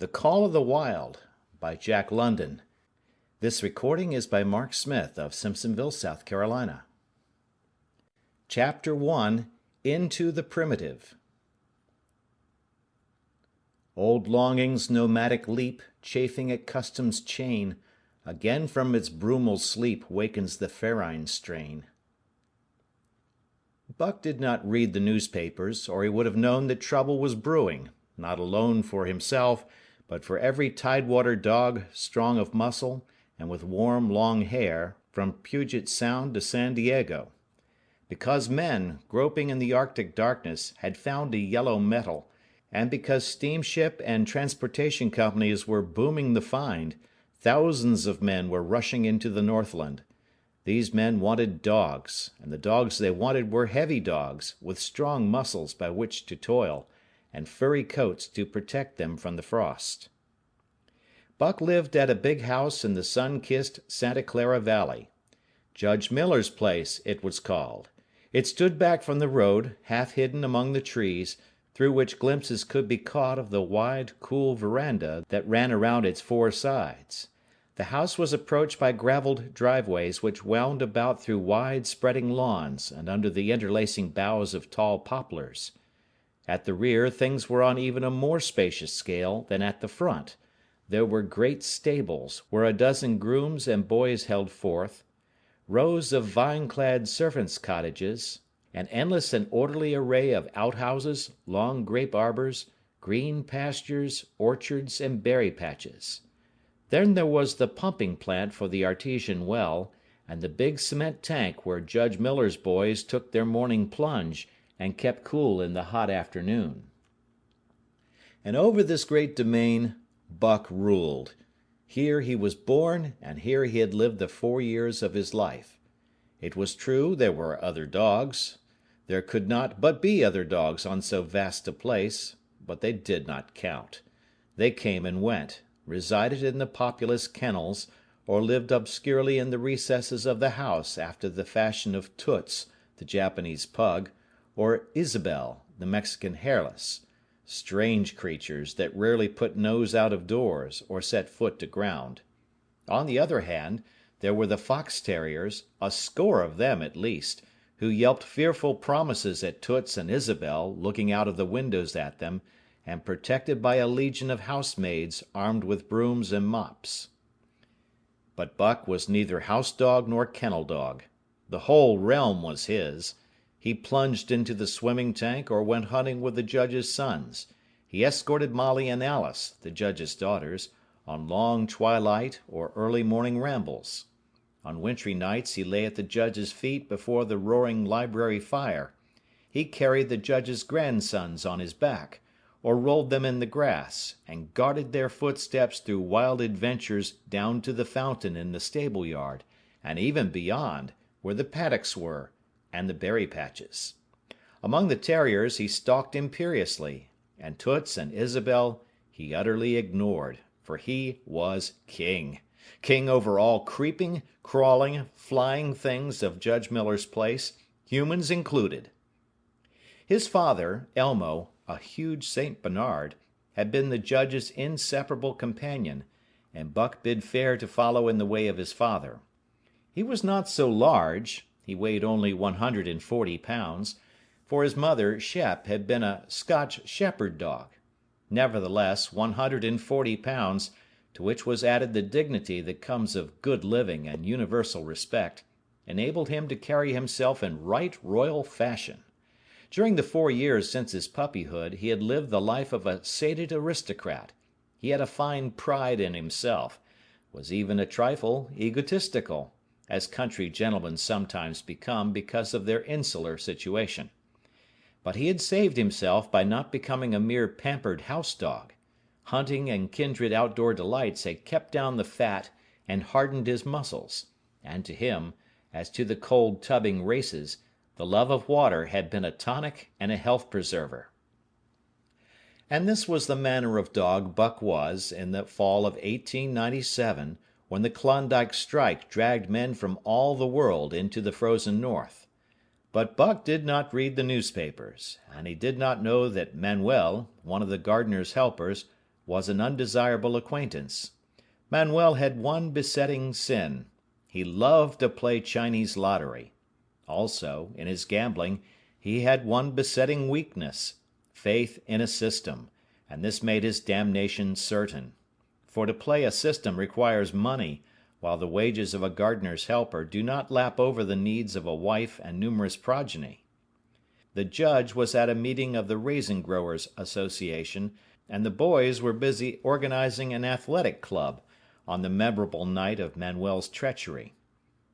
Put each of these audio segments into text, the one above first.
The Call of the Wild by Jack London. This recording is by Mark Smith of Simpsonville, South Carolina. Chapter 1 Into the Primitive. Old longing's nomadic leap, chafing at custom's chain, again from its brumal sleep wakens the ferine strain. Buck did not read the newspapers, or he would have known that trouble was brewing, not alone for himself, but for every tidewater dog strong of muscle and with warm, long hair, from Puget Sound to San Diego. Because men, groping in the Arctic darkness, had found a yellow metal, and because steamship and transportation companies were booming the find, thousands of men were rushing into the Northland. These men wanted dogs, and the dogs they wanted were heavy dogs, with strong muscles by which to toil, and furry coats to protect them from the frost. Buck lived at a big house in the sun-kissed Santa Clara Valley. Judge Miller's place, it was called. It stood back from the road, half hidden among the trees, through which glimpses could be caught of the wide, cool veranda that ran around its four sides. The house was approached by gravelled driveways which wound about through wide, spreading lawns and under the interlacing boughs of tall poplars. At the rear things were on even a more spacious scale than at the front. There were great stables, where a dozen grooms and boys held forth, rows of vine-clad servants' cottages, an endless and orderly array of outhouses, long grape arbors, green pastures, orchards, and berry patches. Then there was the pumping plant for the artesian well, and the big cement tank where Judge Miller's boys took their morning plunge and kept cool in the hot afternoon. And over this great domain Buck ruled. Here he was born, and here he had lived the 4 years of his life. It was true there were other dogs. There could not but be other dogs on so vast a place, but they did not count. They came and went, resided in the populous kennels, or lived obscurely in the recesses of the house after the fashion of Toots, the Japanese pug, or Isabel, the Mexican hairless. Strange creatures that rarely put nose out of doors or set foot to ground. On the other hand, there were the fox terriers, a score of them at least, who yelped fearful promises at Toots and Isabel looking out of the windows at them, and protected by a legion of housemaids armed with brooms and mops. But Buck was neither house dog nor kennel dog. The whole realm was his. He plunged into the swimming tank or went hunting with the judge's sons. He escorted Molly and Alice, the judge's daughters, on long twilight or early morning rambles. On wintry nights he lay at the judge's feet before the roaring library fire. He carried the judge's grandsons on his back, or rolled them in the grass, and guarded their footsteps through wild adventures down to the fountain in the stable yard, and even beyond, where the paddocks were, and the berry patches. Among the terriers he stalked imperiously, and Toots and Isabel he utterly ignored, for he was king. King over all creeping, crawling, flying things of Judge Miller's place, humans included. His father, Elmo, a huge St. Bernard, had been the judge's inseparable companion, and Buck bid fair to follow in the way of his father. He was not so large. He weighed only 140 pounds, for his mother, Shep, had been a Scotch shepherd dog. Nevertheless, 140 pounds, to which was added the dignity that comes of good living and universal respect, enabled him to carry himself in right royal fashion. During the 4 years since his puppyhood he had lived the life of a sated aristocrat. He had a fine pride in himself, was even a trifle egotistical, as country gentlemen sometimes become because of their insular situation. But he had saved himself by not becoming a mere pampered house dog. Hunting and kindred outdoor delights had kept down the fat and hardened his muscles, and to him, as to the cold tubbing races, the love of water had been a tonic and a health preserver. And this was the manner of dog Buck was in the fall of 1897, when the Klondike strike dragged men from all the world into the frozen north. But Buck did not read the newspapers, and he did not know that Manuel, one of the gardener's helpers, was an undesirable acquaintance. Manuel had one besetting sin. He loved to play Chinese lottery. Also, in his gambling, he had one besetting weakness, faith in a system, and this made his damnation certain. For to play a system requires money, while the wages of a gardener's helper do not lap over the needs of a wife and numerous progeny. The judge was at a meeting of the Raisin Growers Association, and the boys were busy organizing an athletic club, on the memorable night of Manuel's treachery.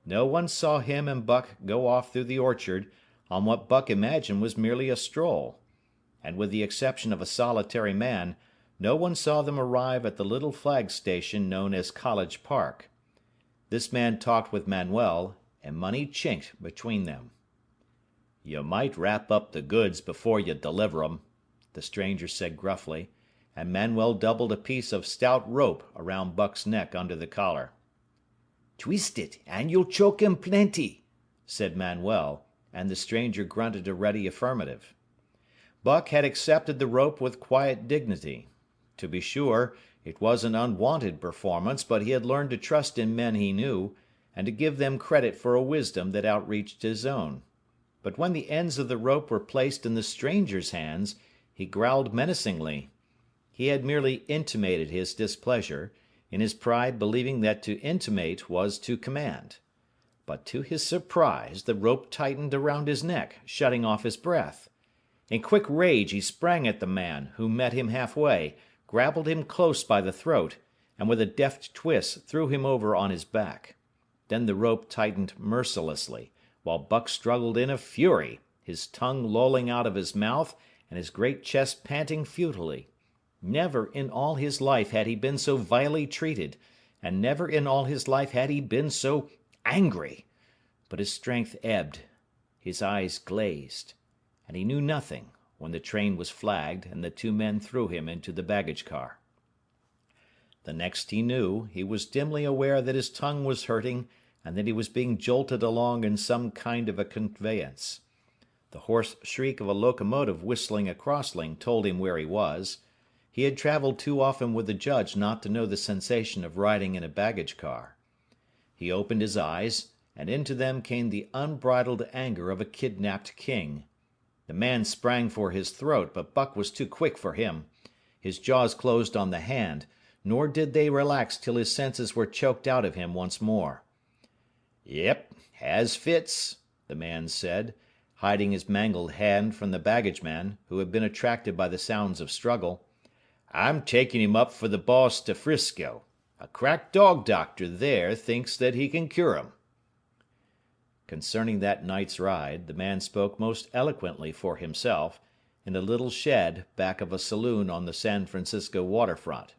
No one saw him and Buck go off through the orchard on what Buck imagined was merely a stroll. And with the exception of a solitary man, no one saw them arrive at the little flag station known as College Park. This man talked with Manuel, and money chinked between them. "You might wrap up the goods before you deliver 'em," the stranger said gruffly, and Manuel doubled a piece of stout rope around Buck's neck under the collar. "Twist it, and you'll choke him plenty," said Manuel, and the stranger grunted a ready affirmative. Buck had accepted the rope with quiet dignity. To be sure, it was an unwonted performance, but he had learned to trust in men he knew, and to give them credit for a wisdom that outreached his own. But when the ends of the rope were placed in the stranger's hands, he growled menacingly. He had merely intimated his displeasure, in his pride believing that to intimate was to command. But to his surprise, the rope tightened around his neck, shutting off his breath. In quick rage he sprang at the man, who met him halfway, grappled him close by the throat, and with a deft twist threw him over on his back. Then the rope tightened mercilessly, while Buck struggled in a fury, his tongue lolling out of his mouth and his great chest panting futilely. Never in all his life had he been so vilely treated, and never in all his life had he been so angry. But his strength ebbed, his eyes glazed, and he knew nothing when the train was flagged and the two men threw him into the baggage car. The next he knew, he was dimly aware that his tongue was hurting and that he was being jolted along in some kind of a conveyance. The hoarse shriek of a locomotive whistling a crosslink told him where he was. He had traveled too often with the judge not to know the sensation of riding in a baggage car. He opened his eyes, and into them came the unbridled anger of a kidnapped king. The man sprang for his throat, but Buck was too quick for him. His jaws closed on the hand, nor did they relax till his senses were choked out of him once more. "Yep, has fits," the man said, hiding his mangled hand from the baggageman, who had been attracted by the sounds of struggle. "I'm taking him up for the boss to Frisco. A crack dog doctor there thinks that he can cure him." Concerning that night's ride, the man spoke most eloquently for himself, in a little shed back of a saloon on the San Francisco waterfront.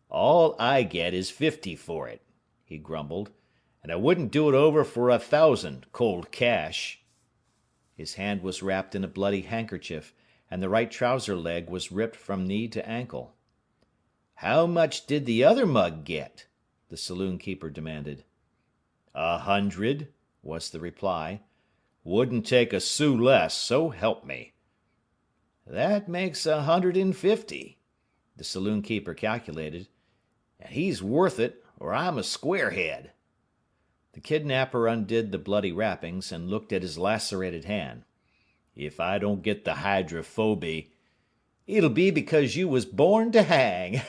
"All I get is 50 for it," he grumbled, "and I wouldn't do it over for 1,000, cold cash." His hand was wrapped in a bloody handkerchief, and the right trouser leg was ripped from knee to ankle. "How much did the other mug get?" the saloon keeper demanded. 100, was the reply. "Wouldn't take a sou less, so help me." "That makes 150, the saloon keeper calculated. "And he's worth it, or I'm a squarehead." The kidnapper undid the bloody wrappings and looked at his lacerated hand. "If I don't get the hydrophoby—" "It'll be because you was born to hang,"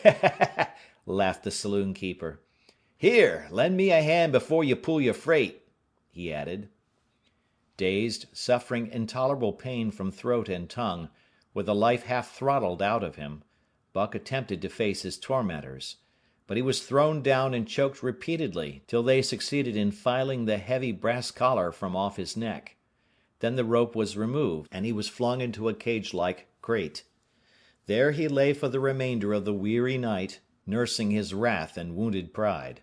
laughed the saloon keeper. "Here, lend me a hand before you pull your freight," he added. Dazed, suffering intolerable pain from throat and tongue, with the life half throttled out of him, Buck attempted to face his tormentors. But he was thrown down and choked repeatedly till they succeeded in filing the heavy brass collar from off his neck. Then the rope was removed, and he was flung into a cage-like crate. There he lay for the remainder of the weary night, nursing his wrath and wounded pride.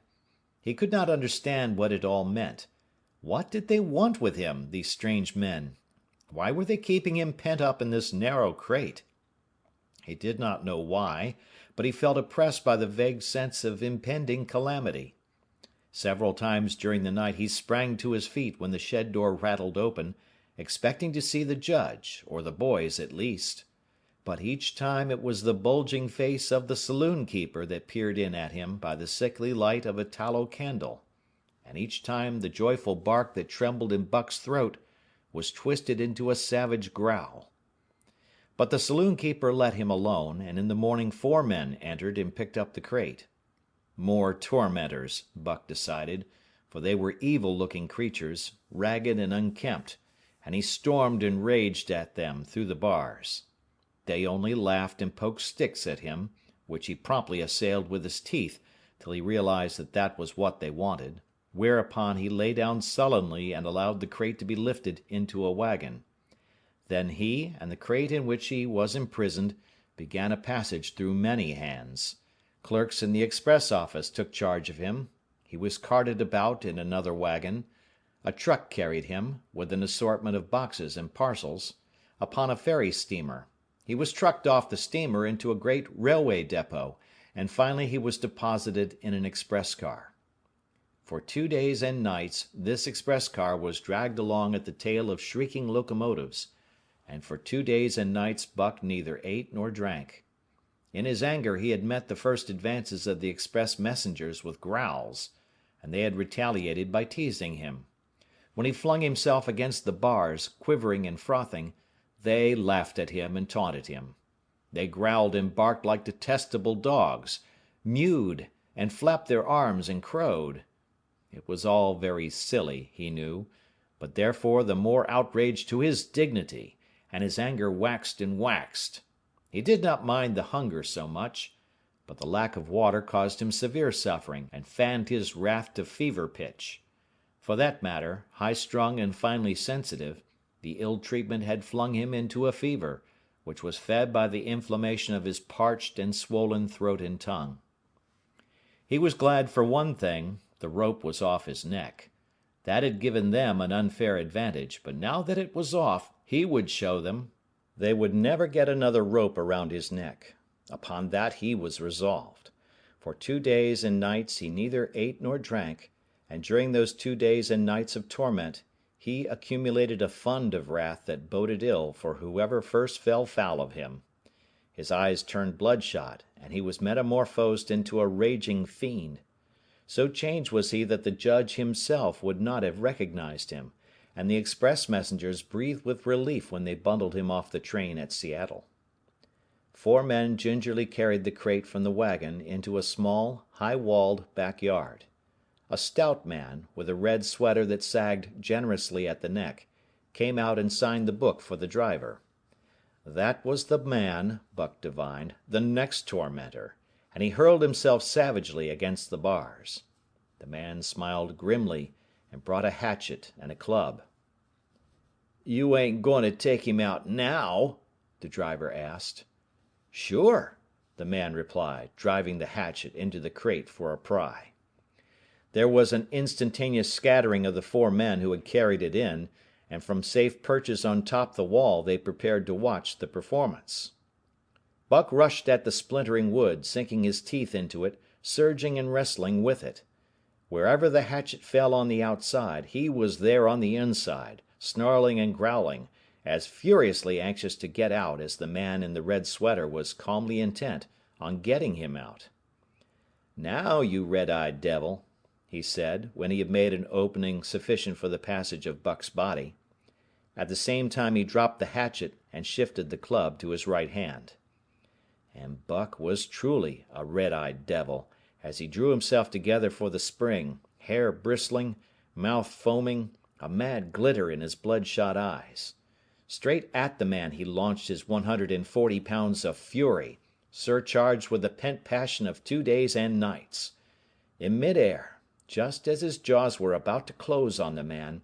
He could not understand what it all meant. What did they want with him, these strange men? Why were they keeping him pent up in this narrow crate? He did not know why, but he felt oppressed by the vague sense of impending calamity. Several times during the night he sprang to his feet when the shed door rattled open, expecting to see the judge, or the boys at least. But each time it was the bulging face of the saloon keeper that peered in at him by the sickly light of a tallow candle. And each time the joyful bark that trembled in Buck's throat was twisted into a savage growl. But the saloon keeper let him alone, and in the morning 4 men entered and picked up the crate. More tormentors, Buck decided, for they were evil-looking creatures, ragged and unkempt, and he stormed and raged at them through the bars. They only laughed and poked sticks at him, which he promptly assailed with his teeth till he realized that that was what they wanted, whereupon he lay down sullenly and allowed the crate to be lifted into a wagon. Then he, and the crate in which he was imprisoned, began a passage through many hands. Clerks in the express office took charge of him. He was carted about in another wagon. A truck carried him, with an assortment of boxes and parcels, upon a ferry steamer. He was trucked off the steamer into a great railway depot, and finally he was deposited in an express car. For 2 days and nights this express car was dragged along at the tail of shrieking locomotives, and for 2 days and nights Buck neither ate nor drank. In his anger he had met the first advances of the express messengers with growls, and they had retaliated by teasing him. When he flung himself against the bars, quivering and frothing, they laughed at him and taunted him. They growled and barked like detestable dogs, mewed, and flapped their arms and crowed. It was all very silly, he knew, but therefore the more outrage to his dignity, and his anger waxed and waxed. He did not mind the hunger so much, but the lack of water caused him severe suffering and fanned his wrath to fever pitch. For that matter, high-strung and finely sensitive, the ill treatment had flung him into a fever, which was fed by the inflammation of his parched and swollen throat and tongue. He was glad for one thing, the rope was off his neck. That had given them an unfair advantage, but now that it was off, he would show them. They would never get another rope around his neck. Upon that he was resolved. For 2 days and nights he neither ate nor drank, and during those 2 days and nights of torment, he accumulated a fund of wrath that boded ill for whoever first fell foul of him. His eyes turned bloodshot, and he was metamorphosed into a raging fiend. So changed was he that the judge himself would not have recognized him, and the express messengers breathed with relief when they bundled him off the train at Seattle. 4 men gingerly carried the crate from the wagon into a small, high-walled backyard. A stout man, with a red sweater that sagged generously at the neck, came out and signed the book for the driver. That was the man, Buck divined, the next tormentor, and he hurled himself savagely against the bars. The man smiled grimly and brought a hatchet and a club. "You ain't going to take him out now?" the driver asked. "Sure," the man replied, driving the hatchet into the crate for a pry. There was an instantaneous scattering of the 4 men who had carried it in, and from safe perches on top the wall they prepared to watch the performance. Buck rushed at the splintering wood, sinking his teeth into it, surging and wrestling with it. Wherever the hatchet fell on the outside, he was there on the inside, snarling and growling, as furiously anxious to get out as the man in the red sweater was calmly intent on getting him out. "Now, you red-eyed devil," he said, when he had made an opening sufficient for the passage of Buck's body. At the same time he dropped the hatchet and shifted the club to his right hand. And Buck was truly a red-eyed devil, as he drew himself together for the spring, hair bristling, mouth foaming, a mad glitter in his bloodshot eyes. Straight at the man he launched his 140 pounds of fury, surcharged with the pent passion of 2 days and nights. In midair, just as his jaws were about to close on the man,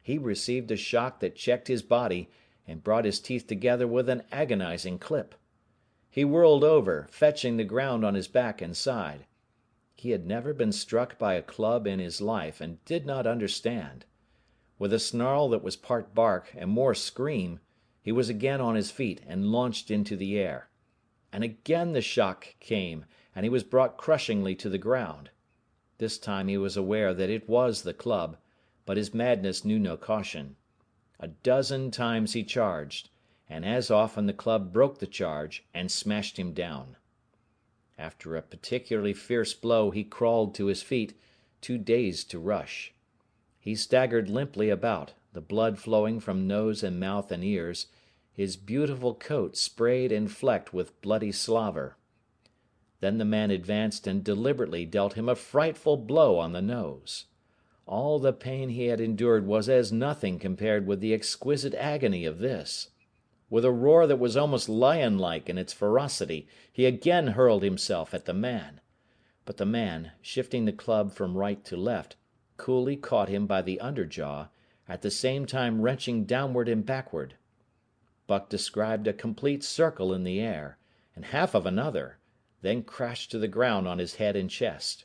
he received a shock that checked his body and brought his teeth together with an agonizing clip. He whirled over, fetching the ground on his back and side. He had never been struck by a club in his life and did not understand. With a snarl that was part bark and more scream, he was again on his feet and launched into the air. And again the shock came, and he was brought crushingly to the ground. This time he was aware that it was the club, but his madness knew no caution. A dozen times he charged, and as often the club broke the charge and smashed him down. After a particularly fierce blow he crawled to his feet, too dazed to rush. He staggered limply about, the blood flowing from nose and mouth and ears, his beautiful coat sprayed and flecked with bloody slaver. Then the man advanced and deliberately dealt him a frightful blow on the nose. All the pain he had endured was as nothing compared with the exquisite agony of this. With a roar that was almost lion-like in its ferocity, he again hurled himself at the man. But the man, shifting the club from right to left, coolly caught him by the underjaw, at the same time wrenching downward and backward. Buck described a complete circle in the air, and half of another, then crashed to the ground on his head and chest.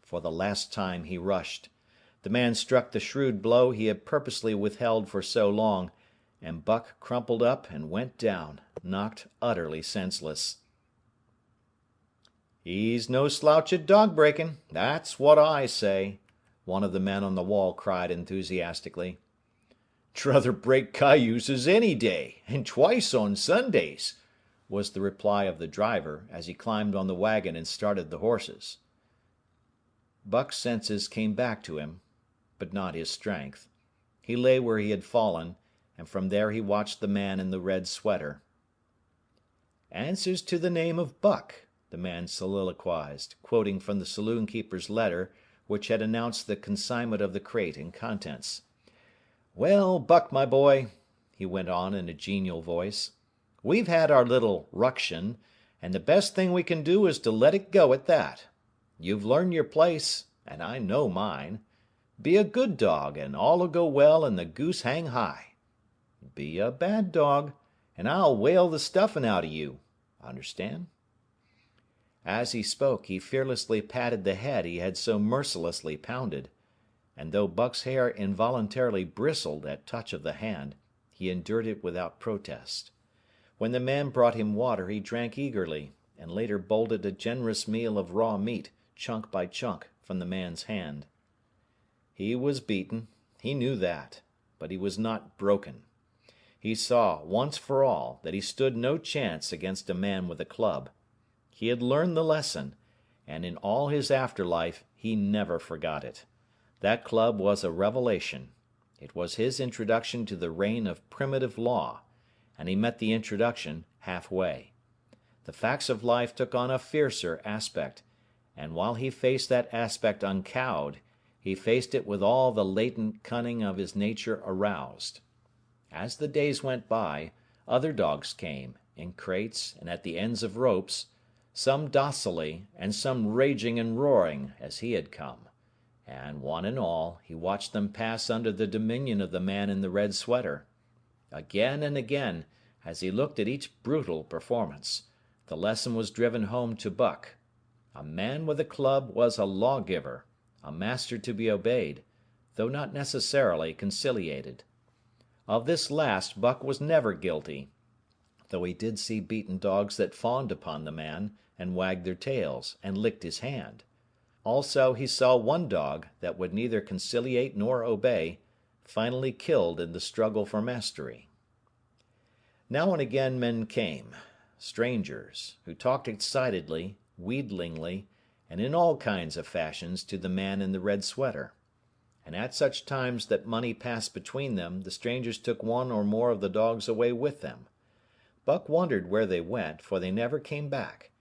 For the last time he rushed. The man struck the shrewd blow he had purposely withheld for so long, and Buck crumpled up and went down, knocked utterly senseless. "He's no slouch at dog breaking, that's what I say," one of the men on the wall cried enthusiastically. "Druther break cayuses any day, and twice on Sundays," was the reply of the driver, as he climbed on the wagon and started the horses. Buck's senses came back to him, but not his strength. He lay where he had fallen, and from there he watched the man in the red sweater. "Answers to the name of Buck," the man soliloquized, quoting from the saloon keeper's letter, which had announced the consignment of the crate and contents. "Well, Buck, my boy," he went on in a genial voice, "we've had our little ruction, and the best thing we can do is to let it go at that. You've learned your place, and I know mine. Be a good dog, and all'll go well and the goose hang high. Be a bad dog, and I'll whale the stuffing out of you. Understand?" As he spoke, he fearlessly patted the head he had so mercilessly pounded, and though Buck's hair involuntarily bristled at touch of the hand, he endured it without protest. When the man brought him water, he drank eagerly, and later bolted a generous meal of raw meat, chunk by chunk, from the man's hand. He was beaten, he knew that, but he was not broken. He saw, once for all, that he stood no chance against a man with a club. He had learned the lesson, and in all his afterlife he never forgot it. That club was a revelation. It was his introduction to the reign of primitive law, and he met the introduction halfway. The facts of life took on a fiercer aspect, and while he faced that aspect uncowed, he faced it with all the latent cunning of his nature aroused. As the days went by, other dogs came, in crates and at the ends of ropes, some docilely and some raging and roaring as he had come, and, one and all, he watched them pass under the dominion of the man in the red sweater. Again and again, as he looked at each brutal performance, the lesson was driven home to Buck. A man with a club was a lawgiver, a master to be obeyed, though not necessarily conciliated. Of this last Buck was never guilty, though he did see beaten dogs that fawned upon the man, and wagged their tails, and licked his hand. Also he saw one dog, that would neither conciliate nor obey, finally killed in the struggle for mastery. Now and again men came, strangers, who talked excitedly, wheedlingly, and in all kinds of fashions to the man in the red sweater. And at such times that money passed between them, the strangers took one or more of the dogs away with them. Buck wondered where they went, for they never came back,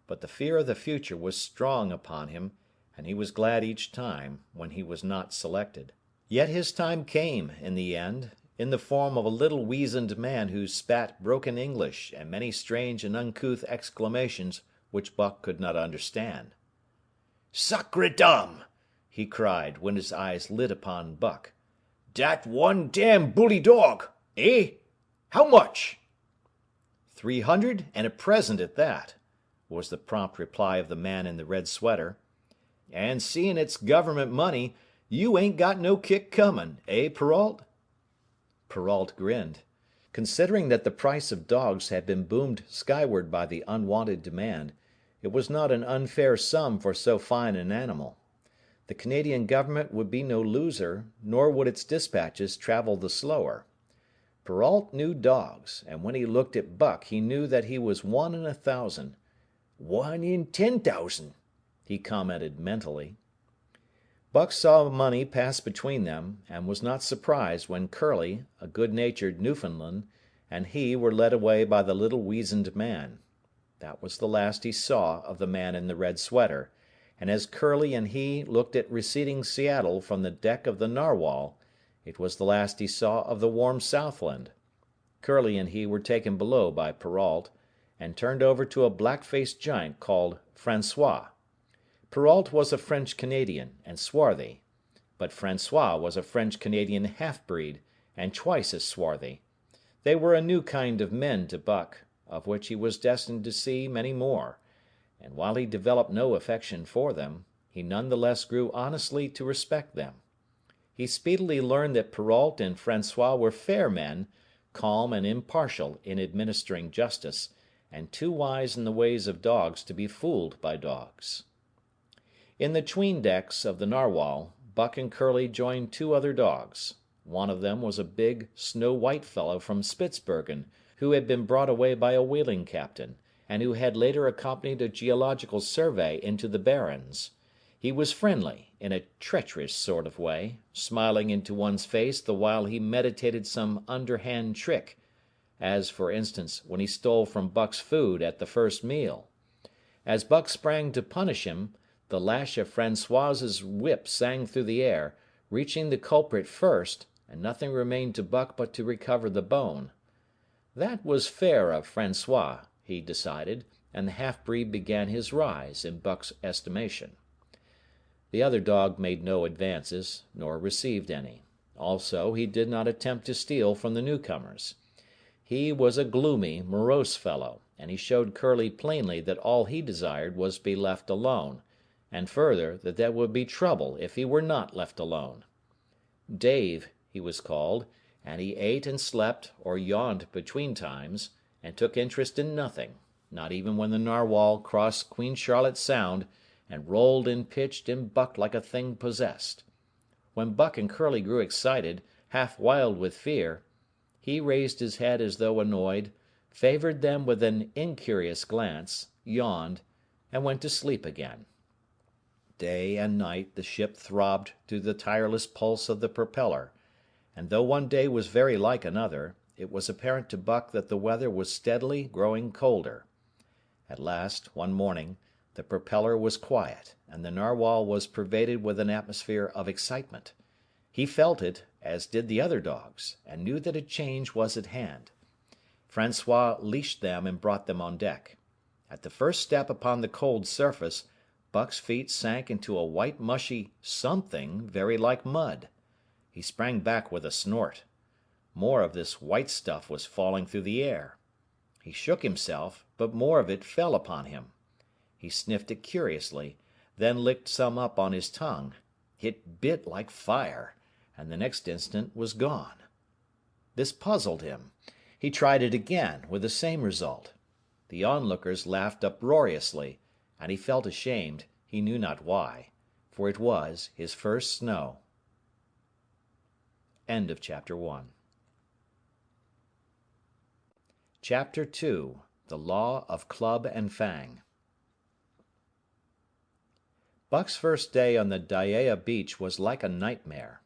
but the fear of the future was strong upon him, and he was glad each time when he was not selected. Yet his time came, in the end, in the form of a little weazened man who spat broken English and many strange and uncouth exclamations which Buck could not understand. "Sacre dame!" he cried, when his eyes lit upon Buck. "Dat one damn bully dog, eh? How much?" "300 and a present at that," was the prompt reply of the man in the red sweater. "And seeing it's government money, you ain't got no kick coming, eh, Perrault?" Perrault grinned. Considering that the price of dogs had been boomed skyward by the unwanted demand, it was not an unfair sum for so fine an animal. The Canadian government would be no loser, nor would its dispatches travel the slower. Perrault knew dogs, and when he looked at Buck he knew that he was 1 in 1,000. 1 in 10,000, he commented mentally. Buck saw money pass between them, and was not surprised when Curly, a good-natured Newfoundland, and he were led away by the little weazened man. That was the last he saw of the man in the red sweater, and as Curly and he looked at receding Seattle from the deck of the Narwhal, it was the last he saw of the warm Southland. Curly and he were taken below by Perrault, and turned over to a black-faced giant called Francois. Perrault was a French-Canadian, and swarthy, but Francois was a French-Canadian half-breed, and twice as swarthy. They were a new kind of men to Buck, of which he was destined to see many more, and while he developed no affection for them, he none the less grew honestly to respect them. He speedily learned that Perrault and Francois were fair men, calm and impartial in administering justice, and too wise in the ways of dogs to be fooled by dogs. In the 'tween decks of the Narwhal, Buck and Curly joined 2 other dogs. One of them was a big, snow-white fellow from Spitzbergen, who had been brought away by a whaling captain, and who had later accompanied a geological survey into the Barrens. He was friendly, in a treacherous sort of way, smiling into one's face the while he meditated some underhand trick, as, for instance, when he stole from Buck's food at the first meal. As Buck sprang to punish him, the lash of Francois's whip sang through the air, reaching the culprit first, and nothing remained to Buck but to recover the bone. That was fair of Francois, he decided, and the half-breed began his rise in Buck's estimation. The other dog made no advances, nor received any. Also, he did not attempt to steal from the newcomers. He was a gloomy, morose fellow, and he showed Curly plainly that all he desired was to be left alone, and further, that there would be trouble if he were not left alone. Dave, he was called, and he ate and slept, or yawned between times, and took interest in nothing, not even when the Narwhal crossed Queen Charlotte Sound, and rolled and pitched and bucked like a thing possessed. When Buck and Curly grew excited, half wild with fear, he raised his head as though annoyed, favored them with an incurious glance, yawned, and went to sleep again. Day and night the ship throbbed to the tireless pulse of the propeller, and though one day was very like another, it was apparent to Buck that the weather was steadily growing colder. At last, one morning, the propeller was quiet, and the Narwhal was pervaded with an atmosphere of excitement. He felt it, as did the other dogs, and knew that a change was at hand. Francois leashed them and brought them on deck. At the first step upon the cold surface, Buck's feet sank into a white mushy something very like mud. He sprang back with a snort. More of this white stuff was falling through the air. He shook himself, but more of it fell upon him. He sniffed it curiously, then licked some up on his tongue. It bit like fire, and the next instant was gone. This puzzled him. He tried it again, with the same result. The onlookers laughed uproariously, and he felt ashamed, he knew not why, for it was his first snow. End of Chapter 1. Chapter 2. The Law of Club and Fang. Buck's first day on the Dyea beach was like a nightmare.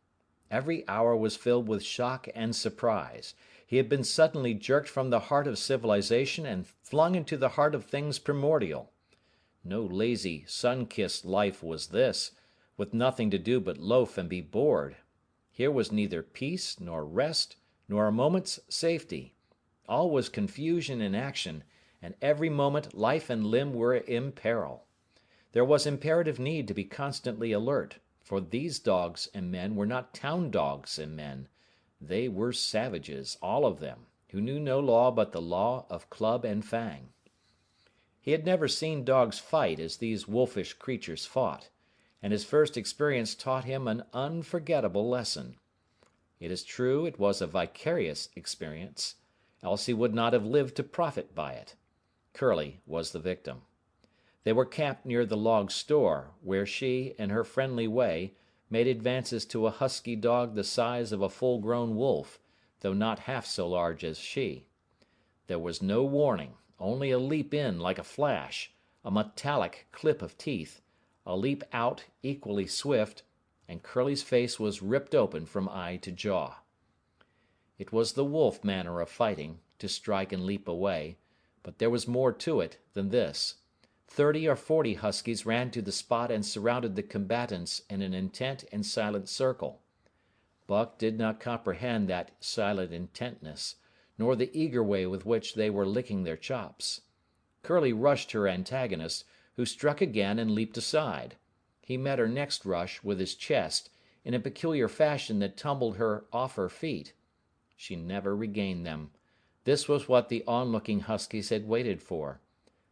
Every hour was filled with shock and surprise. He had been suddenly jerked from the heart of civilization and flung into the heart of things primordial. No lazy, sun-kissed life was this, with nothing to do but loaf and be bored. Here was neither peace, nor rest, nor a moment's safety. All was confusion and action, and every moment life and limb were in peril. There was imperative need to be constantly alert, for these dogs and men were not town dogs and men. They were savages, all of them, who knew no law but the law of club and fang. He had never seen dogs fight as these wolfish creatures fought, and his first experience taught him an unforgettable lesson. It is true it was a vicarious experience, else he would not have lived to profit by it. Curly was the victim. They were camped near the log store, where she, in her friendly way, made advances to a husky dog the size of a full-grown wolf, though not half so large as she. There was no warning, only a leap in like a flash, a metallic clip of teeth, a leap out equally swift, and Curly's face was ripped open from eye to jaw. It was the wolf manner of fighting, to strike and leap away, but there was more to it than this. 30 or 40 huskies ran to the spot and surrounded the combatants in an intent and silent circle. Buck did not comprehend that silent intentness, nor the eager way with which they were licking their chops. Curly rushed her antagonist, who struck again and leaped aside. He met her next rush with his chest, in a peculiar fashion that tumbled her off her feet. She never regained them. This was what the onlooking huskies had waited for.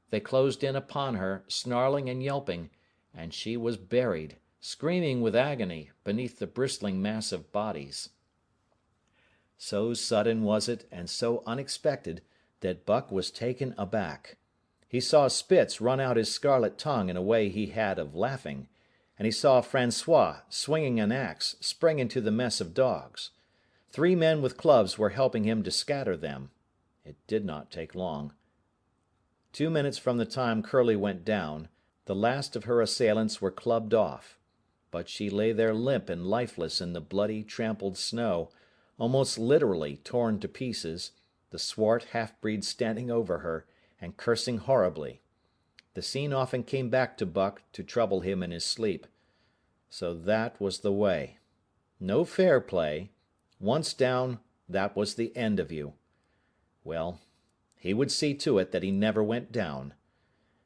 They closed in upon her, snarling and yelping, and she was buried, screaming with agony, beneath the bristling mass of bodies. So sudden was it, and so unexpected, that Buck was taken aback. He saw Spitz run out his scarlet tongue in a way he had of laughing, and he saw Francois, swinging an axe, spring into the mess of dogs. 3 men with clubs were helping him to scatter them. It did not take long. 2 minutes from the time Curly went down, the last of her assailants were clubbed off. But she lay there limp and lifeless in the bloody, trampled snow, almost literally torn to pieces, the swart half-breed standing over her, and cursing horribly. The scene often came back to Buck to trouble him in his sleep. So that was the way. No fair play. Once down, that was the end of you. Well, he would see to it that he never went down.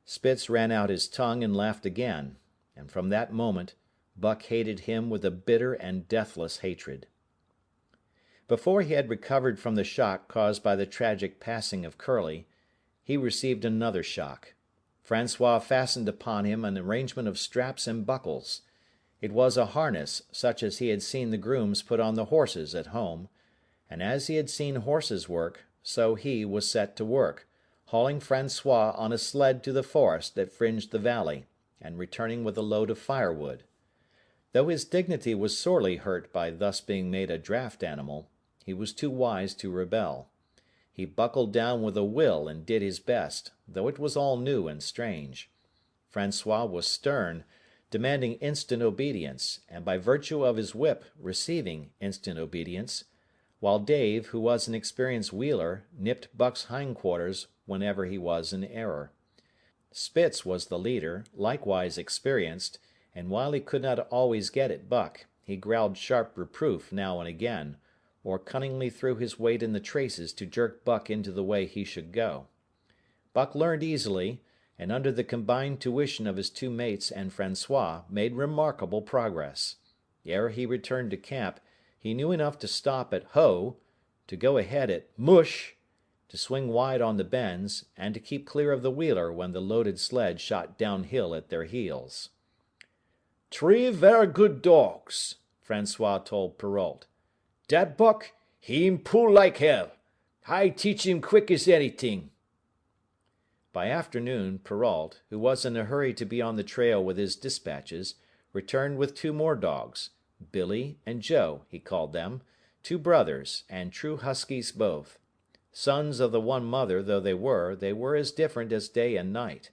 Spitz ran out his tongue and laughed again, and from that moment Buck hated him with a bitter and deathless hatred. Before he had recovered from the shock caused by the tragic passing of Curly, he received another shock. Francois fastened upon him an arrangement of straps and buckles. It was a harness such as he had seen the grooms put on the horses at home, and as he had seen horses work, so he was set to work, hauling Francois on a sled to the forest that fringed the valley, and returning with a load of firewood. Though his dignity was sorely hurt by thus being made a draft animal, he was too wise to rebel. He buckled down with a will and did his best, though it was all new and strange. Francois was stern, demanding instant obedience, and by virtue of his whip receiving instant obedience, while Dave, who was an experienced wheeler, nipped Buck's hindquarters whenever he was in error. Spitz was the leader, likewise experienced, and while he could not always get at Buck, he growled sharp reproof now and again, or cunningly threw his weight in the traces to jerk Buck into the way he should go. Buck learned easily, and under the combined tuition of his 2 mates and Francois, made remarkable progress. Ere he returned to camp, he knew enough to stop at "Ho!" to go ahead at "Mush!" to swing wide on the bends, and to keep clear of the wheeler when the loaded sled shot downhill at their heels. "3 ver good dogs," Francois told Perrault. "Dat Buck, heem pull like hell. I teach him quick as anything." By afternoon, Perrault, who was in a hurry to be on the trail with his dispatches, returned with 2 more dogs. Billy and Joe, he called them, 2 brothers, and true huskies both. Sons of the one mother though they were as different as day and night.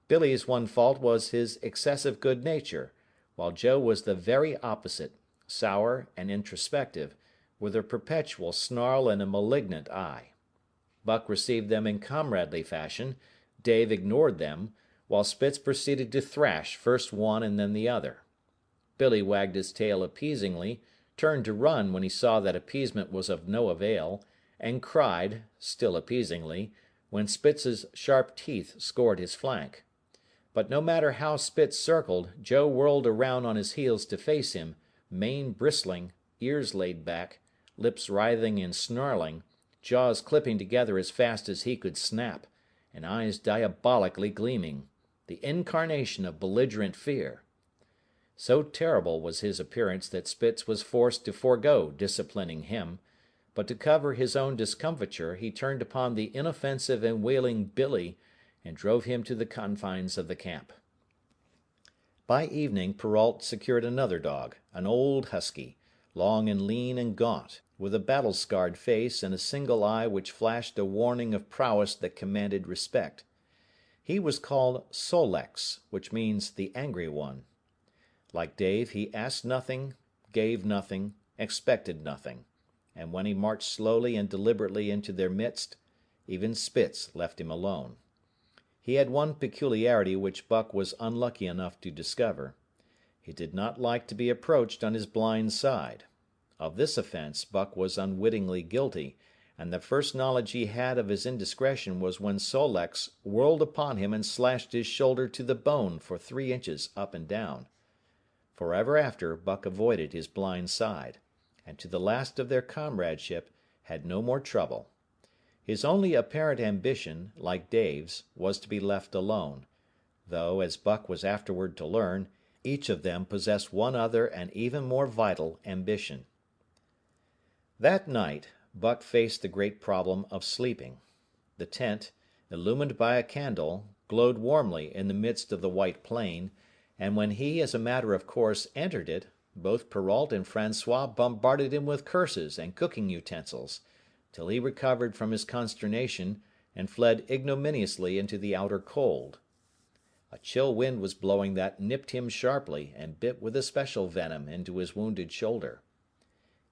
Billy's one fault was his excessive good nature, while Joe was the very opposite, sour and introspective, with a perpetual snarl and a malignant eye. Buck received them in comradely fashion, Dave ignored them, while Spitz proceeded to thrash first one and then the other. Billy wagged his tail appeasingly, turned to run when he saw that appeasement was of no avail, and cried, still appeasingly, when Spitz's sharp teeth scored his flank. But no matter how Spitz circled, Joe whirled around on his heels to face him, mane bristling, ears laid back, lips writhing and snarling, jaws clipping together as fast as he could snap, and eyes diabolically gleaming, the incarnation of belligerent fear. So terrible was his appearance that Spitz was forced to forego disciplining him, but to cover his own discomfiture he turned upon the inoffensive and wailing Billy and drove him to the confines of the camp. By evening Perrault secured another dog, an old husky, long and lean and gaunt, with a battle-scarred face and a single eye which flashed a warning of prowess that commanded respect. He was called Sol-leks, which means the Angry One. Like Dave, he asked nothing, gave nothing, expected nothing, and when he marched slowly and deliberately into their midst, even Spitz left him alone. He had one peculiarity which Buck was unlucky enough to discover. He did not like to be approached on his blind side. Of this offense Buck was unwittingly guilty, and the first knowledge he had of his indiscretion was when Sol-leks whirled upon him and slashed his shoulder to the bone for 3 inches up and down. Forever after, Buck avoided his blind side, and to the last of their comradeship had no more trouble. His only apparent ambition, like Dave's, was to be left alone, though, as Buck was afterward to learn, each of them possessed one other and even more vital ambition. That night, Buck faced the great problem of sleeping. The tent, illumined by a candle, glowed warmly in the midst of the white plain, and when he, as a matter of course, entered it, both Perrault and Francois bombarded him with curses and cooking utensils, till he recovered from his consternation and fled ignominiously into the outer cold. A chill wind was blowing that nipped him sharply and bit with especial venom into his wounded shoulder.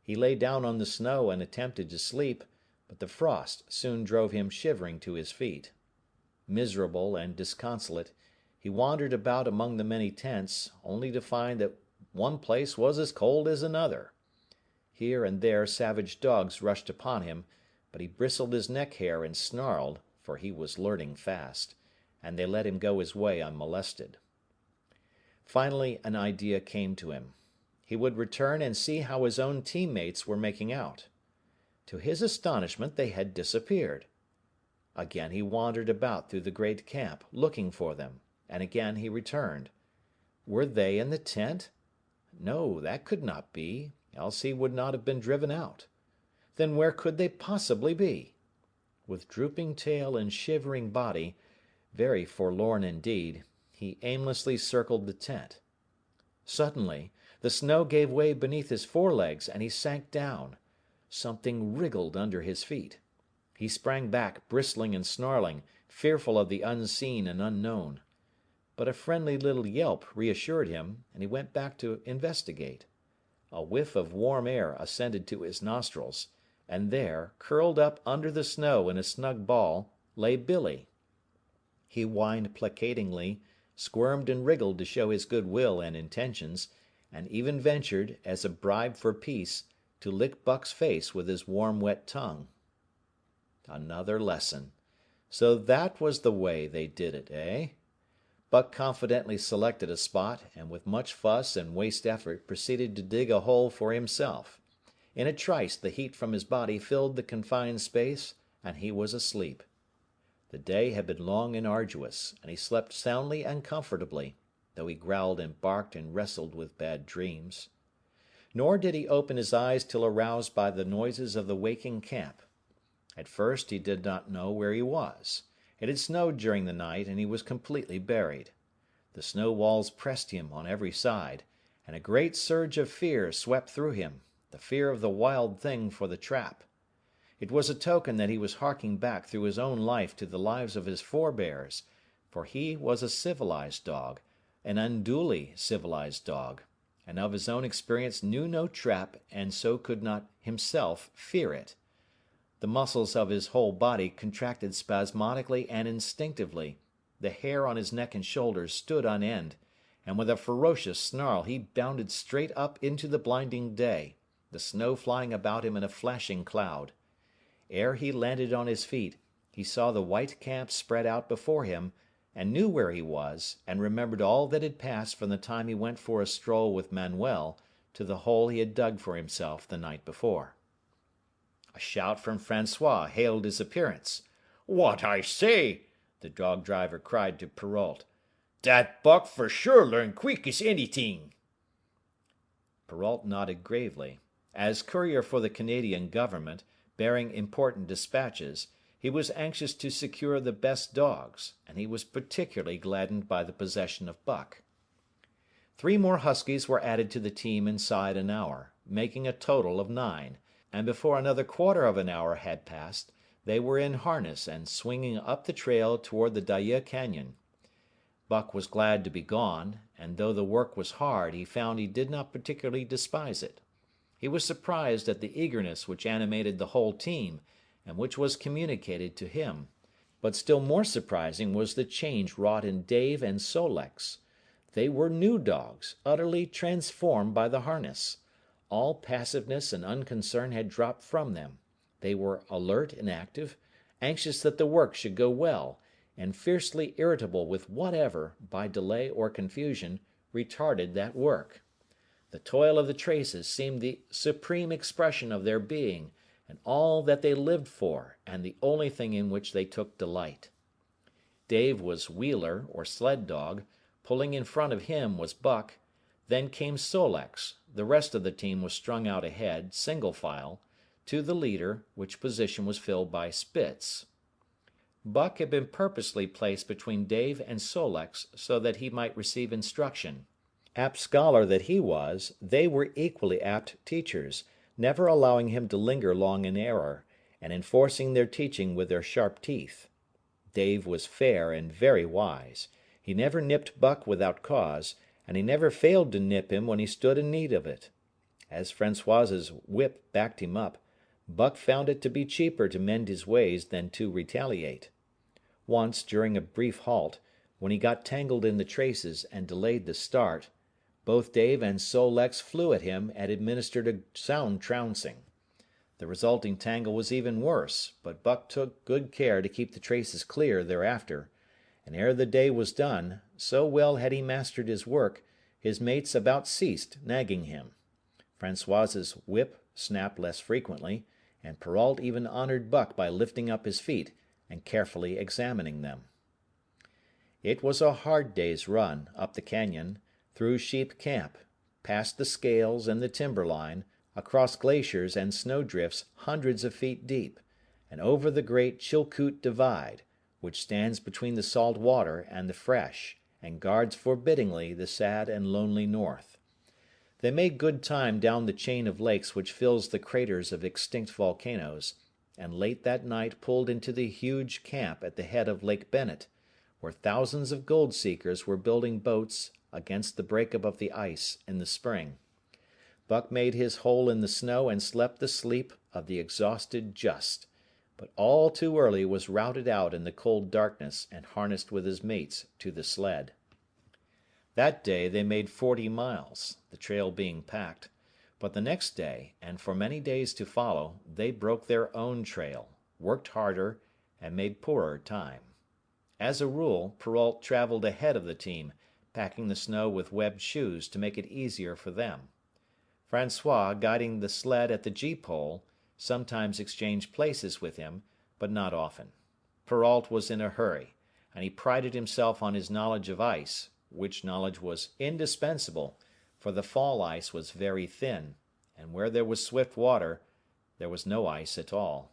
He lay down on the snow and attempted to sleep, but the frost soon drove him shivering to his feet. Miserable and disconsolate, he wandered about among the many tents, only to find that one place was as cold as another. Here and there savage dogs rushed upon him, but he bristled his neck hair and snarled, for he was learning fast, and they let him go his way unmolested. Finally an idea came to him. He would return and see how his own teammates were making out. To his astonishment they had disappeared. Again he wandered about through the great camp, looking for them, and again he returned. Were they in the tent? No, that could not be, else he would not have been driven out. Then where could they possibly be? With drooping tail and shivering body, very forlorn indeed, he aimlessly circled the tent. Suddenly, the snow gave way beneath his forelegs, and he sank down. Something wriggled under his feet. He sprang back, bristling and snarling, fearful of the unseen and unknown. But a friendly little yelp reassured him, and he went back to investigate. A whiff of warm air ascended to his nostrils, and there, curled up under the snow in a snug ball, lay Billy. He whined placatingly, squirmed and wriggled to show his good will and intentions, and even ventured, as a bribe for peace, to lick Buck's face with his warm wet tongue. Another lesson. So that was the way they did it, eh? Buck confidently selected a spot, and with much fuss and waste effort proceeded to dig a hole for himself. In a trice the heat from his body filled the confined space, and he was asleep. The day had been long and arduous, and he slept soundly and comfortably, though he growled and barked and wrestled with bad dreams. Nor did he open his eyes till aroused by the noises of the waking camp. At first he did not know where he was. It had snowed during the night, and he was completely buried. The snow walls pressed him on every side, and a great surge of fear swept through him, the fear of the wild thing for the trap. It was a token that he was harking back through his own life to the lives of his forebears, for he was a civilized dog, an unduly civilized dog, and of his own experience knew no trap, and so could not himself fear it. The muscles of his whole body contracted spasmodically and instinctively, the hair on his neck and shoulders stood on end, and with a ferocious snarl he bounded straight up into the blinding day, the snow flying about him in a flashing cloud. Ere he landed on his feet, he saw the white camp spread out before him, and knew where he was, and remembered all that had passed from the time he went for a stroll with Manuel to the hole he had dug for himself the night before. A shout from Francois hailed his appearance. "What I say!" the dog driver cried to Perrault. "Dat Buck for sure learn quick as anything." Perrault nodded gravely. As courier for the Canadian government, bearing important dispatches, he was anxious to secure the best dogs, and he was particularly gladdened by the possession of Buck. 3 more huskies were added to the team inside an hour, making a total of 9, and before another quarter of an hour had passed, they were in harness and swinging up the trail toward the Daya Canyon. Buck was glad to be gone, and though the work was hard, he found he did not particularly despise it. He was surprised at the eagerness which animated the whole team, and which was communicated to him. But still more surprising was the change wrought in Dave and Sol-leks. They were new dogs, utterly transformed by the harness. All passiveness and unconcern had dropped from them. They were alert and active, anxious that the work should go well, and fiercely irritable with whatever, by delay or confusion, retarded that work. The toil of the traces seemed the supreme expression of their being, and all that they lived for, and the only thing in which they took delight. Dave was wheeler, or sled dog, pulling in front of him was Buck, then came Sol-leks, the rest of the team was strung out ahead, single file, to the leader, which position was filled by Spitz. Buck had been purposely placed between Dave and Sol-leks so that he might receive instruction. Apt scholar that he was, they were equally apt teachers, never allowing him to linger long in error, and enforcing their teaching with their sharp teeth. Dave was fair and very wise. He never nipped Buck without cause, and he never failed to nip him when he stood in need of it. As Francois's whip backed him up, Buck found it to be cheaper to mend his ways than to retaliate. Once, during a brief halt, when he got tangled in the traces and delayed the start, both Dave and Sol-leks flew at him and administered a sound trouncing. The resulting tangle was even worse, but Buck took good care to keep the traces clear thereafter, and ere the day was done, so well had he mastered his work, his mates about ceased nagging him. Francois's whip snapped less frequently, and Perrault even honored Buck by lifting up his feet and carefully examining them. It was a hard day's run up the canyon, through Sheep Camp, past the scales and the timberline, across glaciers and snowdrifts hundreds of feet deep, and over the great Chilkoot Divide, which stands between the salt water and the fresh, and guards forbiddingly the sad and lonely north. They made good time down the chain of lakes which fills the craters of extinct volcanoes, and late that night pulled into the huge camp at the head of Lake Bennett, where thousands of gold seekers were building boats against the break-up of the ice in the spring. Buck made his hole in the snow and slept the sleep of the exhausted just, but all too early was routed out in the cold darkness and harnessed with his mates to the sled. That day they made 40 miles, the trail being packed, but the next day, and for many days to follow, they broke their own trail, worked harder, and made poorer time. As a rule, Perrault traveled ahead of the team, packing the snow with webbed shoes to make it easier for them. Francois, guiding the sled at the gee-pole, sometimes exchanged places with him, but not often. Perrault was in a hurry, and he prided himself on his knowledge of ice, which knowledge was indispensable, for the fall ice was very thin, and where there was swift water, there was no ice at all.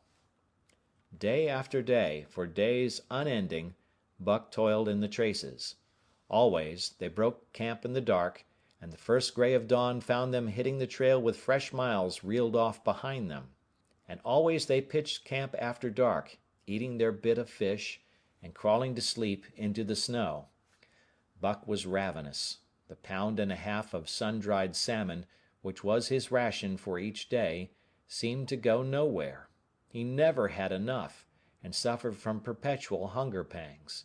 Day after day, for days unending, Buck toiled in the traces. Always, they broke camp in the dark, and the first gray of dawn found them hitting the trail with fresh miles reeled off behind them. And always they pitched camp after dark, eating their bit of fish, and crawling to sleep into the snow. Buck was ravenous. The pound and a half of sun-dried salmon, which was his ration for each day, seemed to go nowhere. He never had enough, and suffered from perpetual hunger pangs.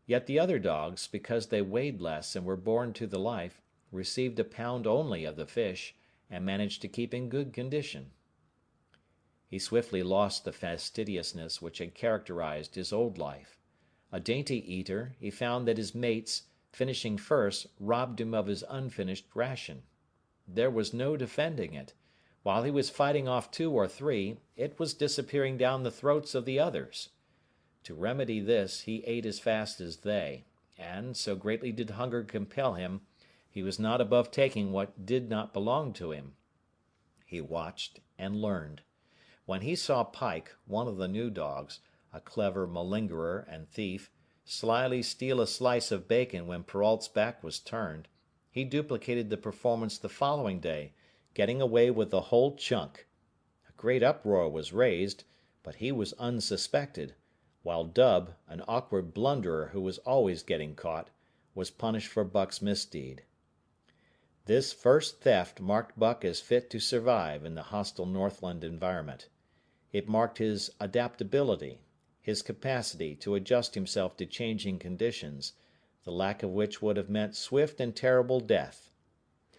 Yet the other dogs, because they weighed less and were born to the life, received a pound only of the fish, and managed to keep in good condition. He swiftly lost the fastidiousness which had characterized his old life. A dainty eater, he found that his mates, finishing first, robbed him of his unfinished ration. There was no defending it. While he was fighting off 2 or 3, it was disappearing down the throats of the others. To remedy this, he ate as fast as they, and, so greatly did hunger compel him, he was not above taking what did not belong to him. He watched and learned. When he saw Pike, one of the new dogs, a clever malingerer and thief, slyly steal a slice of bacon when Perrault's back was turned, he duplicated the performance the following day, getting away with the whole chunk. A great uproar was raised, but he was unsuspected, while Dub, an awkward blunderer who was always getting caught, was punished for Buck's misdeed. This first theft marked Buck as fit to survive in the hostile Northland environment. It marked his adaptability, his capacity to adjust himself to changing conditions, the lack of which would have meant swift and terrible death.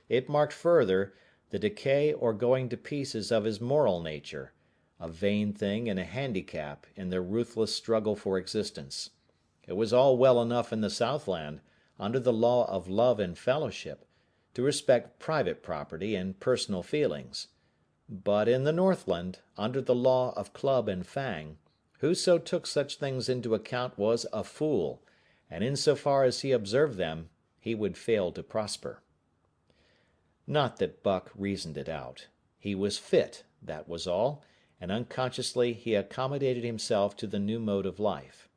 It marked further the decay or going to pieces of his moral nature, a vain thing and a handicap in their ruthless struggle for existence. It was all well enough in the Southland, under the law of love and fellowship, to respect private property and personal feelings. But in the Northland, under the law of club and fang, whoso took such things into account was a fool, and in so far as he observed them, he would fail to prosper. Not that Buck reasoned it out. He was fit, that was all, and unconsciously he accommodated himself to the new mode of life.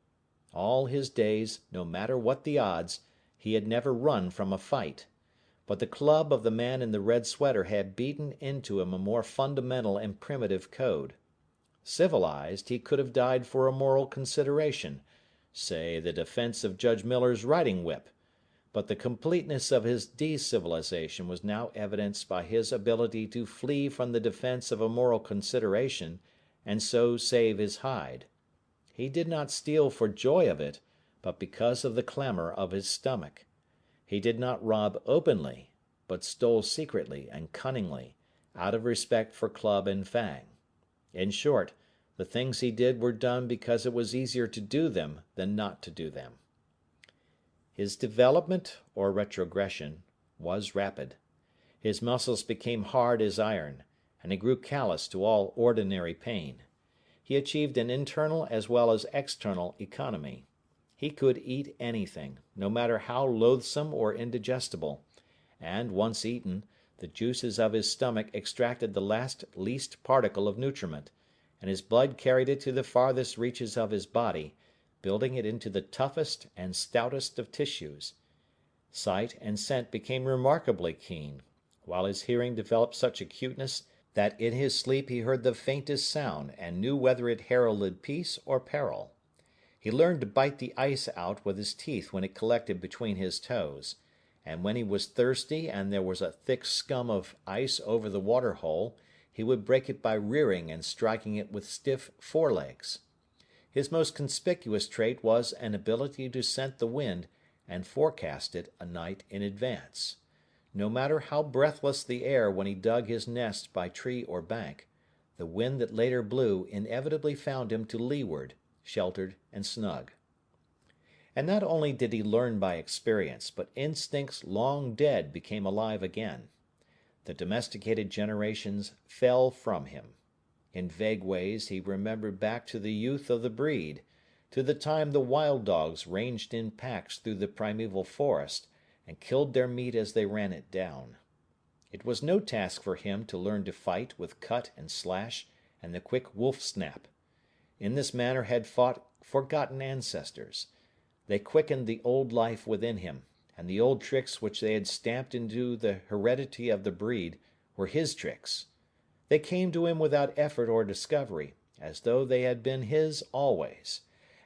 All his days, no matter what the odds, he had never run from a fight. But the club of the man in the red sweater had beaten into him a more fundamental and primitive code. Civilized, he could have died for a moral consideration, say the defense of Judge Miller's riding whip, but the completeness of his de-civilization was now evidenced by his ability to flee from the defense of a moral consideration, and so save his hide. He did not steal for joy of it, but because of the clamor of his stomach. He did not rob openly, but stole secretly and cunningly, out of respect for club and fang. In short, the things he did were done because it was easier to do them than not to do them. His development, or retrogression, was rapid. His muscles became hard as iron, and he grew callous to all ordinary pain. He achieved an internal as well as external economy. He could eat anything, no matter how loathsome or indigestible, and, once eaten, the juices of his stomach extracted the last least particle of nutriment, and his blood carried it to the farthest reaches of his body, building it into the toughest and stoutest of tissues. Sight and scent became remarkably keen, while his hearing developed such acuteness that in his sleep he heard the faintest sound and knew whether it heralded peace or peril. He learned to bite the ice out with his teeth when it collected between his toes, and when he was thirsty and there was a thick scum of ice over the water hole, he would break it by rearing and striking it with stiff forelegs. His most conspicuous trait was an ability to scent the wind and forecast it a night in advance. No matter how breathless the air when he dug his nest by tree or bank, the wind that later blew inevitably found him to leeward, sheltered and snug. And not only did he learn by experience, but instincts long dead became alive again. The domesticated generations fell from him. In vague ways he remembered back to the youth of the breed, to the time the wild dogs ranged in packs through the primeval forest, and killed their meat as they ran it down. It was no task for him to learn to fight with cut and slash and the quick wolf snap. In this manner had fought forgotten ancestors. They quickened the old life within him, and the old tricks which they had stamped into the heredity of the breed were his tricks. They came to him without effort or discovery, as though they had been his always.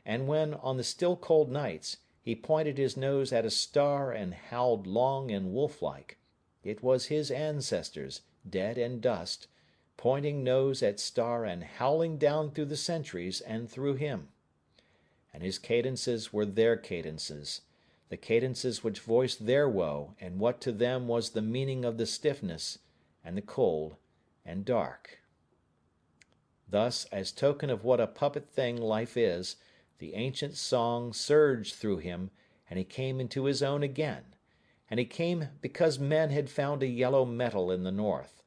And when, on the still cold nights, he pointed his nose at a star and howled long and wolf-like, it was his ancestors, dead and dust, pointing nose at star and howling down through the centuries and through him. And his cadences were their cadences, the cadences which voiced their woe and what to them was the meaning of the stiffness and the cold and dark. Thus, as token of what a puppet thing life is, the ancient song surged through him, and he came into his own again. And he came because men had found a yellow metal in the north,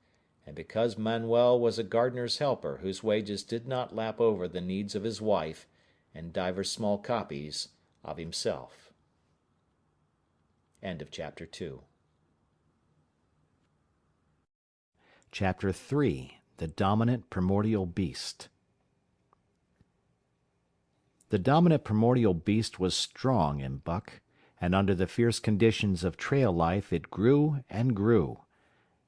and because Manuel was a gardener's helper whose wages did not lap over the needs of his wife and divers small copies of himself. End of chapter 2. Chapter 3. The Dominant Primordial Beast. The dominant primordial beast was strong in Buck, and under the fierce conditions of trail life it grew and grew.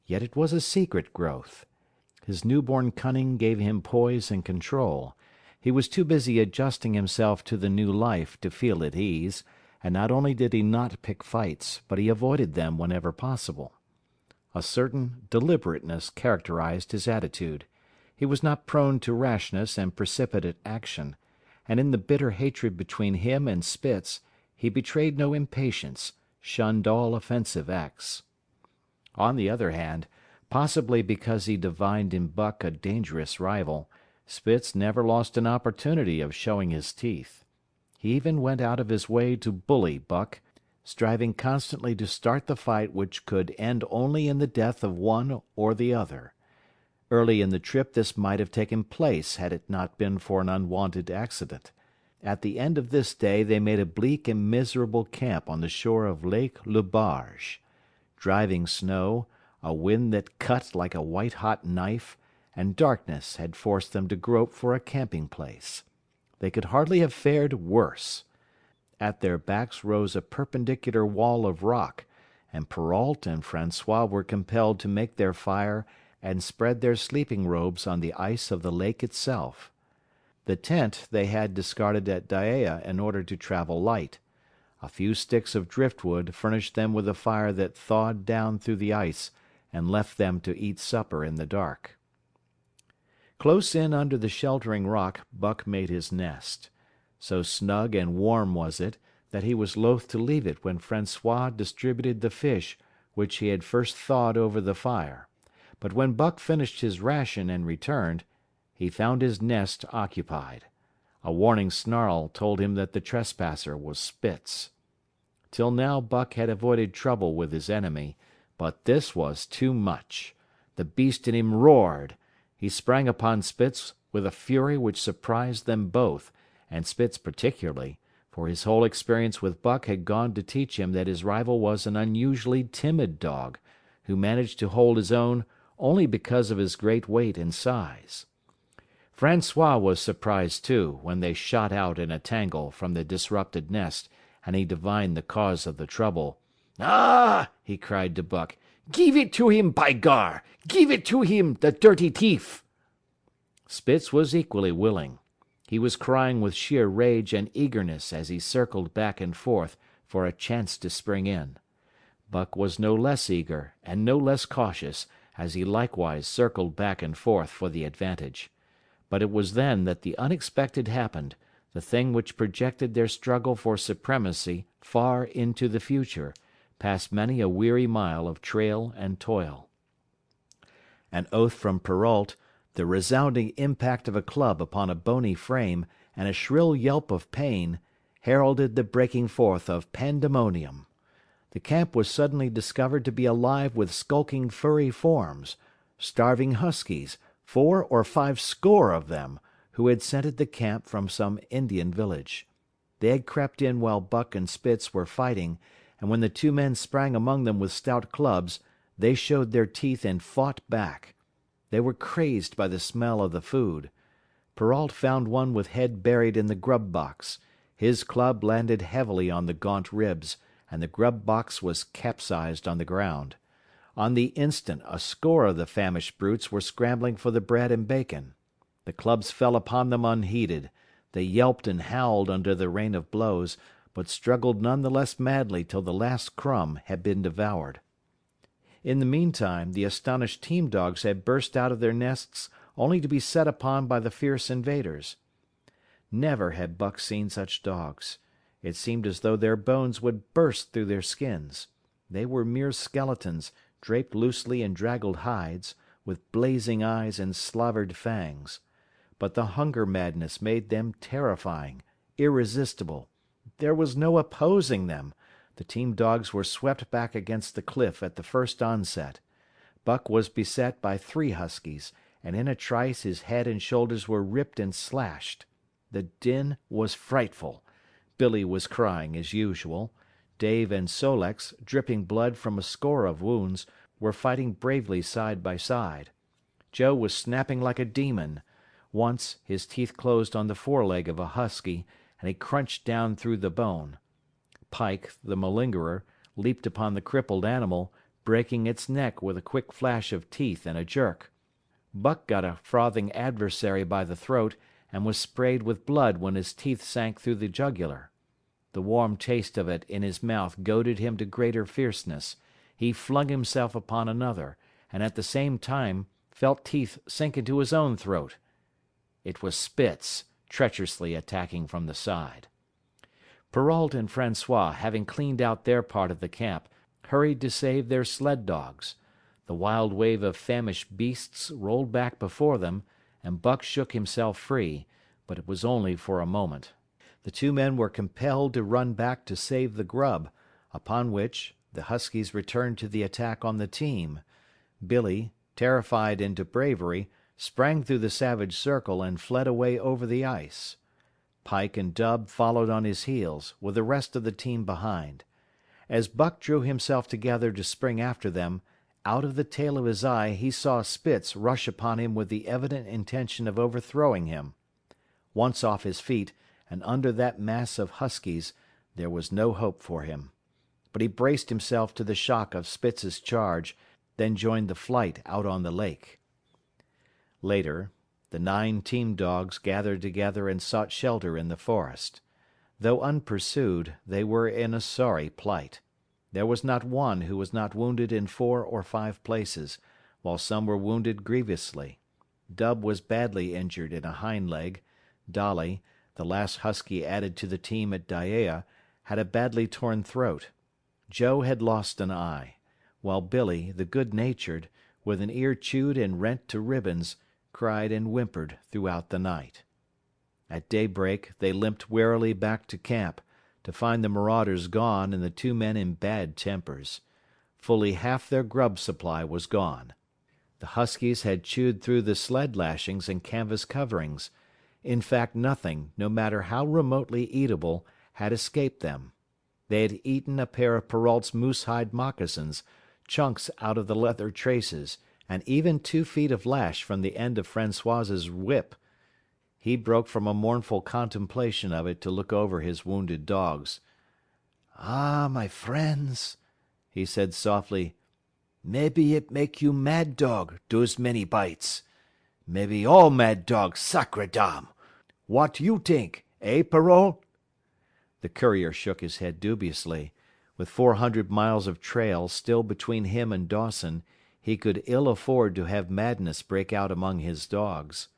Yet it was a secret growth. His newborn cunning gave him poise and control. He was too busy adjusting himself to the new life to feel at ease, and not only did he not pick fights, but he avoided them whenever possible. A certain deliberateness characterized his attitude. He was not prone to rashness and precipitate action, and in the bitter hatred between him and Spitz he betrayed no impatience, shunned all offensive acts. On the other hand, possibly because he divined in Buck a dangerous rival, Spitz never lost an opportunity of showing his teeth. He even went out of his way to bully Buck, striving constantly to start the fight which could end only in the death of one or the other. Early in the trip this might have taken place had it not been for an unwanted accident. At the end of this day they made a bleak and miserable camp on the shore of Lake Le Barge. Driving snow, a wind that cut like a white-hot knife, and darkness had forced them to grope for a camping place. They could hardly have fared worse. At their backs rose a perpendicular wall of rock, and Perrault and Francois were compelled to make their fire and spread their sleeping robes on the ice of the lake itself. The tent they had discarded at Dyea in order to travel light. A few sticks of driftwood furnished them with a fire that thawed down through the ice and left them to eat supper in the dark. Close in under the sheltering rock Buck made his nest. So snug and warm was it that he was loath to leave it when Francois distributed the fish which he had first thawed over the fire. But when Buck finished his ration and returned, he found his nest occupied. A warning snarl told him that the trespasser was Spitz. Till now Buck had avoided trouble with his enemy, but this was too much. The beast in him roared. He sprang upon Spitz with a fury which surprised them both, and Spitz particularly, for his whole experience with Buck had gone to teach him that his rival was an unusually timid dog, who managed to hold his own only because of his great weight and size. Francois was surprised, too, when they shot out in a tangle from the disrupted nest, and he divined the cause of the trouble. "Ah!" he cried to Buck. "Give it to him, by gar! Give it to him, the dirty thief!" Spitz was equally willing. He was crying with sheer rage and eagerness as he circled back and forth for a chance to spring in. Buck was no less eager and no less cautious, as he likewise circled back and forth for the advantage. But it was then that the unexpected happened, the thing which projected their struggle for supremacy far into the future, past many a weary mile of trail and toil. An oath from Perrault, the resounding impact of a club upon a bony frame, and a shrill yelp of pain, heralded the breaking forth of pandemonium. The camp was suddenly discovered to be alive with skulking furry forms, starving huskies, 4 or 5 score of them, who had scented the camp from some Indian village. They had crept in while Buck and Spitz were fighting, and when the two men sprang among them with stout clubs, they showed their teeth and fought back. They were crazed by the smell of the food. Perrault found one with head buried in the grub box. His club landed heavily on the gaunt ribs, and the grub box was capsized on the ground. On the instant a score of the famished brutes were scrambling for the bread and bacon. The clubs fell upon them unheeded. They yelped and howled under the rain of blows, but struggled none the less madly till the last crumb had been devoured. In the meantime the astonished team dogs had burst out of their nests only to be set upon by the fierce invaders. Never had Buck seen such dogs. It seemed as though their bones would burst through their skins. They were mere skeletons, draped loosely in draggled hides, with blazing eyes and slavered fangs. But the hunger madness made them terrifying, irresistible. There was no opposing them. The team dogs were swept back against the cliff at the first onset. Buck was beset by 3 huskies, and in a trice his head and shoulders were ripped and slashed. The din was frightful. Billy was crying as usual. Dave and Sol-leks, dripping blood from a score of wounds, were fighting bravely side by side. Joe was snapping like a demon. Once his teeth closed on the foreleg of a husky, and he crunched down through the bone. Pike, the malingerer, leaped upon the crippled animal, breaking its neck with a quick flash of teeth and a jerk. Buck got a frothing adversary by the throat, and was sprayed with blood when his teeth sank through the jugular. The warm taste of it in his mouth goaded him to greater fierceness. He flung himself upon another, and at the same time felt teeth sink into his own throat. It was Spitz, treacherously attacking from the side. Perrault and Francois, having cleaned out their part of the camp, hurried to save their sled dogs. The wild wave of famished beasts rolled back before them, and Buck shook himself free, but it was only for a moment. The two men were compelled to run back to save the grub, upon which the huskies returned to the attack on the team. Billy, terrified into bravery, sprang through the savage circle and fled away over the ice. Pike and Dub followed on his heels, with the rest of the team behind. As Buck drew himself together to spring after them, out of the tail of his eye he saw Spitz rush upon him with the evident intention of overthrowing him. Once off his feet, and under that mass of huskies, there was no hope for him. But he braced himself to the shock of Spitz's charge, then joined the flight out on the lake. Later, the 9 team dogs gathered together and sought shelter in the forest. Though unpursued, they were in a sorry plight. There was not one who was not wounded in 4 or 5 places, while some were wounded grievously. Dub was badly injured in a hind leg. Dolly, the last husky added to the team at Dyea, had a badly torn throat. Joe had lost an eye, while Billy, the good-natured, with an ear chewed and rent to ribbons, cried and whimpered throughout the night. At daybreak they limped wearily back to camp, to find the marauders gone and the 2 men in bad tempers. Fully half their grub supply was gone. The huskies had chewed through the sled lashings and canvas coverings. In fact, nothing, no matter how remotely eatable, had escaped them. They had eaten a pair of Perrault's moose-hide moccasins, chunks out of the leather traces, and even 2 feet of lash from the end of Francois's whip. He broke from a mournful contemplation of it to look over his wounded dogs. "Ah, my friends," he said softly, "maybe it make you mad dog, dose many bites. Maybe all mad dog, sacre dame. What you think, eh, Perrault?" The courier shook his head dubiously. With 400 miles of trail still between him and Dawson, he could ill afford to have madness break out among his dogs.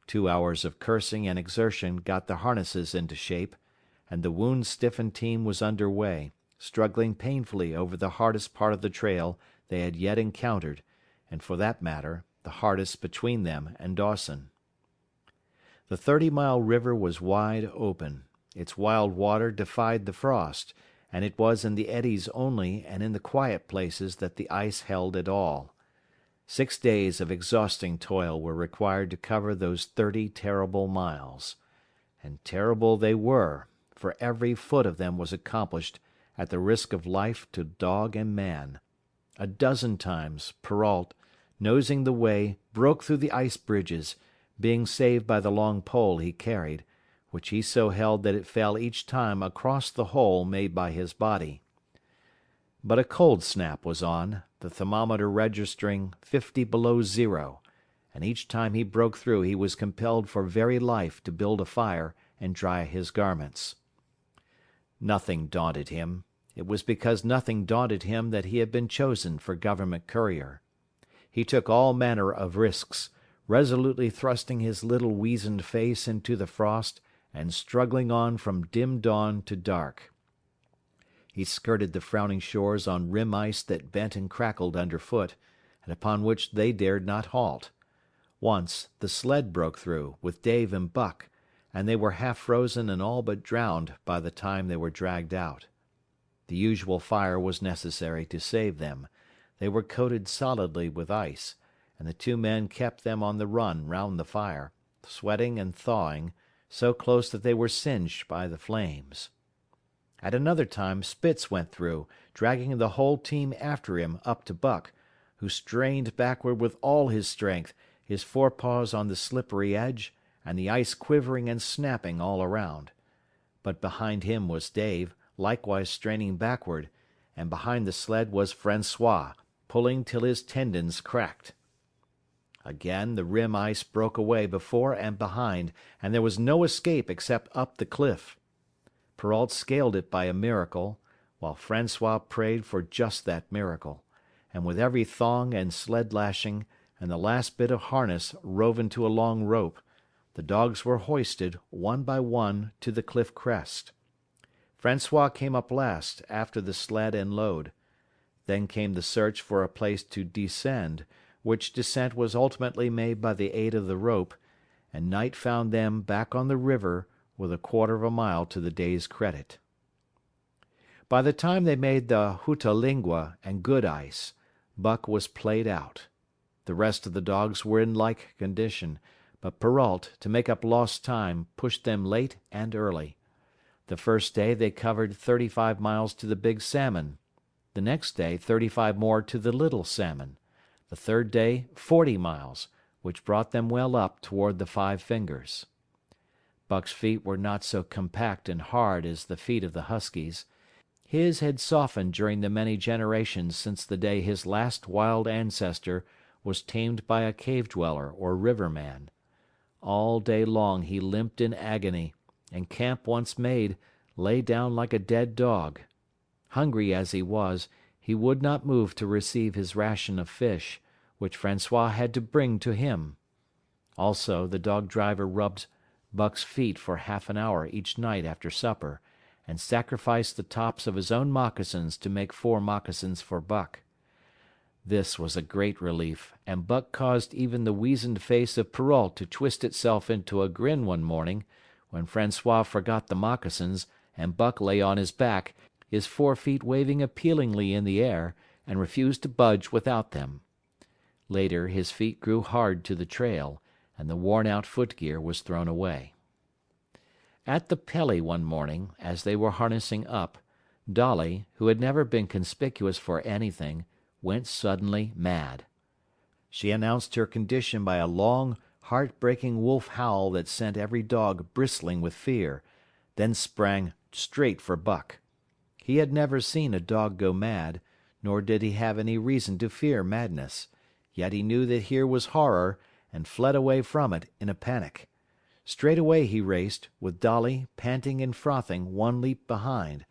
2 hours of cursing and exertion got the harnesses into shape, and the wound-stiffened team was under way, struggling painfully over the hardest part of the trail they had yet encountered, and for that matter, the hardest between them and Dawson. The 30-mile river was wide open. Its wild water defied the frost, and it was in the eddies only and in the quiet places that the ice held at all. 6 days of exhausting toil were required to cover those 30 terrible miles. And terrible they were, for every foot of them was accomplished at the risk of life to dog and man. A dozen times Perrault, nosing the way, broke through the ice bridges, being saved by the long pole he carried, which he so held that it fell each time across the hole made by his body. But a cold snap was on, the thermometer registering 50 below zero, and each time he broke through he was compelled for very life to build a fire and dry his garments. Nothing daunted him. It was because nothing daunted him that he had been chosen for government courier. He took all manner of risks, resolutely thrusting his little weazened face into the frost and struggling on from dim dawn to dark. He skirted the frowning shores on rim ice that bent and crackled underfoot, and upon which they dared not halt. Once the sled broke through, with Dave and Buck, and they were half frozen and all but drowned by the time they were dragged out. The usual fire was necessary to save them. They were coated solidly with ice, and the 2 men kept them on the run round the fire, sweating and thawing, so close that they were singed by the flames. At another time Spitz went through, dragging the whole team after him up to Buck, who strained backward with all his strength, his forepaws on the slippery edge, and the ice quivering and snapping all around. But behind him was Dave, likewise straining backward, and behind the sled was Francois, pulling till his tendons cracked. Again the rim ice broke away before and behind, and there was no escape except up the cliff. Perrault scaled it by a miracle, while Francois prayed for just that miracle, and with every thong and sled lashing, and the last bit of harness rove into a long rope, the dogs were hoisted, one by one, to the cliff crest. Francois came up last, after the sled and load. Then came the search for a place to descend, which descent was ultimately made by the aid of the rope, and night found them back on the river with a quarter of a mile to the day's credit. By the time they made the Hootalingua and Good Ice, Buck was played out. The rest of the dogs were in like condition, but Perrault, to make up lost time, pushed them late and early. The first day they covered 35 miles to the Big Salmon. The next day 35 more to the Little Salmon. The third day 40 miles, which brought them well up toward the Five Fingers. Buck's feet were not so compact and hard as the feet of the huskies. His had softened during the many generations since the day his last wild ancestor was tamed by a cave-dweller or river-man. All day long he limped in agony, and camp once made, lay down like a dead dog. Hungry as he was, he would not move to receive his ration of fish, which Francois had to bring to him. Also, the dog-driver rubbed Buck's feet for half an hour each night after supper, and sacrificed the tops of his own moccasins to make 4 moccasins for Buck. This was a great relief, and Buck caused even the weazened face of Perrault to twist itself into a grin one morning, when Francois forgot the moccasins, and Buck lay on his back, his 4 feet waving appealingly in the air, and refused to budge without them. Later his feet grew hard to the trail, and the worn-out footgear was thrown away. At the Pelly one morning, as they were harnessing up, Dolly, who had never been conspicuous for anything, went suddenly mad. She announced her condition by a long, heart-breaking wolf howl that sent every dog bristling with fear, then sprang straight for Buck. He had never seen a dog go mad, nor did he have any reason to fear madness, yet he knew that here was horror, and fled away from it in a panic. Straight away he raced, with Dolly, panting and frothing, 1 leap behind.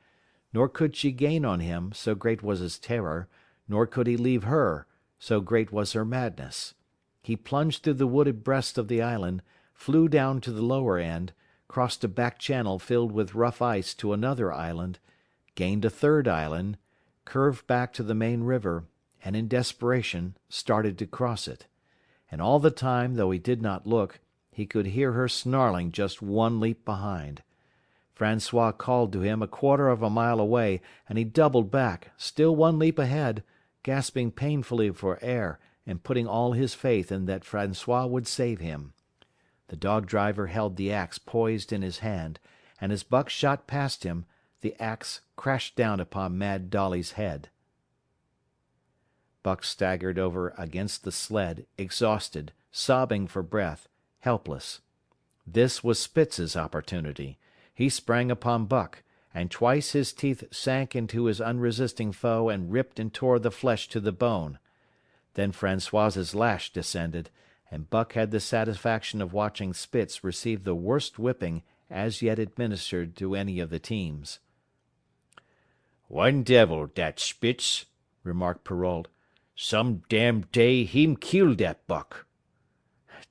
Nor could she gain on him, so great was his terror, nor could he leave her, so great was her madness. He plunged through the wooded breast of the island, flew down to the lower end, crossed a back channel filled with rough ice to another island, gained a third island, curved back to the main river, and in desperation started to cross it. And all the time, though he did not look, he could hear her snarling just 1 leap behind. Francois called to him a quarter of a mile away, and he doubled back, still 1 leap ahead, gasping painfully for air, and putting all his faith in that Francois would save him. The dog-driver held the axe poised in his hand, and as Buck shot past him, the axe crashed down upon Mad Dolly's head. Buck staggered over against the sled, exhausted, sobbing for breath, helpless. This was Spitz's opportunity. He sprang upon Buck, and twice his teeth sank into his unresisting foe and ripped and tore the flesh to the bone. Then Francois's lash descended, and Buck had the satisfaction of watching Spitz receive the worst whipping as yet administered to any of the teams. "One devil, dat Spitz," remarked Perrault. "Some damn day him kill dat buck."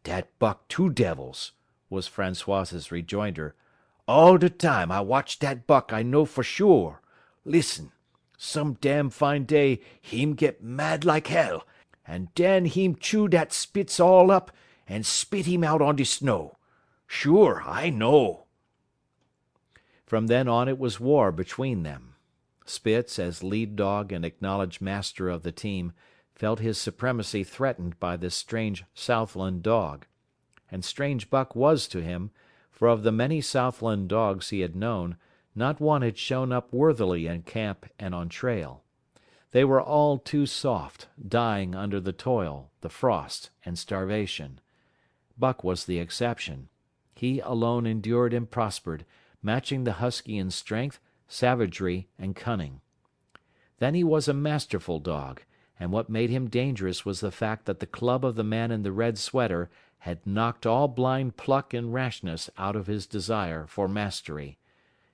"Dat Buck 2 devils," was Francois's rejoinder. "All de time I watch dat buck I know for sure. Listen, some damn fine day him get mad like hell, and den him chew dat Spitz all up and spit him out on de snow. Sure, I know." From then on it was war between them. Spitz, as lead dog and acknowledged master of the team, felt his supremacy threatened by this strange Southland dog. And strange Buck was to him, for of the many Southland dogs he had known, not one had shown up worthily in camp and on trail. They were all too soft, dying under the toil, the frost, and starvation. Buck was the exception. He alone endured and prospered, matching the husky in strength, savagery, and cunning. Then he was a masterful dog, and what made him dangerous was the fact that the club of the man in the red sweater had knocked all blind pluck and rashness out of his desire for mastery.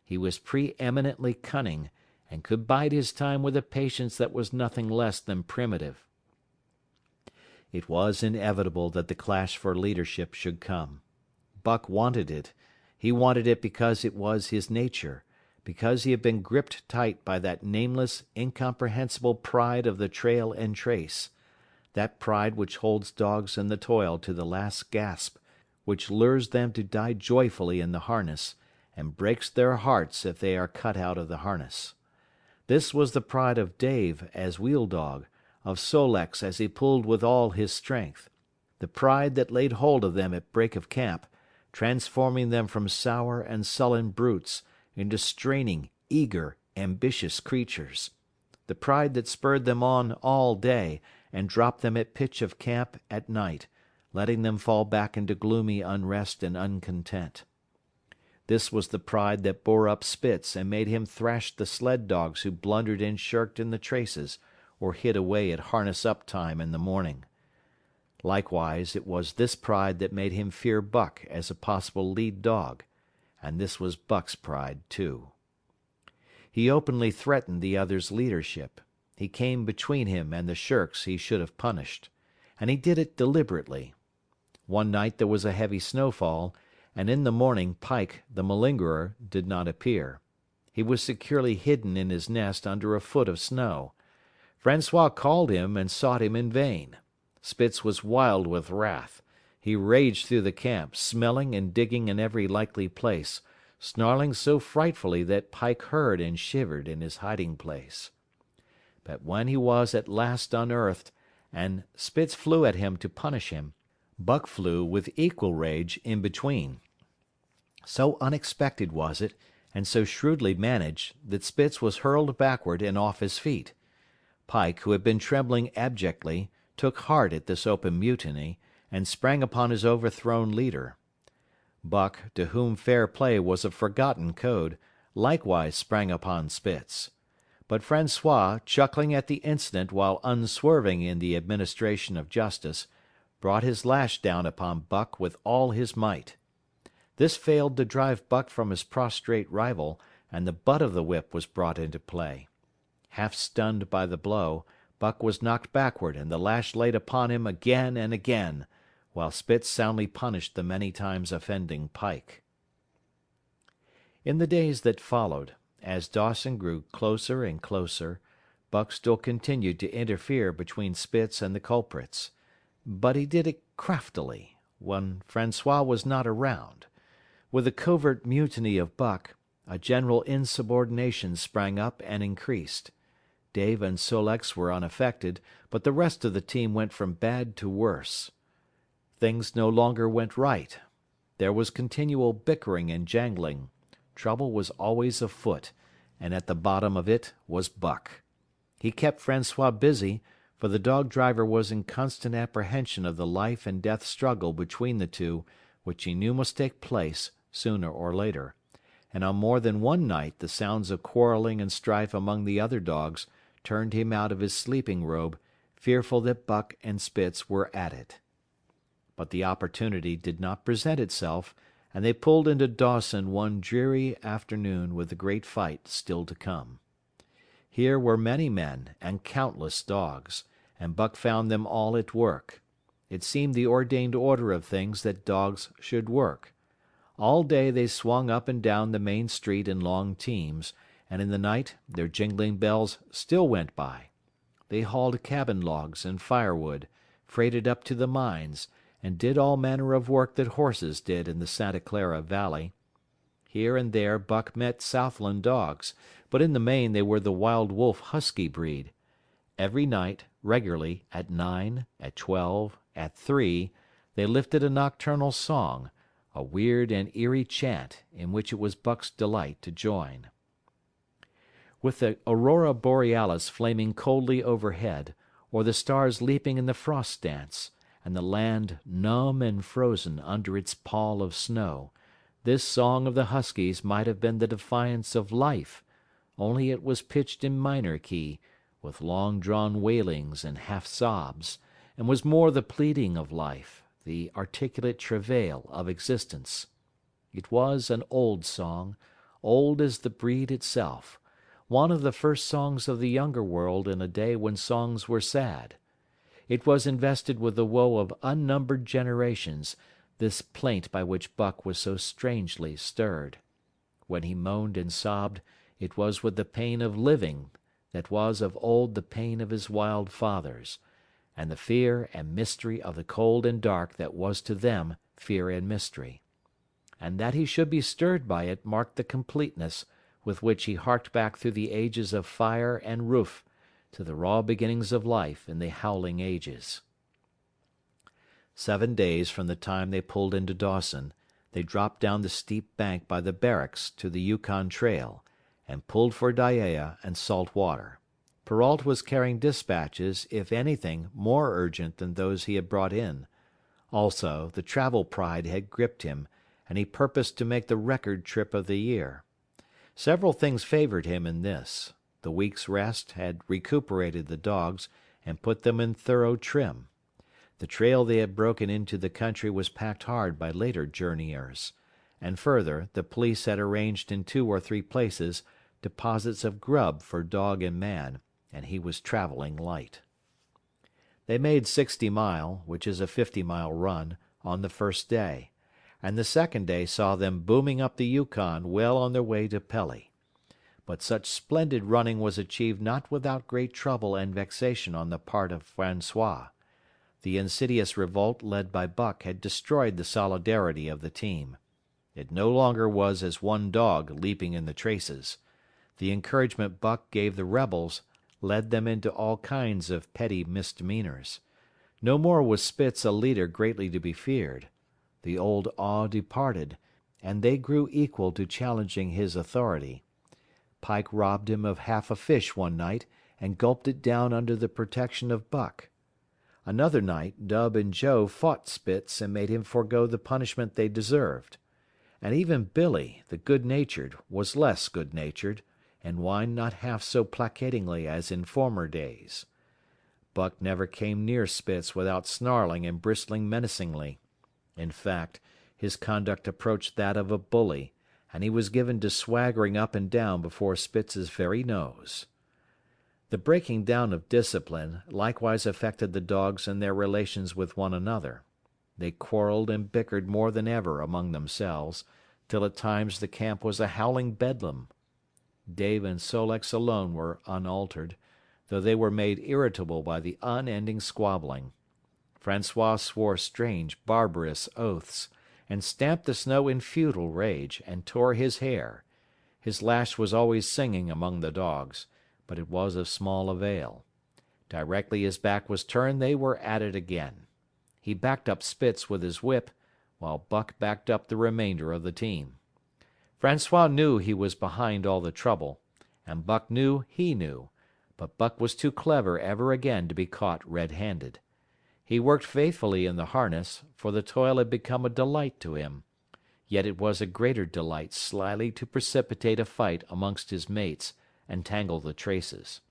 He was pre-eminently cunning, and could bide his time with a patience that was nothing less than primitive. It was inevitable that the clash for leadership should come. Buck wanted it. He wanted it because it was his nature, because he had been gripped tight by that nameless, incomprehensible pride of the trail and trace, that pride which holds dogs in the toil to the last gasp, which lures them to die joyfully in the harness, and breaks their hearts if they are cut out of the harness. This was the pride of Dave as wheel dog, of Sol-leks as he pulled with all his strength, the pride that laid hold of them at break of camp, transforming them from sour and sullen brutes into straining, eager, ambitious creatures, the pride that spurred them on all day and dropped them at pitch of camp at night, letting them fall back into gloomy unrest and uncontent. This was the pride that bore up Spitz and made him thrash the sled dogs who blundered and shirked in the traces, or hid away at harness-up time in the morning. Likewise, it was this pride that made him fear Buck as a possible lead dog, and this was Buck's pride, too. He openly threatened the other's leadership. He came between him and the shirks he should have punished, and he did it deliberately. One night there was a heavy snowfall, and in the morning Pike, the malingerer, did not appear. He was securely hidden in his nest under a foot of snow. Francois called him and sought him in vain. Spitz was wild with wrath. He raged through the camp, smelling and digging in every likely place, snarling so frightfully that Pike heard and shivered in his hiding place. But when he was at last unearthed, and Spitz flew at him to punish him, Buck flew with equal rage in between. So unexpected was it, and so shrewdly managed, that Spitz was hurled backward and off his feet. Pike, who had been trembling abjectly, took heart at this open mutiny, and sprang upon his overthrown leader. Buck, to whom fair play was a forgotten code, likewise sprang upon Spitz. But Francois, chuckling at the incident while unswerving in the administration of justice, brought his lash down upon Buck with all his might. This failed to drive Buck from his prostrate rival, and the butt of the whip was brought into play. Half stunned by the blow, Buck was knocked backward and the lash laid upon him again and again, while Spitz soundly punished the many times offending Pike. In the days that followed, as Dawson grew closer and closer, Buck still continued to interfere between Spitz and the culprits. But he did it craftily, when Francois was not around. With the covert mutiny of Buck, a general insubordination sprang up and increased. Dave and Sol-leks were unaffected, but the rest of the team went from bad to worse. Things no longer went right. There was continual bickering and jangling. Trouble was always afoot, and at the bottom of it was Buck. He kept Francois busy, for the dog driver was in constant apprehension of the life and death struggle between the two, which he knew must take place sooner or later, and on more than one night the sounds of quarrelling and strife among the other dogs turned him out of his sleeping robe, fearful that Buck and Spitz were at it. But the opportunity did not present itself, and they pulled into Dawson one dreary afternoon with the great fight still to come. Here were many men and countless dogs, and Buck found them all at work. It seemed the ordained order of things that dogs should work. All day they swung up and down the main street in long teams, and in the night their jingling bells still went by. They hauled cabin logs and firewood, freighted up to the mines, and did all manner of work that horses did in the Santa Clara Valley. Here and there Buck met Southland dogs, but in the main they were the wild wolf husky breed. Every night, regularly, at 9, at 12, at 3, they lifted a nocturnal song, a weird and eerie chant in which it was Buck's delight to join. With the aurora borealis flaming coldly overhead, or the stars leaping in the frost dance, and the land numb and frozen under its pall of snow, this song of the huskies might have been the defiance of life, only it was pitched in minor key, with long-drawn wailings and half-sobs, and was more the pleading of life, the articulate travail of existence. It was an old song, old as the breed itself, one of the first songs of the younger world in a day when songs were sad. It was invested with the woe of unnumbered generations, this plaint by which Buck was so strangely stirred. When he moaned and sobbed, it was with the pain of living that was of old the pain of his wild fathers, and the fear and mystery of the cold and dark that was to them fear and mystery. And that he should be stirred by it marked the completeness with which he harked back through the ages of fire and roof to the raw beginnings of life in the howling ages. 7 days from the time they pulled into Dawson, they dropped down the steep bank by the barracks to the Yukon Trail, and pulled for Dyea and Salt Water. Perrault was carrying dispatches, if anything, more urgent than those he had brought in. Also, the travel pride had gripped him, and he purposed to make the record trip of the year. Several things favored him in this. The week's rest had recuperated the dogs and put them in thorough trim. The trail they had broken into the country was packed hard by later journeyers. And further, the police had arranged in 2 or 3 places deposits of grub for dog and man, and he was traveling light. They made 60 Mile, which is a 50-mile run, on the first day, and the second day saw them booming up the Yukon well on their way to Pelly. But such splendid running was achieved not without great trouble and vexation on the part of Francois. The insidious revolt led by Buck had destroyed the solidarity of the team. It no longer was as one dog leaping in the traces. The encouragement Buck gave the rebels led them into all kinds of petty misdemeanors. No more was Spitz a leader greatly to be feared. The old awe departed, and they grew equal to challenging his authority. Pike robbed him of half a fish one night, and gulped it down under the protection of Buck. Another night Dub and Joe fought Spitz and made him forego the punishment they deserved. And even Billy, the good-natured, was less good-natured, and whined not half so placatingly as in former days. Buck never came near Spitz without snarling and bristling menacingly. In fact, his conduct approached that of a bully, and he was given to swaggering up and down before Spitz's very nose. The breaking down of discipline likewise affected the dogs in their relations with one another. They quarreled and bickered more than ever among themselves, till at times the camp was a howling bedlam. Dave and Sol-leks alone were unaltered, though they were made irritable by the unending squabbling. Francois swore strange, barbarous oaths, and stamped the snow in futile rage, and tore his hair. His lash was always singing among the dogs, but it was of small avail. Directly his back was turned they were at it again. He backed up Spitz with his whip, while Buck backed up the remainder of the team. Francois knew he was behind all the trouble, and Buck knew he knew, but Buck was too clever ever again to be caught red-handed. He worked faithfully in the harness, for the toil had become a delight to him, yet it was a greater delight slyly to precipitate a fight amongst his mates and tangle the traces.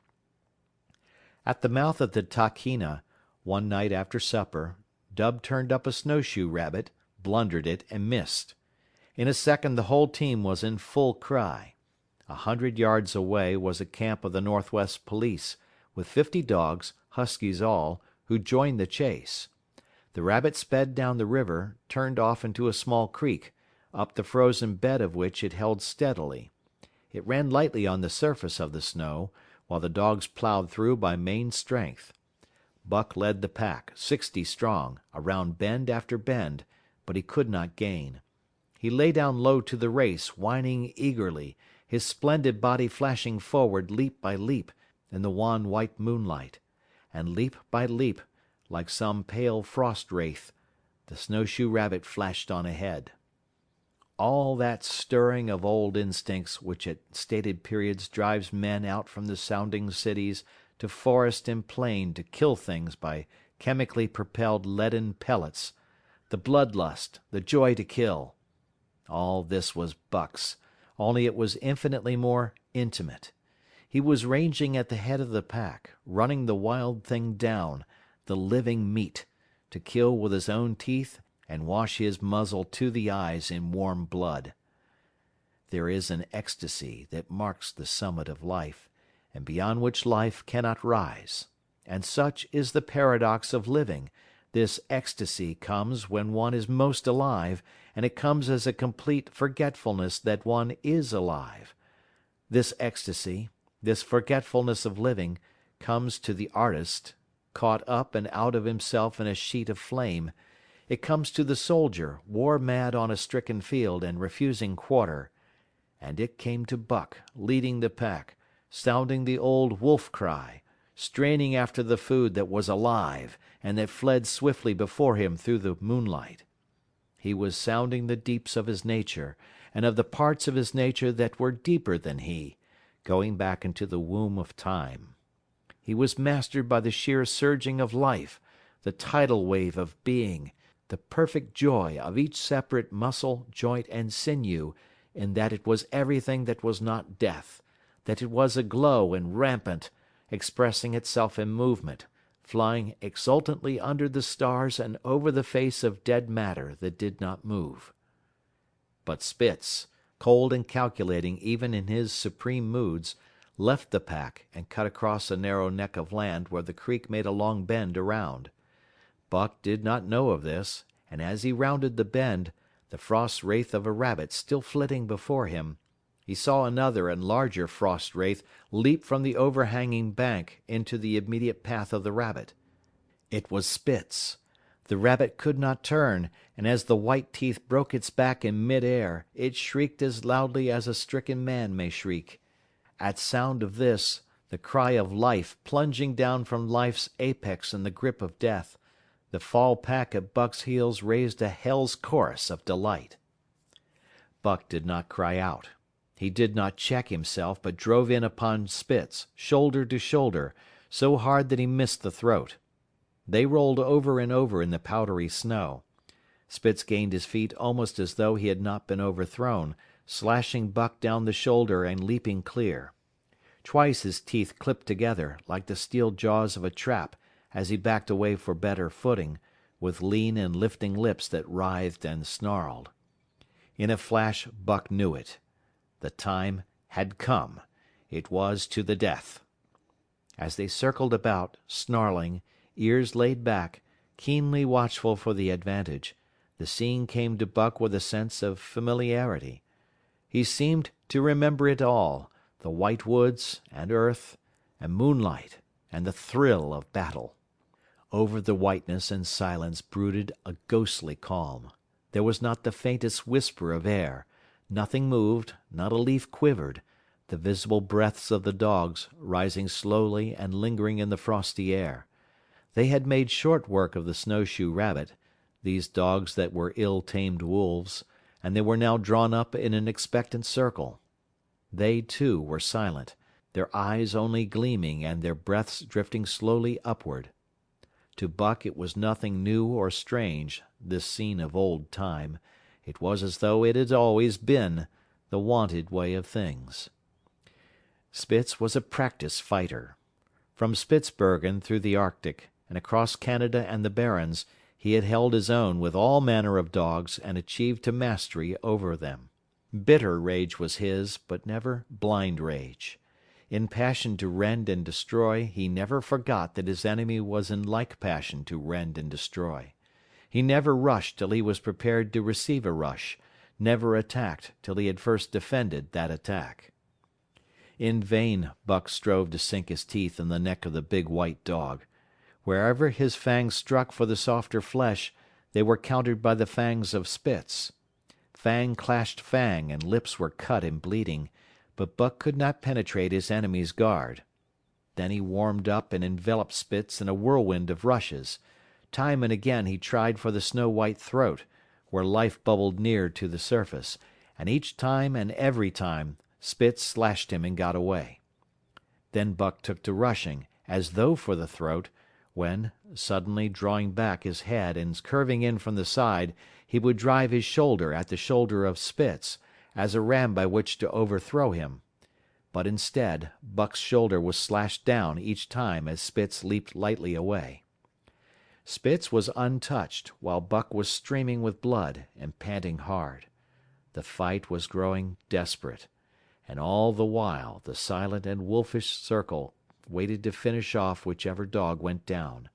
At the mouth of the Tahkeena, one night after supper, Dub turned up a snowshoe rabbit, blundered it, and missed. In a second the whole team was in full cry. 100 yards away was a camp of the Northwest Police, with 50 dogs, huskies all, who joined the chase. The rabbit sped down the river, turned off into a small creek, up the frozen bed of which it held steadily. It ran lightly on the surface of the snow, while the dogs plowed through by main strength. Buck led the pack, 60 strong, around bend after bend, but he could not gain. He lay down low to the race, whining eagerly, his splendid body flashing forward leap by leap in the wan white moonlight. And leap by leap, like some pale frost wraith, the snowshoe rabbit flashed on ahead. All that stirring of old instincts which at stated periods drives men out from the sounding cities to forest and plain to kill things by chemically propelled leaden pellets, the bloodlust, the joy to kill, all this was Buck's, only it was infinitely more intimate. He was ranging at the head of the pack, running the wild thing down, the living meat, to kill with his own teeth and wash his muzzle to the eyes in warm blood. There is an ecstasy that marks the summit of life, and beyond which life cannot rise. And such is the paradox of living. This ecstasy comes when one is most alive, and it comes as a complete forgetfulness that one is alive. This ecstasy, this forgetfulness of living, comes to the artist, caught up and out of himself in a sheet of flame. It comes to the soldier, war-mad on a stricken field and refusing quarter. And it came to Buck, leading the pack, sounding the old wolf cry, straining after the food that was alive and that fled swiftly before him through the moonlight. He was sounding the deeps of his nature, and of the parts of his nature that were deeper than he, going back into the womb of time. He was mastered by the sheer surging of life, the tidal wave of being, the perfect joy of each separate muscle, joint, and sinew, in that it was everything that was not death, that it was aglow and rampant, expressing itself in movement, flying exultantly under the stars and over the face of dead matter that did not move. But Spitz, cold and calculating even in his supreme moods, left the pack and cut across a narrow neck of land where the creek made a long bend around. Buck did not know of this, and as he rounded the bend, the frost wraith of a rabbit still flitting before him, he saw another and larger frost wraith leap from the overhanging bank into the immediate path of the rabbit. It was Spitz. The rabbit could not turn, and as the white teeth broke its back in mid-air, it shrieked as loudly as a stricken man may shriek. At sound of this, the cry of life plunging down from life's apex in the grip of death, the fall pack at Buck's heels raised a hell's chorus of delight. Buck did not cry out. He did not check himself, but drove in upon Spitz, shoulder to shoulder, so hard that he missed the throat. They rolled over and over in the powdery snow. Spitz gained his feet almost as though he had not been overthrown, slashing Buck down the shoulder and leaping clear. Twice his teeth clipped together, like the steel jaws of a trap, as he backed away for better footing, with lean and lifting lips that writhed and snarled. In a flash Buck knew it. The time had come. It was to the death. As they circled about, snarling, ears laid back, keenly watchful for the advantage, the scene came to Buck with a sense of familiarity. He seemed to remember it all, the white woods, and earth, and moonlight, and the thrill of battle. Over the whiteness and silence brooded a ghostly calm. There was not the faintest whisper of air. Nothing moved, not a leaf quivered, the visible breaths of the dogs rising slowly and lingering in the frosty air. They had made short work of the snowshoe rabbit, these dogs that were ill-tamed wolves, and they were now drawn up in an expectant circle. They, too, were silent, their eyes only gleaming and their breaths drifting slowly upward. To Buck it was nothing new or strange, this scene of old time. It was as though it had always been, the wonted way of things. Spitz was a practised fighter. From Spitzbergen through the Arctic, and across Canada and the Barrens, he had held his own with all manner of dogs and achieved to mastery over them. Bitter rage was his, but never blind rage. In passion to rend and destroy, he never forgot that his enemy was in like passion to rend and destroy. He never rushed till he was prepared to receive a rush, never attacked till he had first defended that attack. In vain Buck strove to sink his teeth in the neck of the big white dog. Wherever his fangs struck for the softer flesh, they were countered by the fangs of Spitz. Fang clashed fang, and lips were cut and bleeding, but Buck could not penetrate his enemy's guard. Then he warmed up and enveloped Spitz in a whirlwind of rushes. Time and again he tried for the snow-white throat, where life bubbled near to the surface, and each time and every time Spitz slashed him and got away. Then Buck took to rushing, as though for the throat, when, suddenly drawing back his head and curving in from the side, he would drive his shoulder at the shoulder of Spitz, as a ram by which to overthrow him. but instead, Buck's shoulder was slashed down each time as Spitz leaped lightly away. Spitz was untouched, while Buck was streaming with blood and panting hard. The fight was growing desperate, and all the while the silent and wolfish circle waited to finish off whichever dog went down.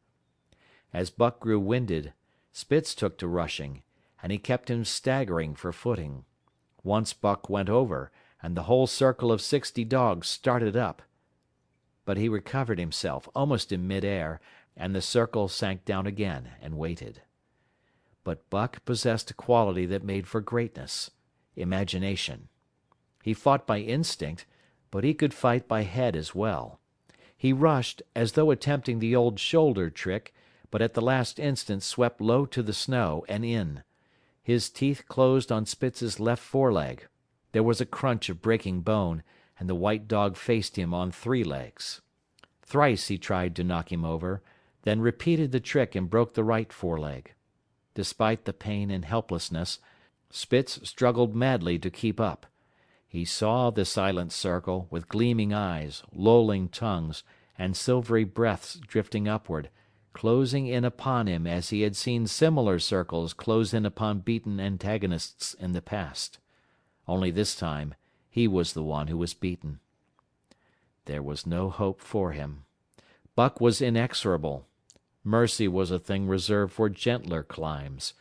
As Buck grew winded, Spitz took to rushing, and he kept him staggering for footing. Once Buck went over, and the whole circle of 60 dogs started up. But he recovered himself almost in mid-air, and the circle sank down again and waited. But Buck possessed a quality that made for greatness: imagination. He fought by instinct, but he could fight by head as well. He rushed, as though attempting the old shoulder trick, but at the last instant swept low to the snow and in. His teeth closed on Spitz's left foreleg. There was a crunch of breaking bone, and the white dog faced him on 3 legs. Thrice he tried to knock him over, then repeated the trick and broke the right foreleg. Despite the pain and helplessness, Spitz struggled madly to keep up. He saw the silent circle, with gleaming eyes, lolling tongues, and silvery breaths drifting upward, closing in upon him as he had seen similar circles close in upon beaten antagonists in the past. Only this time he was the one who was beaten. There was no hope for him. Buck was inexorable. Mercy was a thing reserved for gentler climes.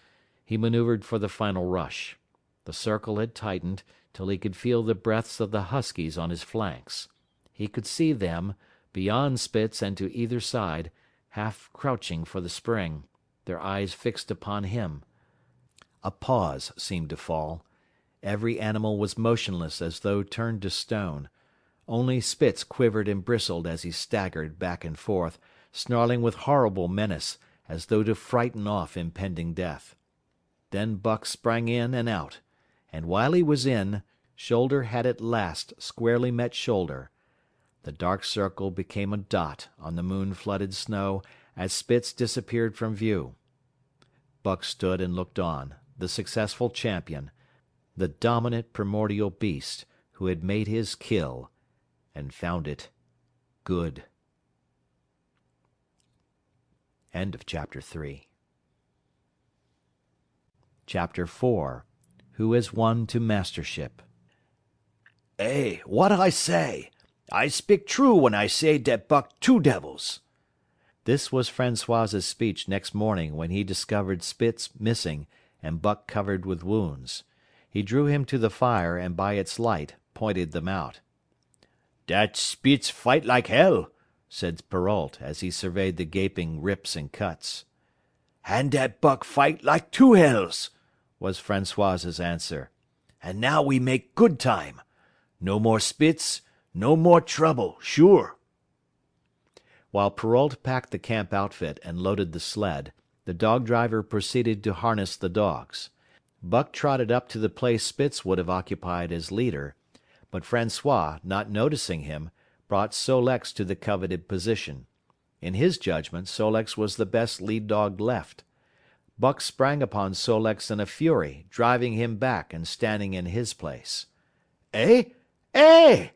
He maneuvered for the final rush. The circle had tightened till he could feel the breaths of the huskies on his flanks. He could see them, beyond Spitz and to either side, half crouching for the spring, their eyes fixed upon him. A pause seemed to fall. Every animal was motionless as though turned to stone. Only Spitz quivered and bristled as he staggered back and forth, snarling with horrible menace, as though to frighten off impending death. Then Buck sprang in and out, and while he was in, shoulder had at last squarely met shoulder. The dark circle became a dot on the moon-flooded snow as Spitz disappeared from view. Buck stood and looked on, the successful champion, the dominant primordial beast who had made his kill, and found it good. End of Chapter 3. Chapter 4. Who has won to Mastership? Hey, what I say? I speak true when I say dat Buck 2 devils. This was Francois's speech next morning when he discovered Spitz missing and Buck covered with wounds. He drew him to the fire and by its light pointed them out. Dat Spitz fight like hell, said Perrault as he surveyed the gaping rips and cuts. And dat Buck fight like 2 hells, was Francois's answer. And now we make good time. No more Spitz, no more trouble, sure. While Perrault packed the camp outfit and loaded the sled, the dog driver proceeded to harness the dogs. Buck trotted up to the place Spitz would have occupied as leader, but Francois, not noticing him, brought Sol-leks to the coveted position. In his judgment, Sol-leks was the best lead dog left. Buck sprang upon Sol-leks in a fury, driving him back and standing in his place. Eh? Eh?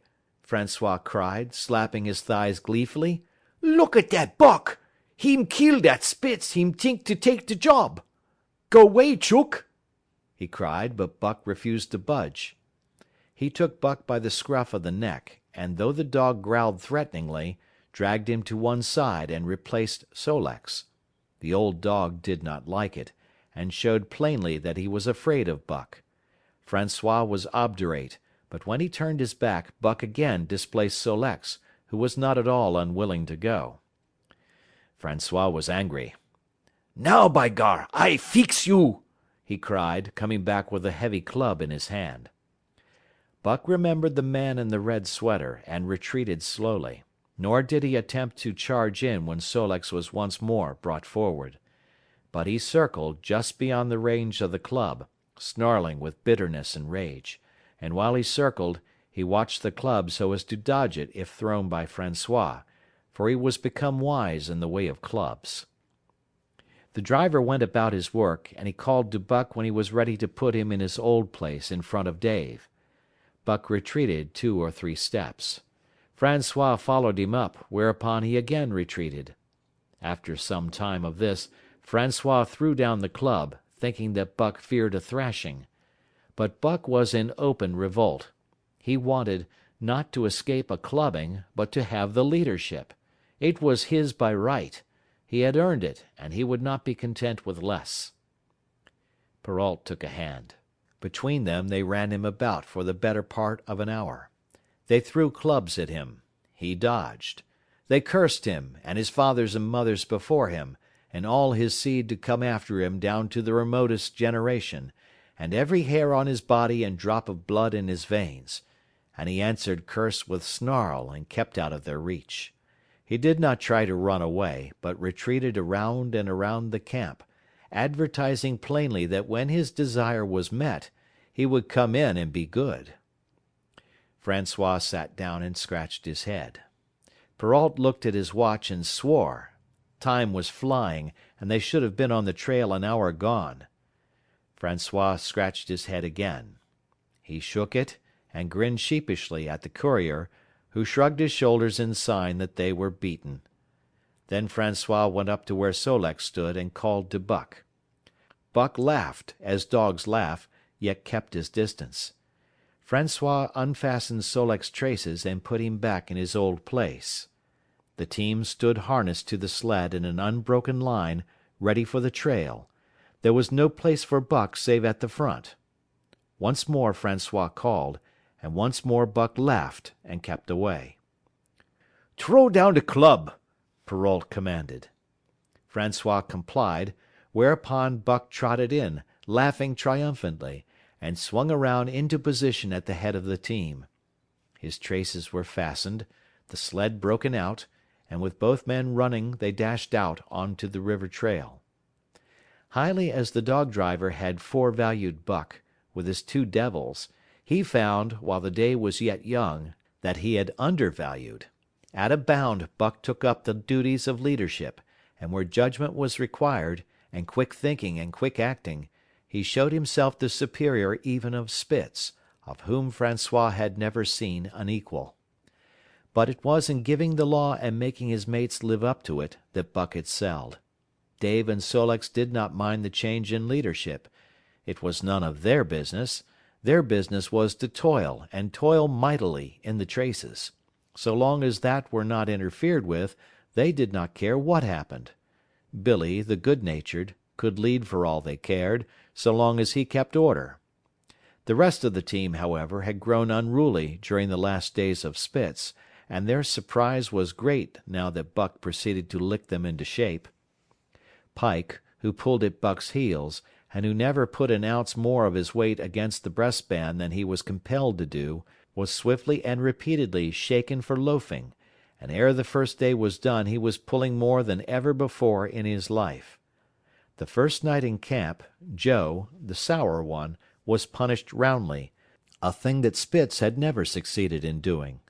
Francois cried, slapping his thighs gleefully. Look at dat Buck! Him kill dat Spitz, him think to take the job. Go way, Chook! He cried, but Buck refused to budge. He took Buck by the scruff of the neck, and though the dog growled threateningly, dragged him to one side and replaced Sol-leks. The old dog did not like it, and showed plainly that he was afraid of Buck. Francois was obdurate, but when he turned his back, Buck again displaced Sol-leks, who was not at all unwilling to go. Francois was angry. Now, by gar, I fix you! He cried, coming back with a heavy club in his hand. Buck remembered the man in the red sweater, and retreated slowly, nor did he attempt to charge in when Sol-leks was once more brought forward. But he circled just beyond the range of the club, snarling with bitterness and rage, and while he circled, he watched the club so as to dodge it if thrown by Francois, for he was become wise in the way of clubs. The driver went about his work, and he called to Buck when he was ready to put him in his old place in front of Dave. Buck retreated 2 or 3 steps. Francois followed him up, whereupon he again retreated. After some time of this, Francois threw down the club, thinking that Buck feared a thrashing. But Buck was in open revolt. He wanted, not to escape a clubbing, but to have the leadership. It was his by right. He had earned it, and he would not be content with less. Perrault took a hand. Between them they ran him about for the better part of an hour. They threw clubs at him. He dodged. They cursed him, and his fathers and mothers before him, and all his seed to come after him down to the remotest generation, and every hair on his body and drop of blood in his veins, and he answered curse with snarl and kept out of their reach. He did not try to run away, but retreated around and around the camp, advertising plainly that when his desire was met, he would come in and be good. Francois sat down and scratched his head. Perrault looked at his watch and swore. Time was flying, and they should have been on the trail an hour gone. Francois scratched his head again. He shook it and grinned sheepishly at the courier, who shrugged his shoulders in sign that they were beaten. Then Francois went up to where Solek stood and called to Buck. Buck laughed, as dogs laugh, yet kept his distance. Francois unfastened Solek's traces and put him back in his old place. The team stood harnessed to the sled in an unbroken line, ready for the trail. There was no place for Buck save at the front. Once more Francois called, and once more Buck laughed and kept away. "Throw down the club," Perrault commanded. Francois complied, whereupon Buck trotted in, laughing triumphantly, and swung around into position at the head of the team. His traces were fastened, the sled broken out, and with both men running they dashed out onto the river trail. Highly as the dog driver had forevalued Buck, with his 2 devils, he found, while the day was yet young, that he had undervalued. At a bound Buck took up the duties of leadership, and where judgment was required, and quick thinking and quick acting, he showed himself the superior even of Spitz, of whom Francois had never seen an equal. But it was in giving the law and making his mates live up to it that Buck excelled. Dave and Sol-leks did not mind the change in leadership. It was none of their business. Their business was to toil, and toil mightily, in the traces. So long as that were not interfered with, they did not care what happened. Billy, the good-natured, could lead for all they cared, so long as he kept order. The rest of the team, however, had grown unruly during the last days of Spitz, and their surprise was great now that Buck proceeded to lick them into shape. Pike, who pulled at Buck's heels, and who never put an ounce more of his weight against the breastband than he was compelled to do, was swiftly and repeatedly shaken for loafing, and ere the first day was done he was pulling more than ever before in his life. The first night in camp, Joe, the sour one, was punished roundly, a thing that Spitz had never succeeded in doing.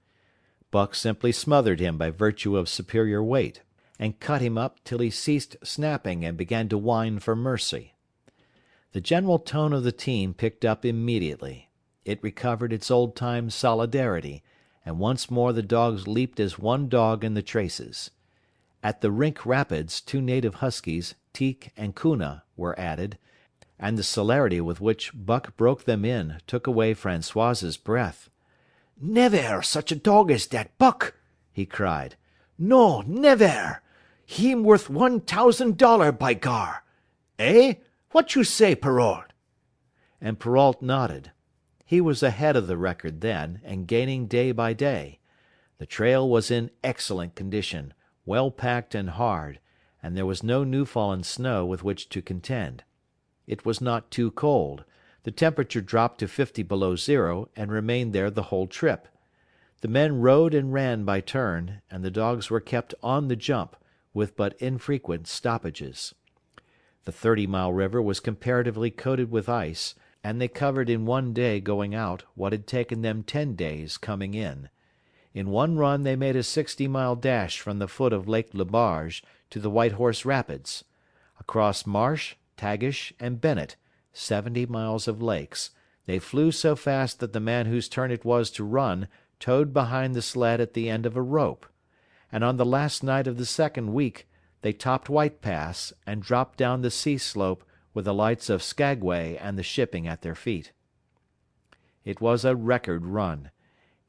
Buck simply smothered him by virtue of superior weight, and cut him up till he ceased snapping and began to whine for mercy. The general tone of the team picked up immediately. It recovered its old-time solidarity, and once more the dogs leaped as one dog in the traces. At the Rink Rapids 2 native huskies, Teek and Kuna, were added, and the celerity with which Buck broke them in took away Francois's breath. "Never such a dog as that Buck!" he cried. "No, never! Heem worth $1,000, by gar! Eh? What you say, Perrault?" And Perrault nodded. He was ahead of the record then, and gaining day by day. The trail was in excellent condition, well packed and hard, and there was no new fallen snow with which to contend. It was not too cold. The temperature dropped to 50 below zero, and remained there the whole trip. The men rode and ran by turn, and the dogs were kept on the jump, with but infrequent stoppages. The 30-mile river was comparatively coated with ice, and they covered in one day going out what had taken them 10 days coming in. In one run they made a 60-mile dash from the foot of Lake Le Barge to the White Horse Rapids. Across Marsh, Tagish, and Bennett, 70 miles of lakes, They flew so fast that the man whose turn it was to run towed behind the sled at the end of a rope. And on the last night of the second week, they topped White Pass and dropped down the sea slope with the lights of Skagway and the shipping at their feet. It was a record run.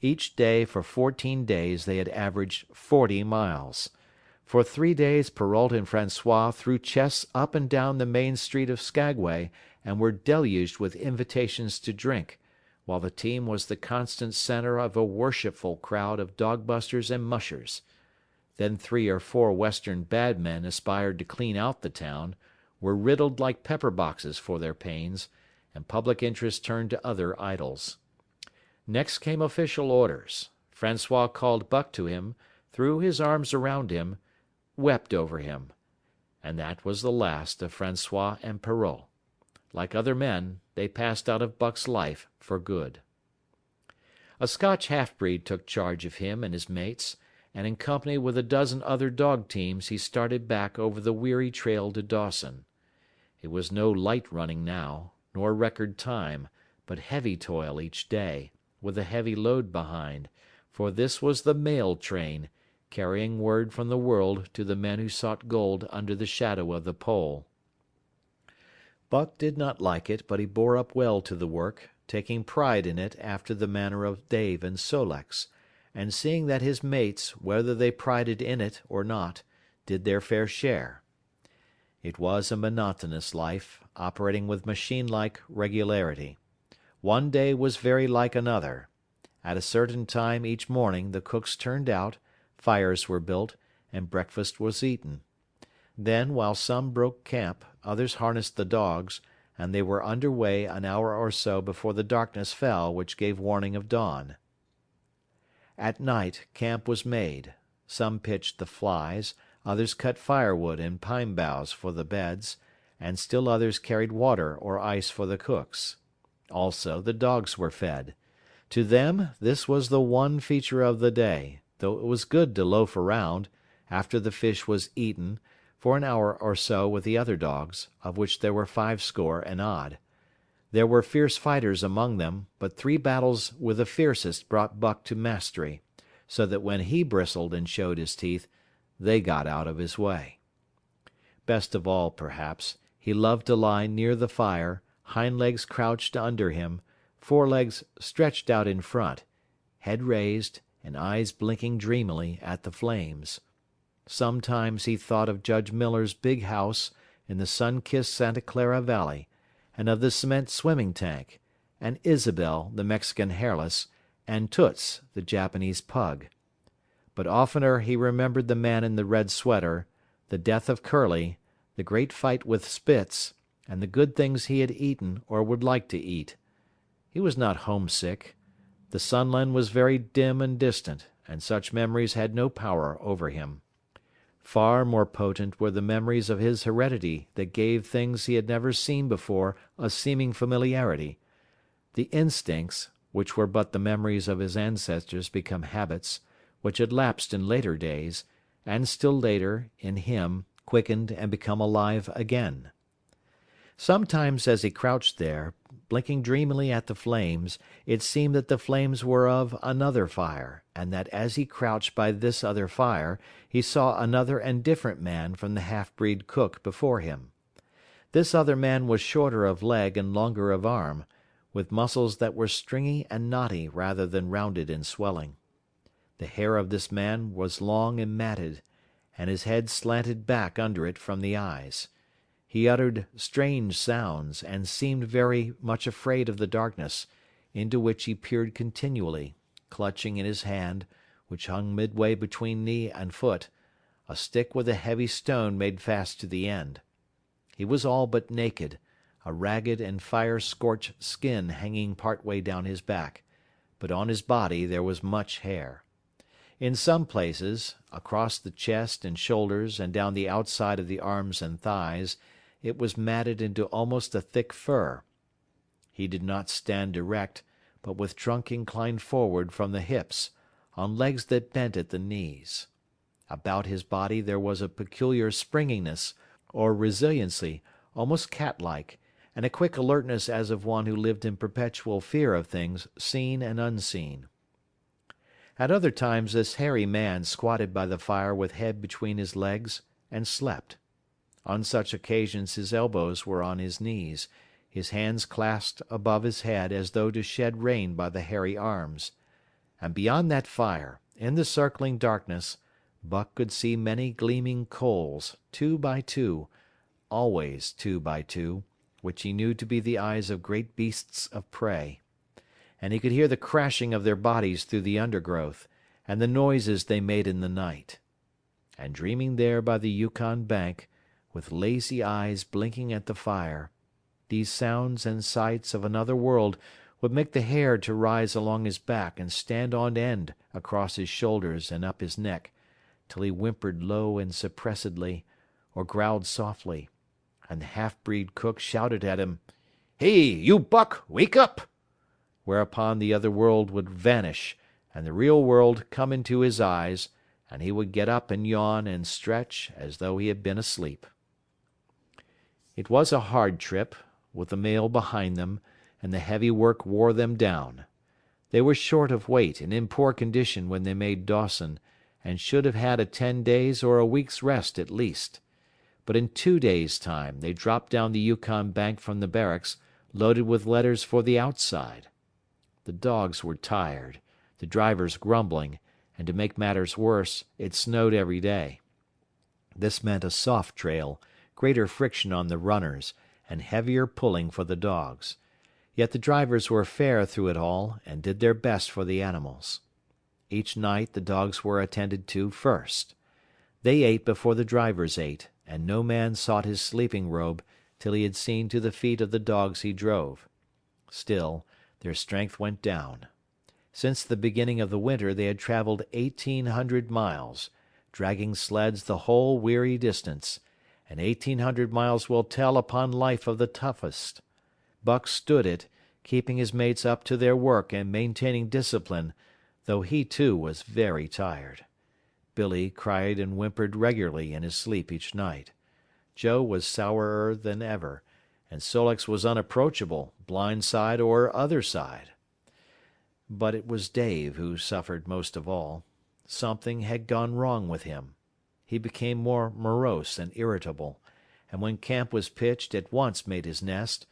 Each day for 14 days they had averaged 40 miles. For 3 days Perrault and Francois threw chests up and down the main street of Skagway and were deluged with invitations to drink, while the team was the constant center of a worshipful crowd of dog-busters and mushers. Then 3 or 4 Western bad men aspired to clean out the town, were riddled like pepper boxes for their pains, and public interest turned to other idols. Next came official orders. Francois called Buck to him, threw his arms around him, wept over him. And that was the last of Francois and Perrault. Like other men, they passed out of Buck's life for good. A Scotch half-breed took charge of him and his mates, and in company with a dozen other dog teams he started back over the weary trail to Dawson. It was no light running now, nor record time, but heavy toil each day, with a heavy load behind, for this was the mail train, carrying word from the world to the men who sought gold under the shadow of the pole. Buck did not like it, but he bore up well to the work, taking pride in it after the manner of Dave and Sol-leks, and seeing that his mates, whether they prided in it or not, did their fair share. It was a monotonous life, operating with machine-like regularity. One day was very like another. At a certain time each morning the cooks turned out, fires were built, and breakfast was eaten. Then, while some broke camp, others harnessed the dogs, and they were under way an hour or so before the darkness fell which gave warning of dawn. At night camp was made. Some pitched the flies, others cut firewood and pine boughs for the beds, and still others carried water or ice for the cooks. Also the dogs were fed. To them this was the one feature of the day, though it was good to loaf around, after the fish was eaten, for an hour or so with the other dogs, of which there were 50 and odd. There were fierce fighters among them, but 3 battles with the fiercest brought Buck to mastery, so that when he bristled and showed his teeth, they got out of his way. Best of all, perhaps, he loved to lie near the fire, hind legs crouched under him, forelegs stretched out in front, head raised, and eyes blinking dreamily at the flames. Sometimes he thought of Judge Miller's big house in the sun-kissed Santa Clara Valley, and of the cement swimming tank, and Isabel, the Mexican hairless, and Toots, the Japanese pug. But oftener he remembered the man in the red sweater, the death of Curly, the great fight with Spitz, and the good things he had eaten or would like to eat. He was not homesick. The Sunland was very dim and distant, and such memories had no power over him. Far more potent were the memories of his heredity that gave things he had never seen before a seeming familiarity. The instincts, which were but the memories of his ancestors become habits, which had lapsed in later days, and still later, in him, quickened and become alive again. Sometimes as he crouched there, blinking dreamily at the flames, it seemed that the flames were of another fire, and that as he crouched by this other fire, he saw another and different man from the half-breed cook before him. This other man was shorter of leg and longer of arm, with muscles that were stringy and knotty rather than rounded and swelling. The hair of this man was long and matted, and his head slanted back under it from the eyes. He uttered strange sounds, and seemed very much afraid of the darkness, into which he peered continually, clutching in his hand, which hung midway between knee and foot, a stick with a heavy stone made fast to the end. He was all but naked, a ragged and fire-scorched skin hanging part way down his back, but on his body there was much hair. In some places, across the chest and shoulders and down the outside of the arms and thighs, it was matted into almost a thick fur. He did not stand erect, but with trunk inclined forward from the hips, on legs that bent at the knees. About his body there was a peculiar springiness, or resiliency, almost cat-like, and a quick alertness as of one who lived in perpetual fear of things seen and unseen. At other times this hairy man squatted by the fire with head between his legs and slept. On such occasions his elbows were on his knees, his hands clasped above his head as though to shed rain by the hairy arms. And beyond that fire, in the circling darkness, Buck could see many gleaming coals, 2 by 2, always 2 by 2, which he knew to be the eyes of great beasts of prey. And he could hear the crashing of their bodies through the undergrowth, and the noises they made in the night. And dreaming there by the Yukon bank, with lazy eyes blinking at the fire, these sounds and sights of another world would make the hair to rise along his back and stand on end across his shoulders and up his neck, till he whimpered low and suppressedly, or growled softly, and the half-breed cook shouted at him, "Hey, you Buck, wake up!" Whereupon the other world would vanish, and the real world come into his eyes, and he would get up and yawn and stretch as though he had been asleep. It was a hard trip, with the mail behind them, and the heavy work wore them down. They were short of weight and in poor condition when they made Dawson, and should have had a 10 days' or a week's rest at least. But in 2 days' time they dropped down the Yukon bank from the barracks, loaded with letters for the outside. The dogs were tired, the drivers grumbling, and to make matters worse, it snowed every day. This meant a soft trail, greater friction on the runners, and heavier pulling for the dogs. Yet the drivers were fair through it all, and did their best for the animals. Each night the dogs were attended to first. They ate before the drivers ate, and no man sought his sleeping robe till he had seen to the feet of the dogs he drove. Still, their strength went down. Since the beginning of the winter they had traveled 1,800 miles, dragging sleds the whole weary distance, and 1,800 miles will tell upon life of the toughest. Buck stood it, keeping his mates up to their work and maintaining discipline, though he too was very tired. Billy cried and whimpered regularly in his sleep each night. Joe was sourer than ever, and Sol-leks was unapproachable, blind side or other side. But it was Dave who suffered most of all. Something had gone wrong with him. He became more morose and irritable, and when camp was pitched at once made his nest,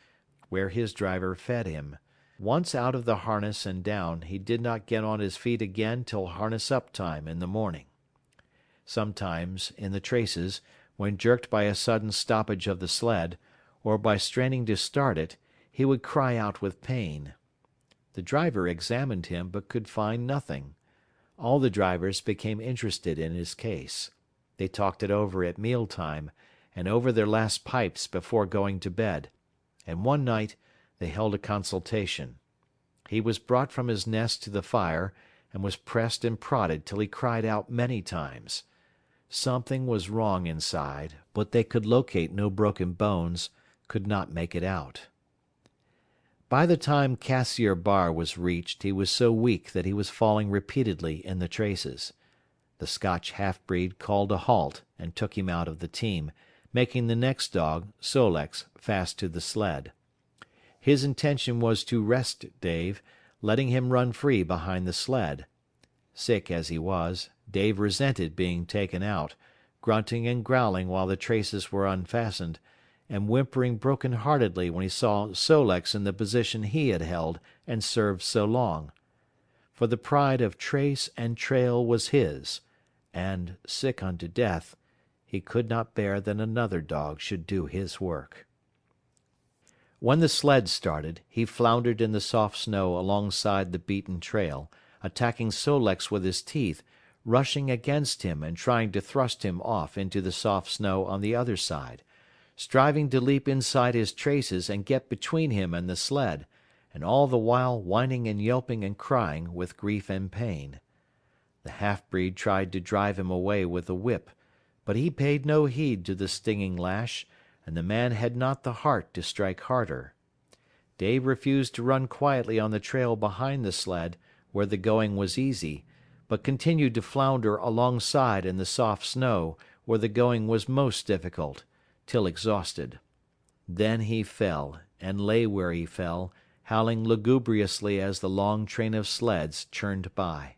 where his driver fed him. Once out of the harness and down, he did not get on his feet again till harness-up time in the morning. Sometimes, in the traces, when jerked by a sudden stoppage of the sled, or by straining to start it, he would cry out with pain. The driver examined him, but could find nothing. All the drivers became interested in his case. They talked it over at meal-time, and over their last pipes before going to bed, and one night they held a consultation. He was brought from his nest to the fire, and was pressed and prodded till he cried out many times. Something was wrong inside, but they could locate no broken bones, could not make it out. By the time Cassiar Bar was reached he was so weak that he was falling repeatedly in the traces. The Scotch half-breed called a halt and took him out of the team, making the next dog, Sol-leks, fast to the sled. His intention was to rest Dave, letting him run free behind the sled. Sick as he was, Dave resented being taken out, grunting and growling while the traces were unfastened, and whimpering broken-heartedly when he saw Sol-leks in the position he had held and served so long. For the pride of trace and trail was his, and, sick unto death, he could not bear that another dog should do his work. When the sled started, he floundered in the soft snow alongside the beaten trail, attacking Sol-leks with his teeth, rushing against him and trying to thrust him off into the soft snow on the other side, striving to leap inside his traces and get between him and the sled, and all the while whining and yelping and crying with grief and pain. The half-breed tried to drive him away with the whip, but he paid no heed to the stinging lash, and the man had not the heart to strike harder. Dave refused to run quietly on the trail behind the sled, where the going was easy, but continued to flounder alongside in the soft snow, where the going was most difficult, till exhausted. Then he fell, and lay where he fell, howling lugubriously as the long train of sleds churned by.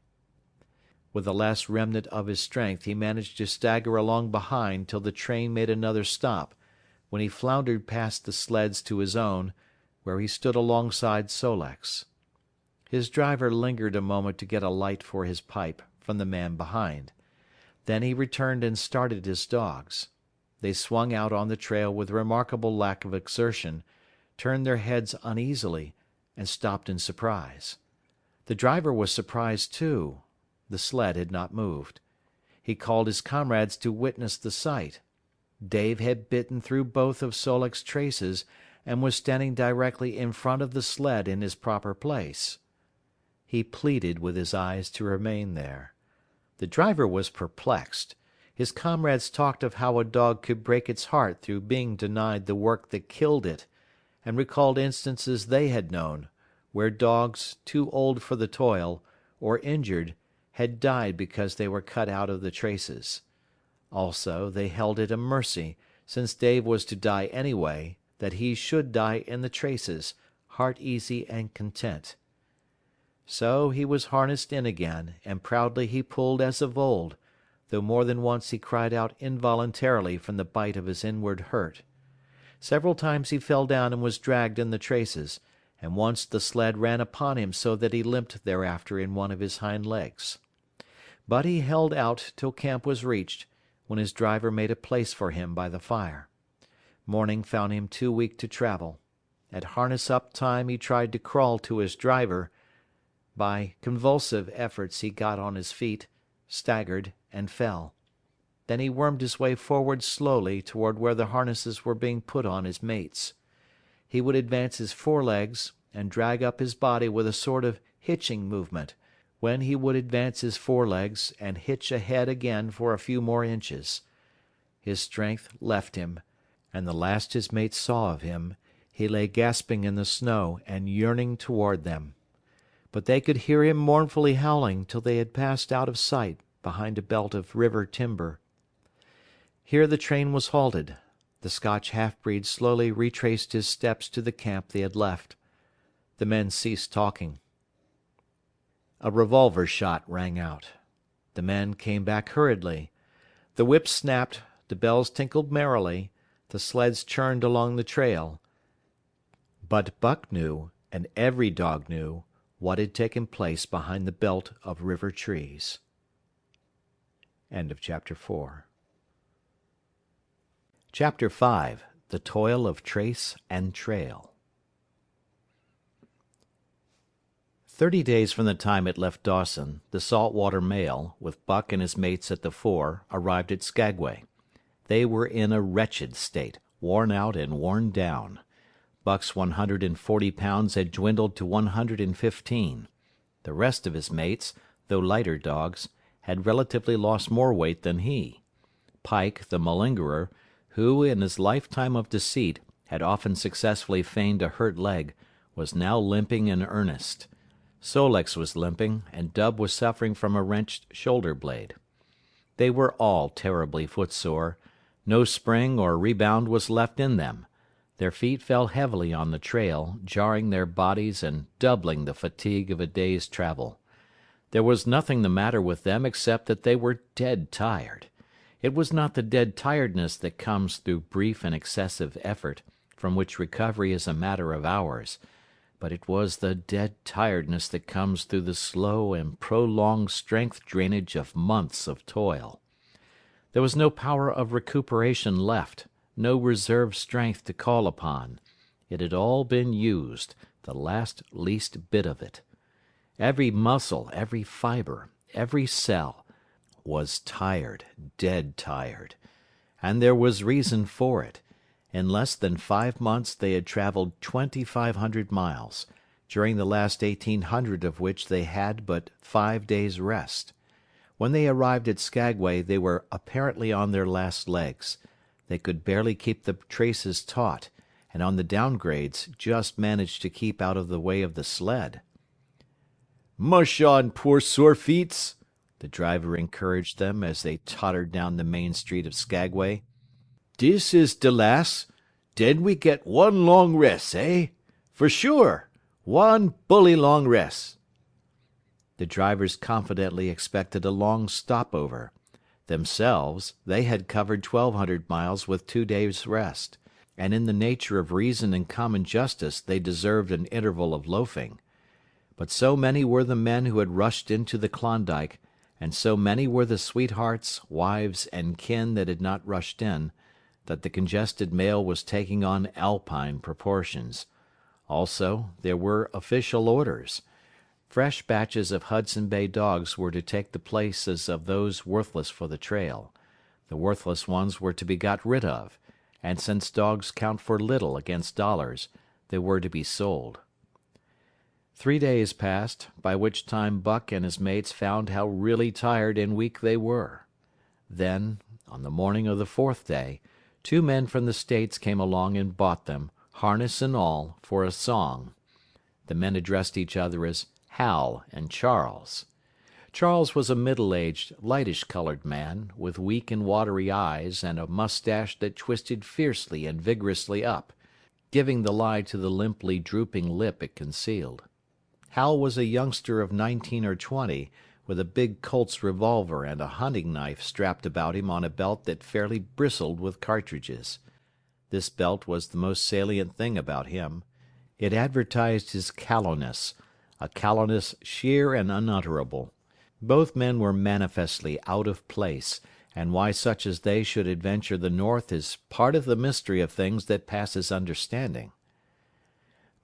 With the last remnant of his strength he managed to stagger along behind till the train made another stop, when he floundered past the sleds to his own, where he stood alongside Sol-leks. His driver lingered a moment to get a light for his pipe from the man behind. Then he returned and started his dogs. They swung out on the trail with remarkable lack of exertion, turned their heads uneasily, and stopped in surprise. The driver was surprised too. The sled had not moved. He called his comrades to witness the sight. Dave had bitten through both of Sol-leks's traces and was standing directly in front of the sled in his proper place. He pleaded with his eyes to remain there. The driver was perplexed. His comrades talked of how a dog could break its heart through being denied the work that killed it, and recalled instances they had known, where dogs, too old for the toil, or injured, had died because they were cut out of the traces. Also, they held it a mercy, since Dave was to die anyway, that he should die in the traces, heart easy and content. So he was harnessed in again, and proudly he pulled as of old, though more than once he cried out involuntarily from the bite of his inward hurt. Several times he fell down and was dragged in the traces, and once the sled ran upon him so that he limped thereafter in one of his hind legs. But he held out till camp was reached, when his driver made a place for him by the fire. Morning found him too weak to travel. At harness-up time he tried to crawl to his driver. By convulsive efforts he got on his feet, staggered, and fell. Then he wormed his way forward slowly toward where the harnesses were being put on his mates. He would advance his forelegs, and drag up his body with a sort of hitching movement, when he would advance his forelegs and hitch ahead again for a few more inches. His strength left him, and the last his mates saw of him, he lay gasping in the snow and yearning toward them. But they could hear him mournfully howling till they had passed out of sight behind a belt of river timber. Here the train was halted. The Scotch half-breed slowly retraced his steps to the camp they had left. The men ceased talking. A revolver shot rang out. The men came back hurriedly. The whips snapped, the bells tinkled merrily, the sleds churned along the trail. But Buck knew, and every dog knew, what had taken place behind the belt of river trees. End of Chapter 4. Chapter 5. The Toil of Trace and Trail. 30 days from the time it left Dawson, the saltwater mail, with Buck and his mates at the fore, arrived at Skagway. They were in a wretched state, worn out and worn down. Buck's 140 pounds had dwindled to 115. The rest of his mates, though lighter dogs, had relatively lost more weight than he. Pike, the malingerer, who, in his lifetime of deceit, had often successfully feigned a hurt leg, was now limping in earnest. Sol-leks was limping, and Dub was suffering from a wrenched shoulder blade. They were all terribly footsore. No spring or rebound was left in them. Their feet fell heavily on the trail, jarring their bodies and doubling the fatigue of a day's travel. There was nothing the matter with them except that they were dead tired. It was not the dead tiredness that comes through brief and excessive effort, from which recovery is a matter of hours, but it was the dead tiredness that comes through the slow and prolonged strength drainage of months of toil. There was no power of recuperation left, no reserve strength to call upon. It had all been used, the last least bit of it. Every muscle, every fibre, every cell was tired, dead tired. And there was reason for it. In less than 5 months they had traveled 2,500 miles, during the last 1,800 of which they had but 5 days' rest. When they arrived at Skagway they were apparently on their last legs. They could barely keep the traces taut, and on the downgrades just managed to keep out of the way of the sled. "Mush on, poor sore feets," the driver encouraged them as they tottered down the main street of Skagway. "Dis is de lass. Den we get one long rest, eh? For sure. One bully long rest." The drivers confidently expected a long stopover. Themselves, they had covered 1,200 miles with 2 days' rest, and in the nature of reason and common justice they deserved an interval of loafing. But so many were the men who had rushed into the Klondike, and so many were the sweethearts, wives, and kin that had not rushed in, that the congested mail was taking on Alpine proportions. Also, there were official orders. Fresh batches of Hudson Bay dogs were to take the places of those worthless for the trail. The worthless ones were to be got rid of, and since dogs count for little against dollars, they were to be sold. 3 days passed, by which time Buck and his mates found how really tired and weak they were. Then, on the morning of the 4th day, 2 men from the States came along and bought them, harness and all, for a song. The men addressed each other as Hal and Charles. Charles was a middle-aged, lightish-colored man, with weak and watery eyes and a mustache that twisted fiercely and vigorously up, giving the lie to the limply drooping lip it concealed. Hal was a youngster of 19 or 20, with a big Colt's revolver and a hunting knife strapped about him on a belt that fairly bristled with cartridges. This belt was the most salient thing about him. It advertised his callowness, a callowness sheer and unutterable. Both men were manifestly out of place, and why such as they should adventure the north is part of the mystery of things that passes understanding.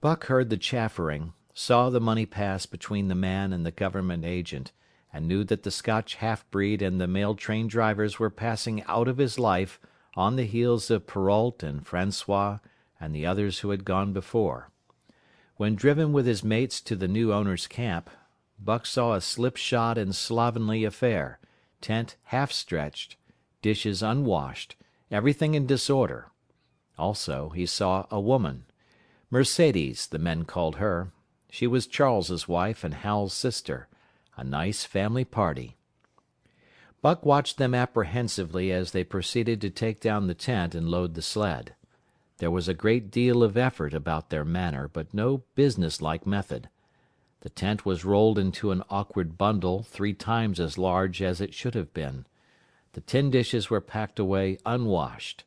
Buck heard the chaffering, saw the money pass between the man and the government agent, and knew that the Scotch half-breed and the mail-train drivers were passing out of his life on the heels of Perrault and Francois and the others who had gone before. When driven with his mates to the new owner's camp, Buck saw a slipshod and slovenly affair, tent half stretched, dishes unwashed, everything in disorder. Also, he saw a woman. Mercedes, the men called her. She was Charles's wife and Hal's sister. A nice family party. Buck watched them apprehensively as they proceeded to take down the tent and load the sled. There was a great deal of effort about their manner, but no business-like method. The tent was rolled into an awkward bundle 3 times as large as it should have been. The tin dishes were packed away unwashed.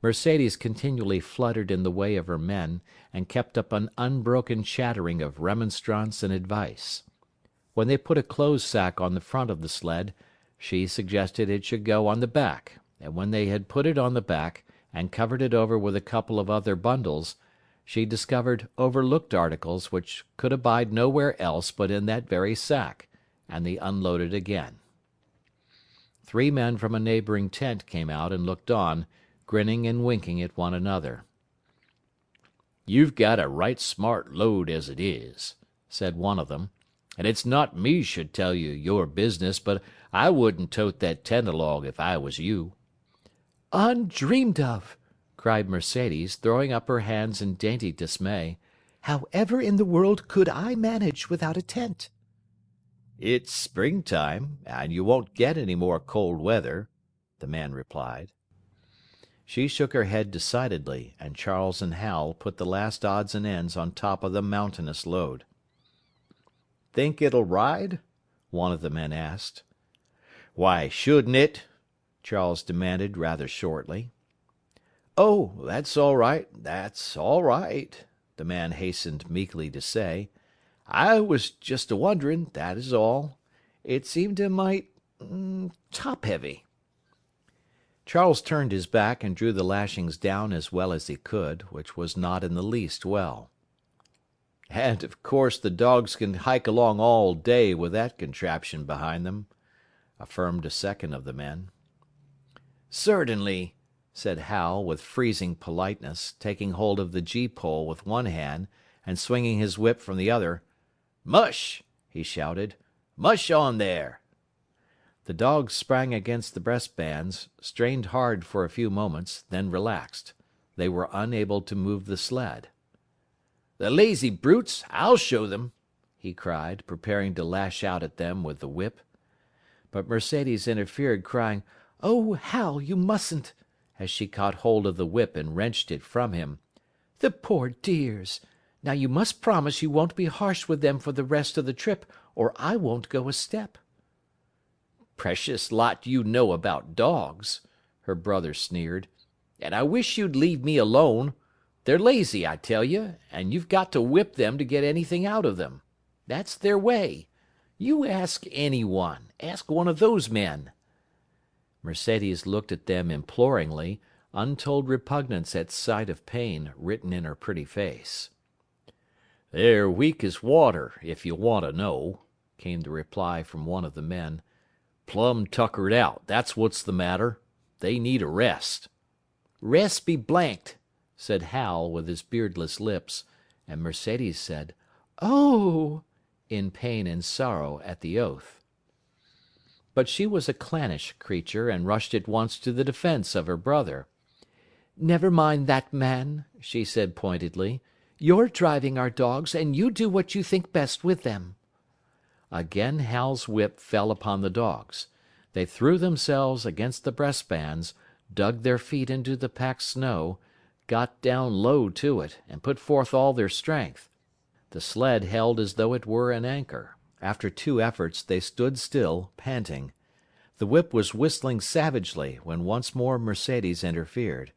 Mercedes continually fluttered in the way of her men, and kept up an unbroken chattering of remonstrance and advice. When they put a clothes sack on the front of the sled, she suggested it should go on the back, and when they had put it on the back, and covered it over with a couple of other bundles, she discovered overlooked articles which could abide nowhere else but in that very sack, and they unloaded again. 3 men from a neighboring tent came out and looked on, grinning and winking at one another. "You've got a right smart load as it is," said one of them, "and it's not me should tell you your business, but I wouldn't tote that tent along if I was you." "Undreamed of!" cried Mercedes, throwing up her hands in dainty dismay. "However in the world could I manage without a tent?" "It's springtime, and you won't get any more cold weather," the man replied. She shook her head decidedly, and Charles and Hal put the last odds and ends on top of the mountainous load. "Think it'll ride?" one of the men asked. "Why shouldn't it?" Charles demanded rather shortly. "Oh, that's all right, that's all right," the man hastened meekly to say. "I was just a-wondering, that is all. It seemed a mite top-heavy." Charles turned his back and drew the lashings down as well as he could, which was not in the least well. "And of course the dogs can hike along all day with that contraption behind them," affirmed a second of the men. "Certainly," said Hal, with freezing politeness, taking hold of the gee-pole with one hand and swinging his whip from the other. "Mush!" he shouted. "Mush on there!" The dogs sprang against the breastbands, strained hard for a few moments, then relaxed. They were unable to move the sled. "The lazy brutes! I'll show them!" he cried, preparing to lash out at them with the whip. But Mercedes interfered, crying, "Oh, Hal, you mustn't!" as she caught hold of the whip and wrenched it from him. The poor dears! Now you must promise you won't be harsh with them for the rest of the trip, or I won't go a step." "Precious lot you know about dogs," her brother sneered. "And I wish you'd leave me alone. They're lazy, I tell you, and you've got to whip them to get anything out of them. That's their way. You ask anyone. Ask one of those men." Mercedes looked at them imploringly, untold repugnance at sight of pain written in her pretty face. "They're weak as water, if you want to know," came the reply from one of the men. "Plumb tuckered out, that's what's the matter. They need a rest." "Rest be blanked," said Hal with his beardless lips, and Mercedes said, "Oh!" in pain and sorrow at the oath. But she was a clannish creature and rushed at once to the defense of her brother. "Never mind that man," she said pointedly. "You're driving our dogs, and you do what you think best with them." Again Hal's whip fell upon the dogs. They threw themselves against the breastbands, dug their feet into the packed snow, got down low to it, and put forth all their strength. The sled held as though it were an anchor. After 2 efforts they stood still, panting. The whip was whistling savagely when once more Mercedes interfered.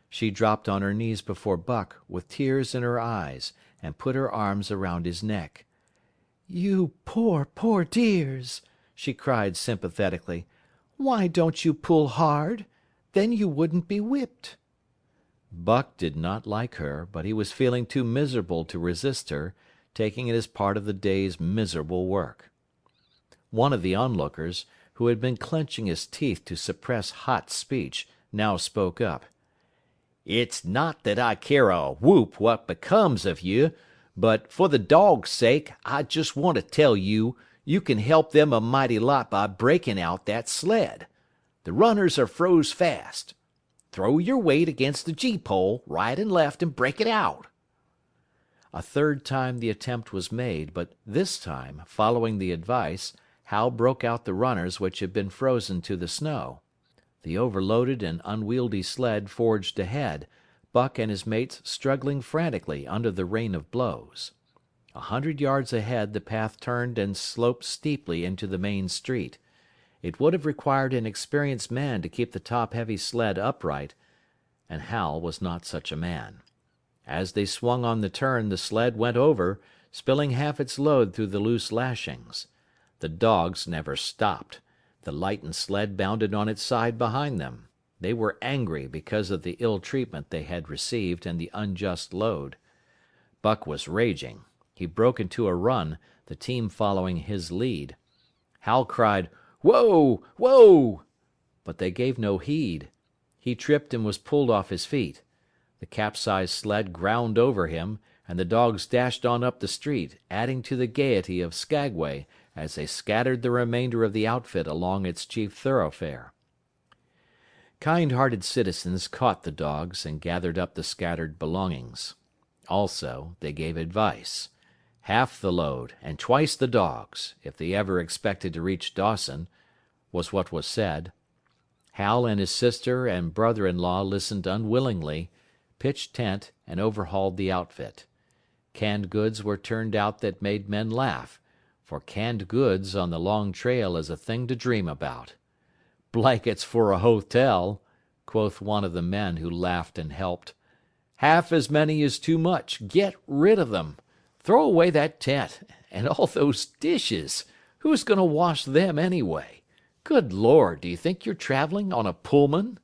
She dropped on her knees before Buck, with tears in her eyes, and put her arms around his neck. "You poor, poor dears!" she cried sympathetically. "Why don't you pull hard? Then you wouldn't be whipped." Buck did not like her, but he was feeling too miserable to resist her, taking it as part of the day's miserable work. One of the onlookers, who had been clenching his teeth to suppress hot speech, now spoke up. "It's not that I care a whoop what becomes of you, but for the dog's sake, I just want to tell you, you can help them a mighty lot by breaking out that sled. The runners are froze fast. Throw your weight against the G-pole, right and left, and break it out." A third time the attempt was made, but this time, following the advice, Hal broke out the runners which had been frozen to the snow. The overloaded and unwieldy sled forged ahead, Buck and his mates struggling frantically under the rain of blows. 100 yards ahead the path turned and sloped steeply into the main street. It would have required an experienced man to keep the top-heavy sled upright, and Hal was not such a man. As they swung on the turn the sled went over, spilling half its load through the loose lashings. The dogs never stopped. The lightened sled bounded on its side behind them. They were angry because of the ill treatment they had received and the unjust load. Buck was raging. He broke into a run, the team following his lead. Hal cried, "Whoa! Whoa!" but they gave no heed. He tripped and was pulled off his feet. The capsized sled ground over him, and the dogs dashed on up the street, adding to the gaiety of Skagway as they scattered the remainder of the outfit along its chief thoroughfare. Kind-hearted citizens caught the dogs and gathered up the scattered belongings. Also, they gave advice. Half the load and twice the dogs, if they ever expected to reach Dawson, was what was said. Hal and his sister and brother-in-law listened unwillingly, pitched tent, and overhauled the outfit. Canned goods were turned out that made men laugh, for canned goods on the long trail is a thing to dream about. "Blankets for a hotel," quoth one of the men who laughed and helped. "Half as many is too much. Get rid of them. Throw away that tent. And all those dishes. Who's going to wash them anyway? Good Lord, do you think you're traveling on a Pullman?"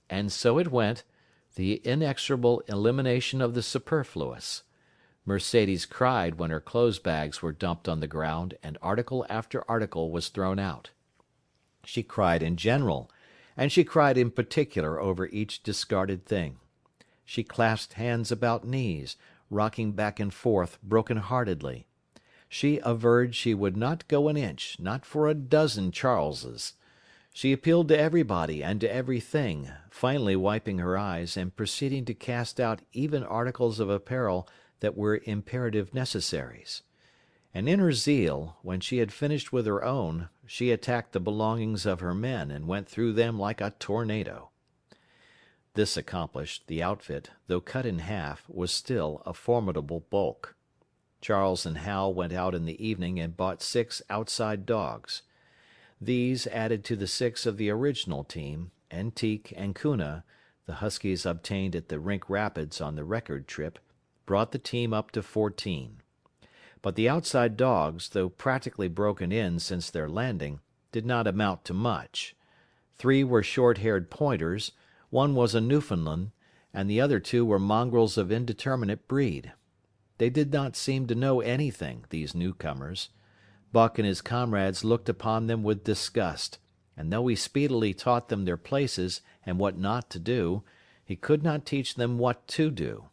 And so it went, the inexorable elimination of the superfluous. Mercedes cried when her clothes bags were dumped on the ground and article after article was thrown out. She cried in general, and she cried in particular over each discarded thing. She clasped hands about knees, rocking back and forth broken-heartedly. She averred she would not go an inch, not for a dozen Charleses. She appealed to everybody and to everything, finally wiping her eyes and proceeding to cast out even articles of apparel that were imperative necessaries. And in her zeal, when she had finished with her own, she attacked the belongings of her men and went through them like a tornado. This accomplished, the outfit, though cut in half, was still a formidable bulk. Charles and Hal went out in the evening and bought 6 outside dogs. These, added to the 6 of the original team, and Teek and Kuna, the huskies obtained at the Rink Rapids on the record trip, brought the team up to 14. But the outside dogs, though practically broken in since their landing, did not amount to much. 3 were short-haired pointers, 1 was a Newfoundland, and the other 2 were mongrels of indeterminate breed. They did not seem to know anything, these newcomers. Buck and his comrades looked upon them with disgust, and though he speedily taught them their places and what not to do, he could not teach them what to do.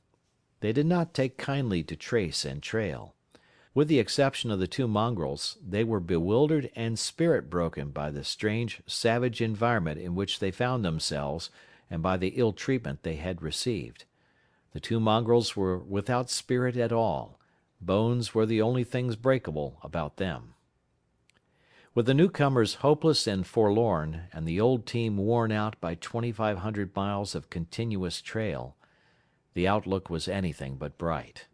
They did not take kindly to trace and trail. With the exception of the 2 mongrels, they were bewildered and spirit-broken by the strange, savage environment in which they found themselves and by the ill treatment they had received. The 2 mongrels were without spirit at all. Bones were the only things breakable about them. With the newcomers hopeless and forlorn, and the old team worn out by 2,500 miles of continuous trail, the outlook was anything but bright.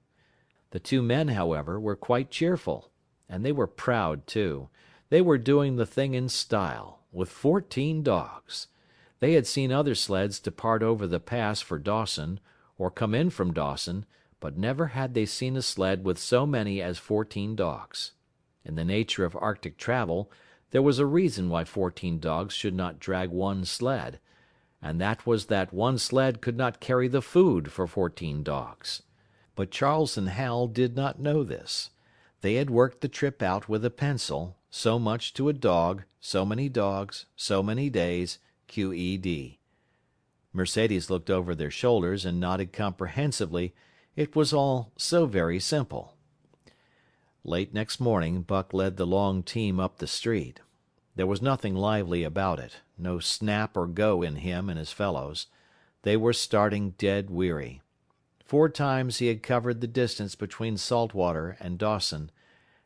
The 2 men, however, were quite cheerful. And they were proud, too. They were doing the thing in style, with 14 dogs. They had seen other sleds depart over the pass for Dawson, or come in from Dawson, but never had they seen a sled with so many as 14 dogs. In the nature of Arctic travel, there was a reason why 14 dogs should not drag one sled, and that was that one sled could not carry the food for 14 dogs. But Charles and Hal did not know this. They had worked the trip out with a pencil, so much to a dog, so many dogs, so many days, QED. Mercedes looked over their shoulders and nodded comprehensively. It was all so very simple. Late next morning, Buck led the long team up the street. There was nothing lively about it, no snap or go in him and his fellows. They were starting dead weary. 4 times he had covered the distance between Saltwater and Dawson,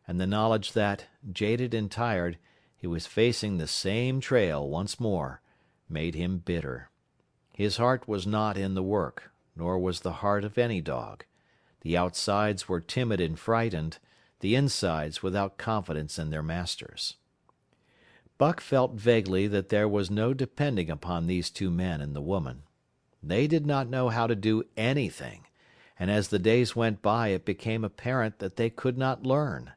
and the knowledge that, jaded and tired, he was facing the same trail once more, made him bitter. His heart was not in the work, nor was the heart of any dog. The outsides were timid and frightened, the insides without confidence in their masters. Buck felt vaguely that there was no depending upon these 2 men and the woman. They did not know how to do anything, and as the days went by it became apparent that they could not learn.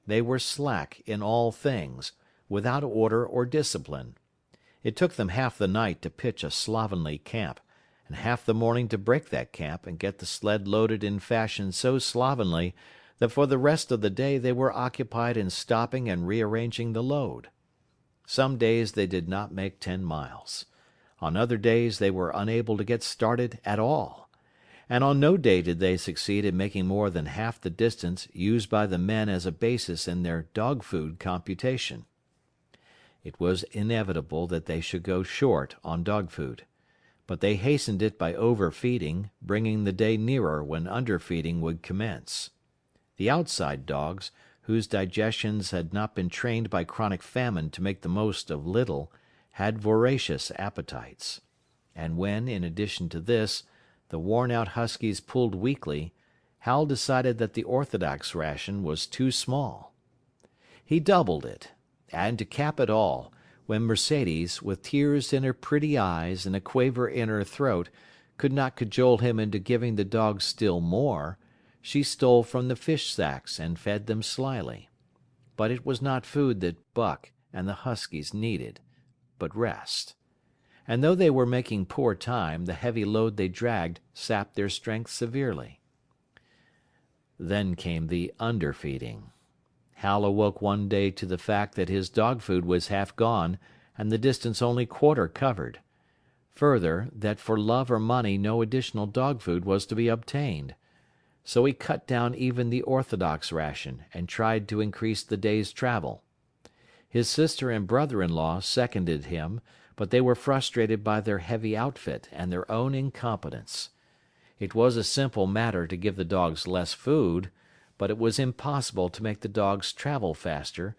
They were slack in all things, without order or discipline. It took them half the night to pitch a slovenly camp, and half the morning to break that camp and get the sled loaded in fashion so slovenly that for the rest of the day they were occupied in stopping and rearranging the load. Some days they did not make 10 miles. On other days they were unable to get started at all. And on no day did they succeed in making more than half the distance used by the men as a basis in their dog food computation. It was inevitable that they should go short on dog food. But they hastened it by overfeeding, bringing the day nearer when underfeeding would commence. The outside dogs, whose digestions had not been trained by chronic famine to make the most of little, had voracious appetites. And when, in addition to this, the worn-out huskies pulled weakly, Hal decided that the orthodox ration was too small. He doubled it, and to cap it all, when Mercedes, with tears in her pretty eyes and a quaver in her throat, could not cajole him into giving the dogs still more, she stole from the fish sacks and fed them slyly. But it was not food that Buck and the huskies needed, but rest. And though they were making poor time, the heavy load they dragged sapped their strength severely. Then came the underfeeding. Hal awoke one day to the fact that his dog food was half gone and the distance only quarter covered. Further, that for love or money no additional dog food was to be obtained. So he cut down even the orthodox ration and tried to increase the day's travel. His sister and brother-in-law seconded him, but they were frustrated by their heavy outfit and their own incompetence. It was a simple matter to give the dogs less food, but it was impossible to make the dogs travel faster,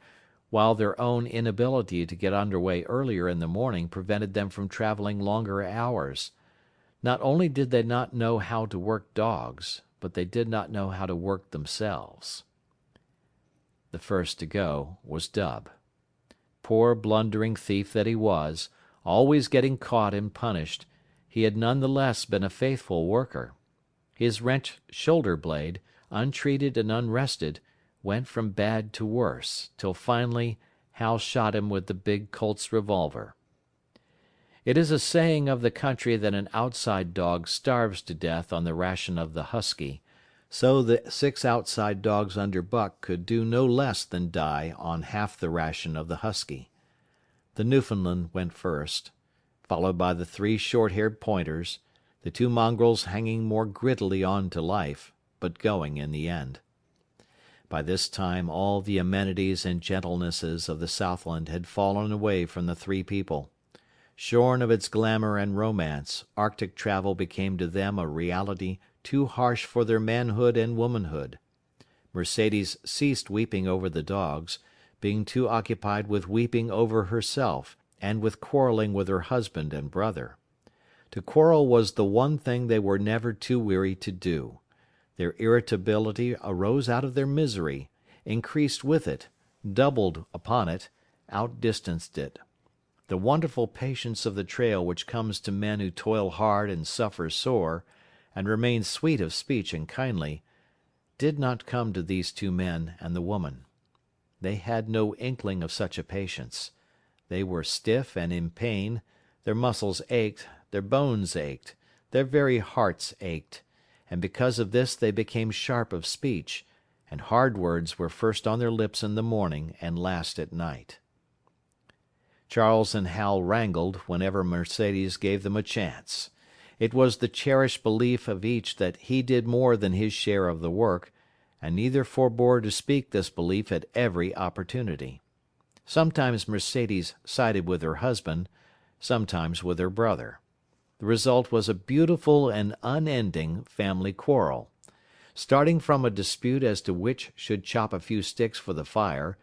while their own inability to get under way earlier in the morning prevented them from traveling longer hours. Not only did they not know how to work dogs, but they did not know how to work themselves. The first to go was Dub. Poor blundering thief that he was, always getting caught and punished, he had none the less been a faithful worker. His wrenched shoulder blade, untreated and unrested, went from bad to worse, till finally Hal shot him with the big Colt's revolver. It is a saying of the country that an outside dog starves to death on the ration of the husky, so the 6 outside dogs under Buck could do no less than die on half the ration of the husky. The Newfoundland went first, followed by the 3 short-haired pointers, the 2 mongrels hanging more grittily on to life, but going in the end. By this time all the amenities and gentlenesses of the Southland had fallen away from the 3 people. Shorn of its glamour and romance, Arctic travel became to them a reality too harsh for their manhood and womanhood. Mercedes ceased weeping over the dogs, being too occupied with weeping over herself and with quarreling with her husband and brother. To quarrel was the one thing they were never too weary to do. Their irritability arose out of their misery, increased with it, doubled upon it, outdistanced it. The wonderful patience of the trail which comes to men who toil hard and suffer sore, and remain sweet of speech and kindly, did not come to these 2 men and the woman. They had no inkling of such a patience. They were stiff and in pain, their muscles ached, their bones ached, their very hearts ached, and because of this they became sharp of speech, and hard words were first on their lips in the morning and last at night. Charles and Hal wrangled whenever Mercedes gave them a chance. It was the cherished belief of each that he did more than his share of the work, and neither forbore to speak this belief at every opportunity. Sometimes Mercedes sided with her husband, sometimes with her brother. The result was a beautiful and unending family quarrel. Starting from a dispute as to which should chop a few sticks for the fire,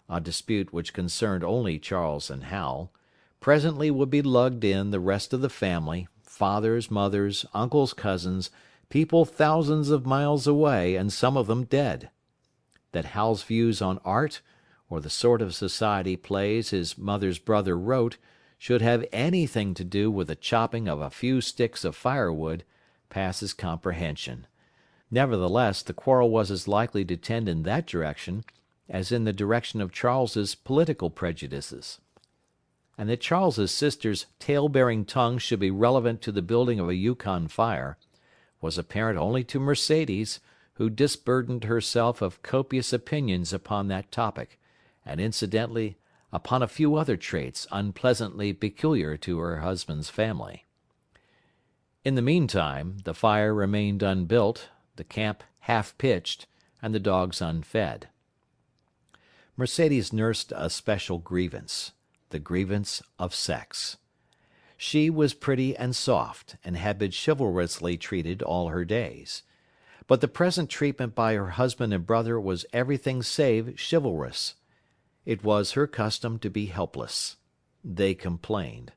a dispute which concerned only Charles and Hal, presently would be lugged in the rest of the family, fathers, mothers, uncles, cousins, people thousands of miles away and some of them dead. That Hal's views on art, or the sort of society plays his mother's brother wrote, should have anything to do with the chopping of a few sticks of firewood, passes comprehension. Nevertheless, the quarrel was as likely to tend in that direction as in the direction of Charles's political prejudices. And that Charles's sister's tale-bearing tongue should be relevant to the building of a Yukon fire was apparent only to Mercedes, who disburdened herself of copious opinions upon that topic, and incidentally upon a few other traits unpleasantly peculiar to her husband's family. In the meantime, the fire remained unbuilt, the camp half-pitched, and the dogs unfed. Mercedes nursed a special grievance, the grievance of sex. She was pretty and soft, and had been chivalrously treated all her days. But the present treatment by her husband and brother was everything save chivalrous. It was her custom to be helpless. They complained.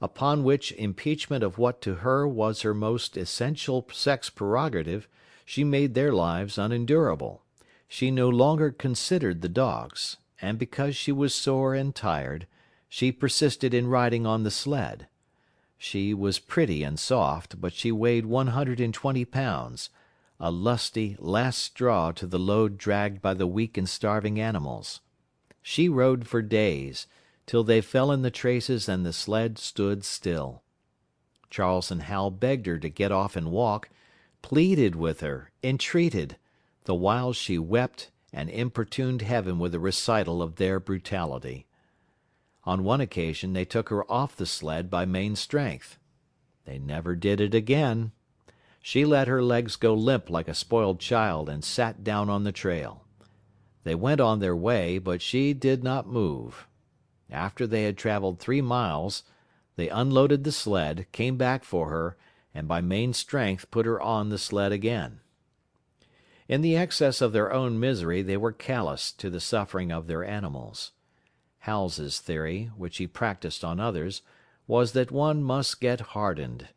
Upon which impeachment of what to her was her most essential sex prerogative, she made their lives unendurable. She no longer considered the dogs, and because she was sore and tired, she persisted in riding on the sled. She was pretty and soft, but she weighed 120 pounds, a lusty last straw to the load dragged by the weak and starving animals. She rode for days, till they fell in the traces and the sled stood still. Charles and Hal begged her to get off and walk, pleaded with her, entreated, the while she wept and importuned heaven with a recital of their brutality. On one occasion they took her off the sled by main strength. They never did it again. She let her legs go limp like a spoiled child and sat down on the trail. They went on their way, but she did not move. After they had traveled 3 miles, they unloaded the sled, came back for her, and by main strength put her on the sled again. In the excess of their own misery they were callous to the suffering of their animals. Hal's theory, which he practiced on others, was that one must get hardened.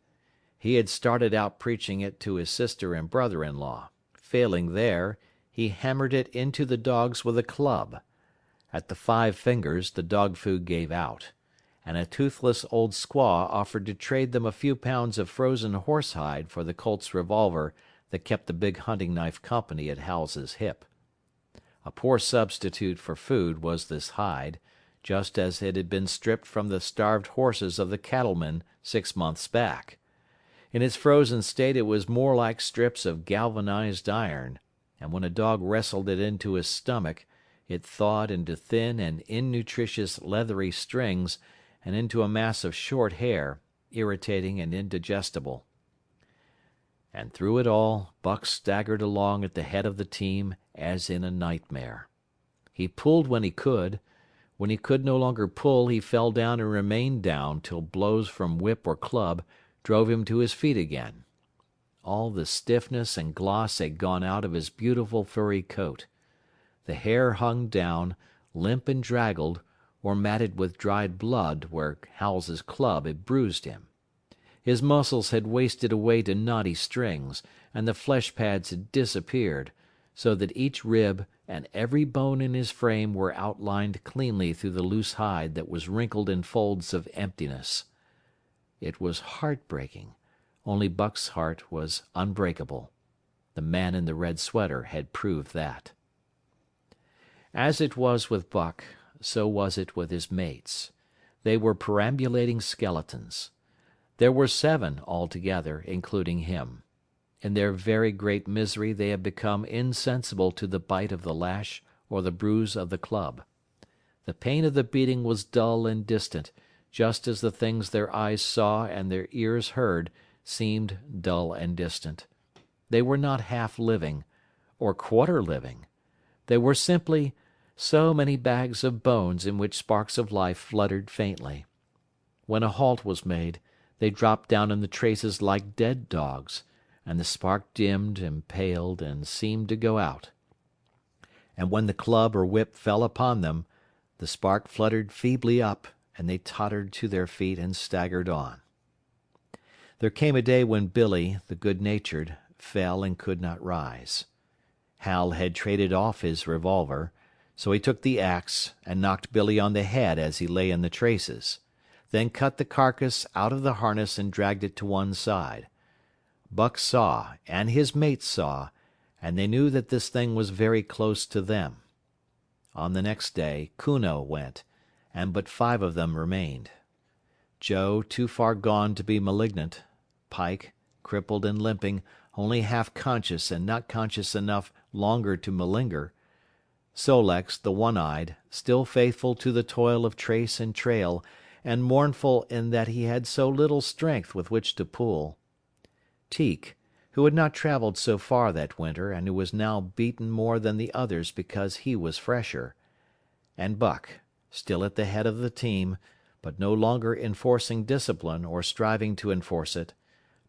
He had started out preaching it to his sister and brother-in-law. Failing there, he hammered it into the dogs with a club. At the 5 fingers the dog food gave out, and a toothless old squaw offered to trade them a few pounds of frozen horsehide for the Colt's revolver that kept the big hunting knife company at Hal's hip. A poor substitute for food was this hide, just as it had been stripped from the starved horses of the cattlemen 6 months back. In its frozen state it was more like strips of galvanized iron, and when a dog wrestled it into his stomach, it thawed into thin and innutritious leathery strings and into a mass of short hair, irritating and indigestible. And through it all Buck staggered along at the head of the team as in a nightmare. He pulled when he could. When he could no longer pull, he fell down and remained down till blows from whip or club drove him to his feet again. All the stiffness and gloss had gone out of his beautiful furry coat. The hair hung down, limp and draggled, or matted with dried blood where Hal's club had bruised him. His muscles had wasted away to knotty strings, and the flesh pads had disappeared, so that each rib and every bone in his frame were outlined cleanly through the loose hide that was wrinkled in folds of emptiness. It was heartbreaking, only Buck's heart was unbreakable. The man in the red sweater had proved that. As it was with Buck, so was it with his mates. They were perambulating skeletons. There were 7 altogether, including him. In their very great misery they had become insensible to the bite of the lash or the bruise of the club. The pain of the beating was dull and distant, just as the things their eyes saw and their ears heard seemed dull and distant. They were not half living, or quarter living. They were simply so many bags of bones in which sparks of life fluttered faintly. When a halt was made, they dropped down in the traces like dead dogs, and the spark dimmed and paled and seemed to go out. And when the club or whip fell upon them, the spark fluttered feebly up, and they tottered to their feet and staggered on. There came a day when Billy, the good-natured, fell and could not rise. Hal had traded off his revolver, so he took the axe and knocked Billy on the head as he lay in the traces, then cut the carcass out of the harness and dragged it to one side. Buck saw, and his mates saw, and they knew that this thing was very close to them. On the next day Kuno went, and but 5 of them remained. Joe, too far gone to be malignant; Pike, crippled and limping, only half conscious and not conscious enough longer to malinger; Sol-leks, the one-eyed, still faithful to the toil of trace and trail, and mournful in that he had so little strength with which to pull; Teek, who had not traveled so far that winter, and who was now beaten more than the others because he was fresher; and Buck, still at the head of the team, but no longer enforcing discipline or striving to enforce it,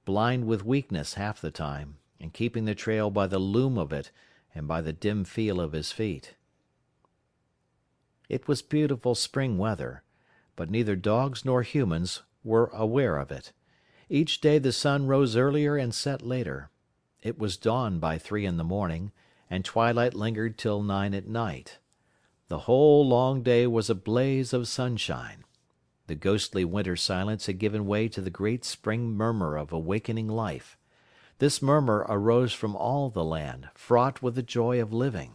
blind with weakness half the time, and keeping the trail by the loom of it and by the dim feel of his feet. It was beautiful spring weather, but neither dogs nor humans were aware of it. Each day the sun rose earlier and set later. It was dawn by 3 in the morning, and twilight lingered till 9 at night. The whole long day was a blaze of sunshine. The ghostly winter silence had given way to the great spring murmur of awakening life. This murmur arose from all the land, fraught with the joy of living.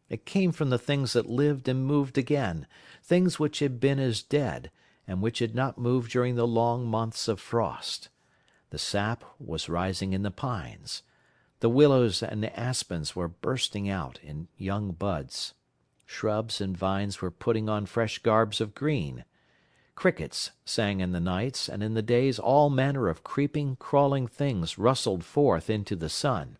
It came from the things that lived and moved again, things which had been as dead, and which had not moved during the long months of frost. The sap was rising in the pines. The willows and the aspens were bursting out in young buds. Shrubs and vines were putting on fresh garbs of green. Crickets sang in the nights, and in the days all manner of creeping, crawling things rustled forth into the sun.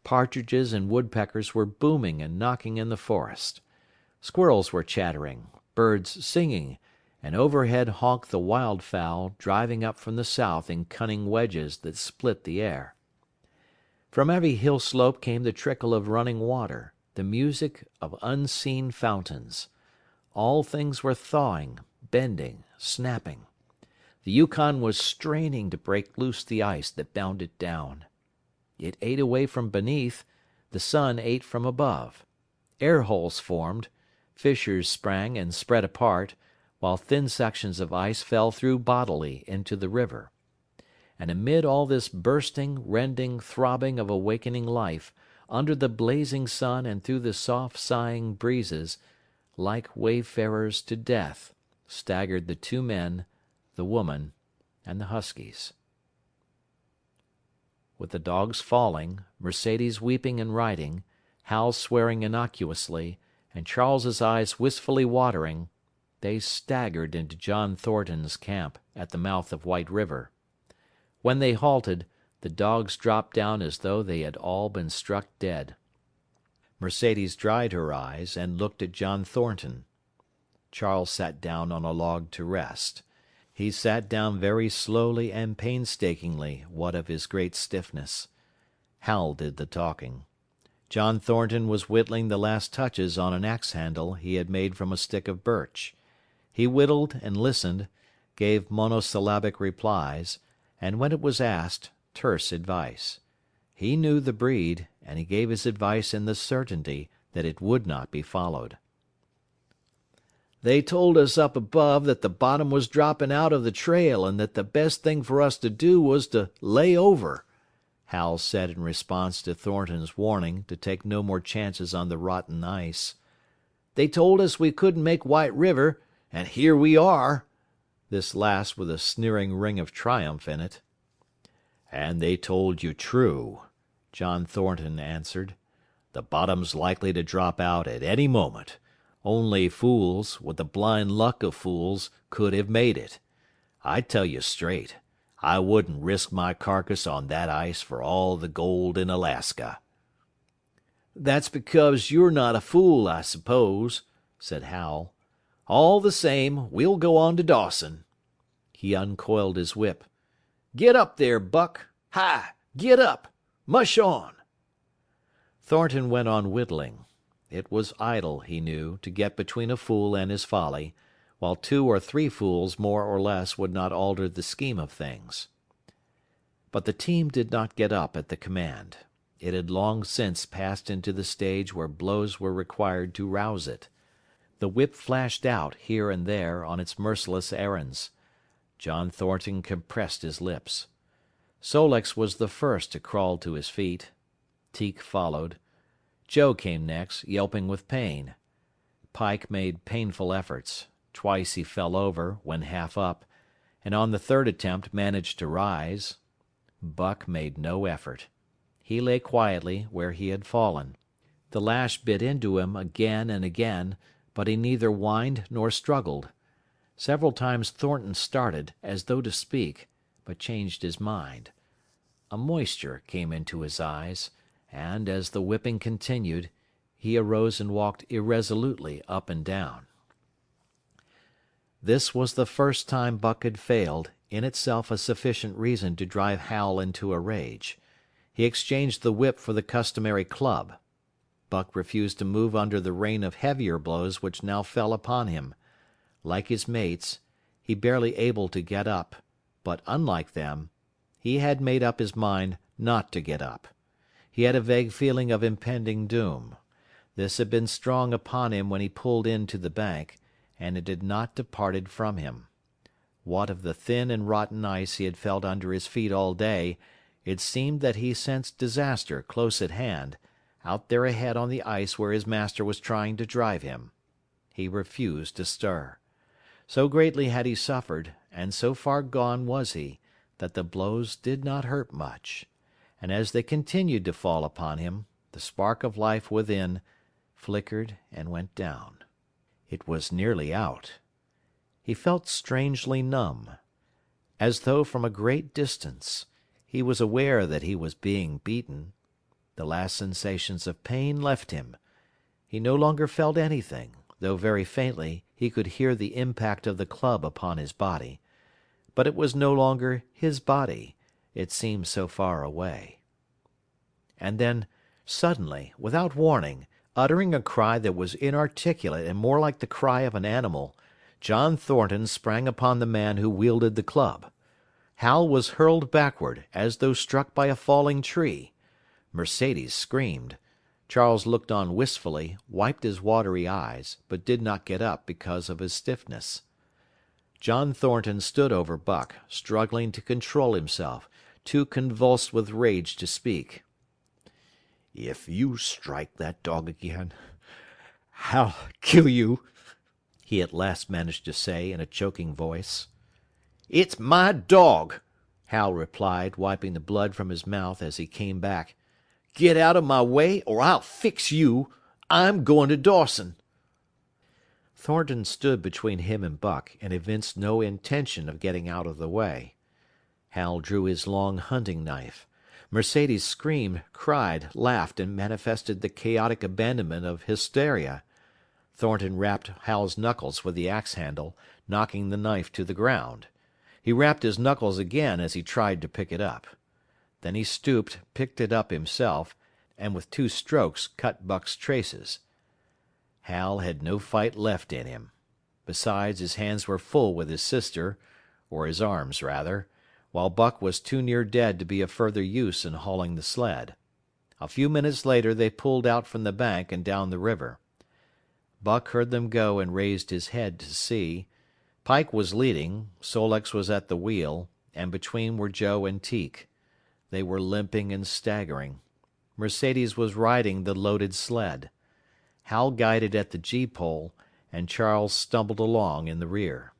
Partridges and woodpeckers were booming and knocking in the forest. Squirrels were chattering, birds singing, and overhead honked the wildfowl driving up from the south in cunning wedges that split the air. From every hill slope came the trickle of running water, the music of unseen fountains. All things were thawing, bending, snapping. The Yukon was straining to break loose the ice that bound it down. It ate away from beneath, the sun ate from above. Air holes formed, fissures sprang and spread apart, while thin sections of ice fell through bodily into the river. And amid all this bursting, rending, throbbing of awakening life, under the blazing sun and through the soft sighing breezes, like wayfarers to death, staggered the two men, the woman, and the huskies. With the dogs falling, Mercedes weeping and riding, Hal swearing innocuously, and Charles's eyes wistfully watering, they staggered into John Thornton's camp at the mouth of White River. When they halted, the dogs dropped down as though they had all been struck dead. Mercedes dried her eyes and looked at John Thornton. Charles sat down on a log to rest. He sat down very slowly and painstakingly, what of his great stiffness. Hal did the talking. John Thornton was whittling the last touches on an axe handle he had made from a stick of birch. He whittled and listened, gave monosyllabic replies, and when it was asked, terse advice. He knew the breed, and he gave his advice in the certainty that it would not be followed. They told us up above that the bottom was dropping out of the trail and that the best thing for us to do was to lay over, Hal said in response to Thornton's warning to take no more chances on the rotten ice. They told us we couldn't make White River, and here we are. This last with a sneering ring of triumph in it. And they told you true, John Thornton answered. The bottom's likely to drop out at any moment. Only fools, with the blind luck of fools, could have made it. I tell you straight, I wouldn't risk my carcass on that ice for all the gold in Alaska. That's because you're not a fool, I suppose, said Hal. All the same, we'll go on to Dawson. He uncoiled his whip. Get up there, Buck. Hi, get up. Mush on. Thornton went on whittling. It was idle, he knew, to get between a fool and his folly, while 2 or 3 fools more or less would not alter the scheme of things. But the team did not get up at the command. It had long since passed into the stage where blows were required to rouse it. The whip flashed out, here and there, on its merciless errands. John Thornton compressed his lips. Sol-leks was the first to crawl to his feet. Teek followed. Joe came next, yelping with pain. Pike made painful efforts. Twice he fell over, when half up, and on the third attempt managed to rise. Buck made no effort. He lay quietly where he had fallen. The lash bit into him again and again, but he neither whined nor struggled. Several times Thornton started, as though to speak, but changed his mind. A moisture came into his eyes, and, as the whipping continued, he arose and walked irresolutely up and down. This was the first time Buck had failed, in itself a sufficient reason to drive Hal into a rage. He exchanged the whip for the customary club. Buck refused to move under the rain of heavier blows which now fell upon him. Like his mates, he barely able to get up, but, unlike them, he had made up his mind not to get up. He had a vague feeling of impending doom. This had been strong upon him when he pulled in to the bank, and it had not departed from him. What of the thin and rotten ice he had felt under his feet all day, it seemed that he sensed disaster close at hand, out there ahead on the ice where his master was trying to drive him. He refused to stir. So greatly had he suffered, and so far gone was he, that the blows did not hurt much, and as they continued to fall upon him, the spark of life within flickered and went down. It was nearly out. He felt strangely numb. As though from a great distance, he was aware that he was being beaten. The last sensations of pain left him. He no longer felt anything, though very faintly he could hear the impact of the club upon his body. But it was no longer his body, it seemed so far away. And then, suddenly, without warning, uttering a cry that was inarticulate and more like the cry of an animal, John Thornton sprang upon the man who wielded the club. Hal was hurled backward, as though struck by a falling tree. Mercedes screamed. Charles looked on wistfully, wiped his watery eyes, but did not get up because of his stiffness. John Thornton stood over Buck, struggling to control himself, too convulsed with rage to speak. "If you strike that dog again, I'll kill you," he at last managed to say in a choking voice. "It's my dog," Hal replied, wiping the blood from his mouth as he came back. "Get out of my way, or I'll fix you. I'm going to Dawson." Thornton stood between him and Buck, and evinced no intention of getting out of the way. Hal drew his long hunting knife. Mercedes screamed, cried, laughed, and manifested the chaotic abandonment of hysteria. Thornton rapped Hal's knuckles with the axe handle, knocking the knife to the ground. He rapped his knuckles again as he tried to pick it up. Then he stooped, picked it up himself, and with 2 strokes cut Buck's traces. Hal had no fight left in him. Besides, his hands were full with his sister, or his arms, rather, while Buck was too near dead to be of further use in hauling the sled. A few minutes later they pulled out from the bank and down the river. Buck heard them go and raised his head to see. Pike was leading, Sol-leks was at the wheel, and between were Joe and Teek. They were limping and staggering. Mercedes was riding the loaded sled. Hal guided at the gee-pole, and Charles stumbled along in the rear.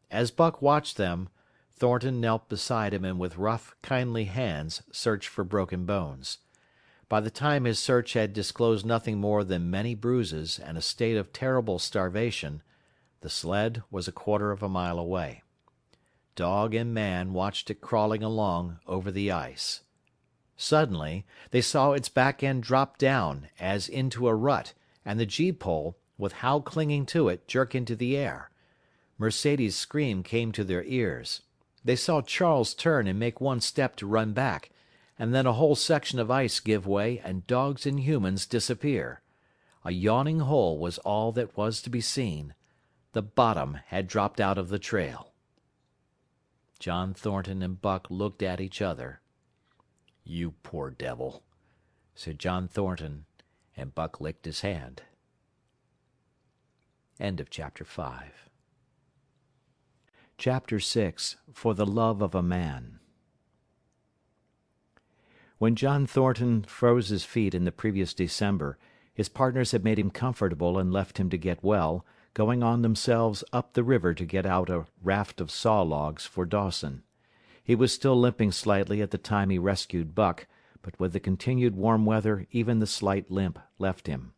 As Buck watched them, Thornton knelt beside him and with rough, kindly hands searched for broken bones. By the time his search had disclosed nothing more than many bruises and a state of terrible starvation, the sled was a quarter of a mile away. Dog and man watched it crawling along over the ice. Suddenly, they saw its back end drop down, as into a rut, and the gee-pole, with Hal clinging to it, jerk into the air. Mercedes' scream came to their ears. They saw Charles turn and make 1 step to run back, and then a whole section of ice give way and dogs and humans disappear. A yawning hole was all that was to be seen. The bottom had dropped out of the trail. John Thornton and Buck looked at each other. "You poor devil," said John Thornton, and Buck licked his hand. End of chapter 5. Chapter 6. For the Love of a Man. When John Thornton froze his feet in the previous December, his partners had made him comfortable and left him to get well, going on themselves up the river to get out a raft of saw logs for Dawson. He was still limping slightly at the time he rescued Buck, but with the continued warm weather even the slight limp left him.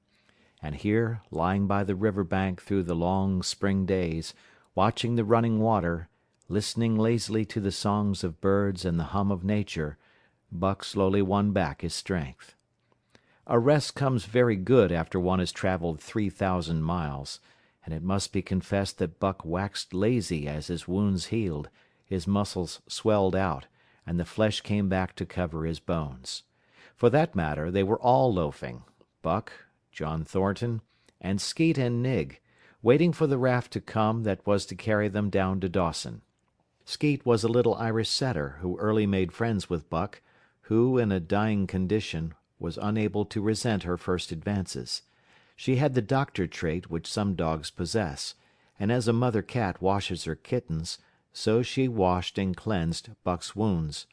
And here, lying by the river bank through the long spring days, watching the running water, listening lazily to the songs of birds and the hum of nature, Buck slowly won back his strength. A rest comes very good after one has traveled 3,000 miles, and it must be confessed that Buck waxed lazy as his wounds healed, his muscles swelled out, and the flesh came back to cover his bones. For that matter, they were all loafing, Buck, John Thornton, and Skeet and Nig, waiting for the raft to come that was to carry them down to Dawson. Skeet was a little Irish setter who early made friends with Buck, who, in a dying condition, was unable to resent her first advances. She had the doctor trait which some dogs possess, and as a mother cat washes her kittens, so she washed and cleansed Buck's wounds.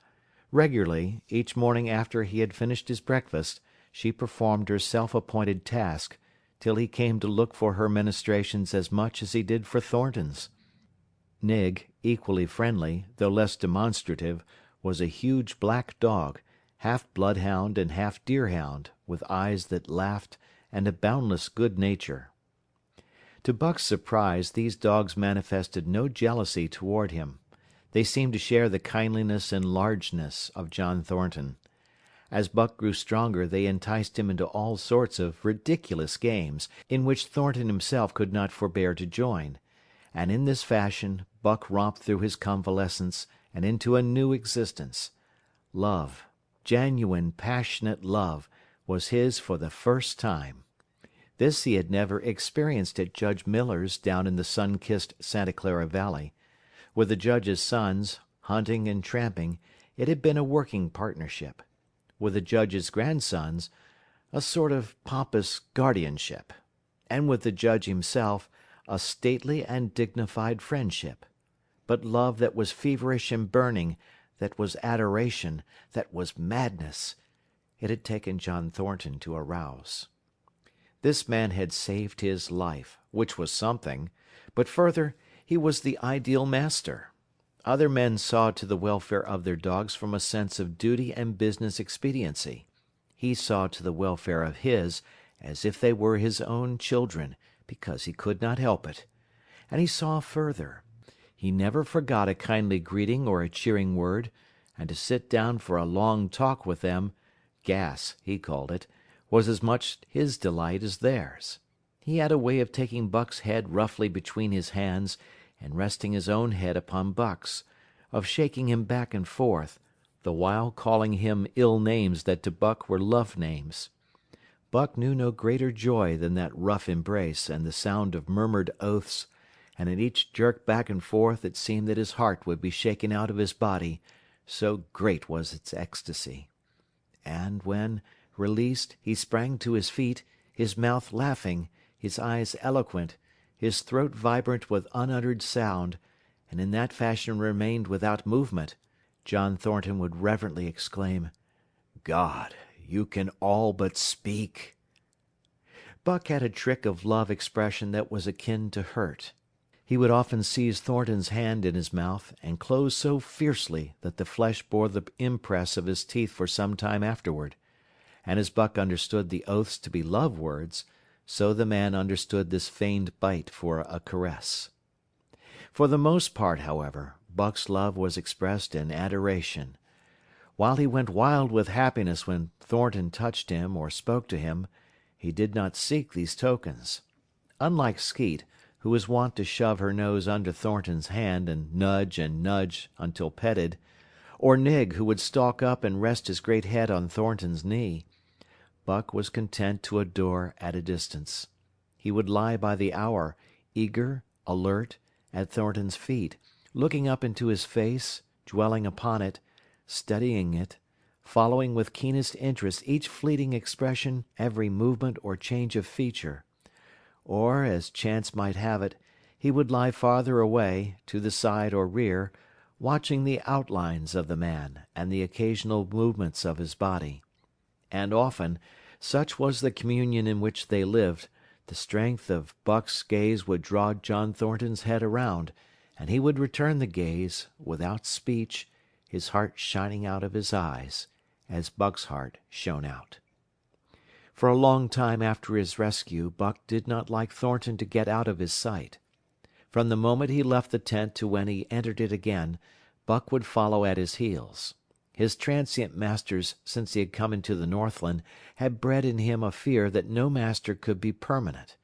Regularly, each morning after he had finished his breakfast, she performed her self-appointed task, till he came to look for her ministrations as much as he did for Thornton's. Nig, equally friendly, though less demonstrative, was a huge black dog, half bloodhound and half deerhound, with eyes that laughed, and a boundless good nature. To Buck's surprise, these dogs manifested no jealousy toward him. They seemed to share the kindliness and largeness of John Thornton. As Buck grew stronger, they enticed him into all sorts of ridiculous games, in which Thornton himself could not forbear to join, and in this fashion Buck romped through his convalescence and into a new existence. Love, genuine, passionate love, was his for the first time. This he had never experienced at Judge Miller's down in the sun-kissed Santa Clara Valley. With the Judge's sons, hunting and tramping, it had been a working partnership. With the Judge's grandsons, a sort of pompous guardianship. And with the Judge himself, a stately and dignified friendship. But love that was feverish and burning, that was adoration, that was madness, it had taken John Thornton to arouse. This man had saved his life, which was something, but further, he was the ideal master. Other men saw to the welfare of their dogs from a sense of duty and business expediency. He saw to the welfare of his as if they were his own children, because he could not help it. And he saw further. He never forgot a kindly greeting or a cheering word, and to sit down for a long talk with them, gas, he called it, was as much his delight as theirs. He had a way of taking Buck's head roughly between his hands and resting his own head upon Buck's, of shaking him back and forth, the while calling him ill names that to Buck were love names. Buck knew no greater joy than that rough embrace and the sound of murmured oaths, and at each jerk back and forth it seemed that his heart would be shaken out of his body, so great was its ecstasy. And when, released, he sprang to his feet, his mouth laughing, his eyes eloquent, his throat vibrant with unuttered sound, and in that fashion remained without movement, John Thornton would reverently exclaim, "God, you can all but speak." Buck had a trick of love expression that was akin to hurt. He would often seize Thornton's hand in his mouth, and close so fiercely that the flesh bore the impress of his teeth for some time afterward. And as Buck understood the oaths to be love words, so the man understood this feigned bite for a caress. For the most part, however, Buck's love was expressed in adoration. While he went wild with happiness when Thornton touched him or spoke to him, he did not seek these tokens. Unlike Skeet, who was wont to shove her nose under Thornton's hand and nudge until petted, or Nig, who would stalk up and rest his great head on Thornton's knee, Buck was content to adore at a distance. He would lie by the hour, eager, alert, at Thornton's feet, looking up into his face, dwelling upon it, studying it, following with keenest interest each fleeting expression, every movement or change of feature. Or, as chance might have it, he would lie farther away, to the side or rear, watching the outlines of the man and the occasional movements of his body. And often, such was the communion in which they lived, the strength of Buck's gaze would draw John Thornton's head around, and he would return the gaze, without speech, his heart shining out of his eyes, as Buck's heart shone out. For a long time after his rescue, Buck did not like Thornton to get out of his sight. From the moment he left the tent to when he entered it again, Buck would follow at his heels. His transient masters since he had come into the Northland had bred in him a fear that no master could be permanent.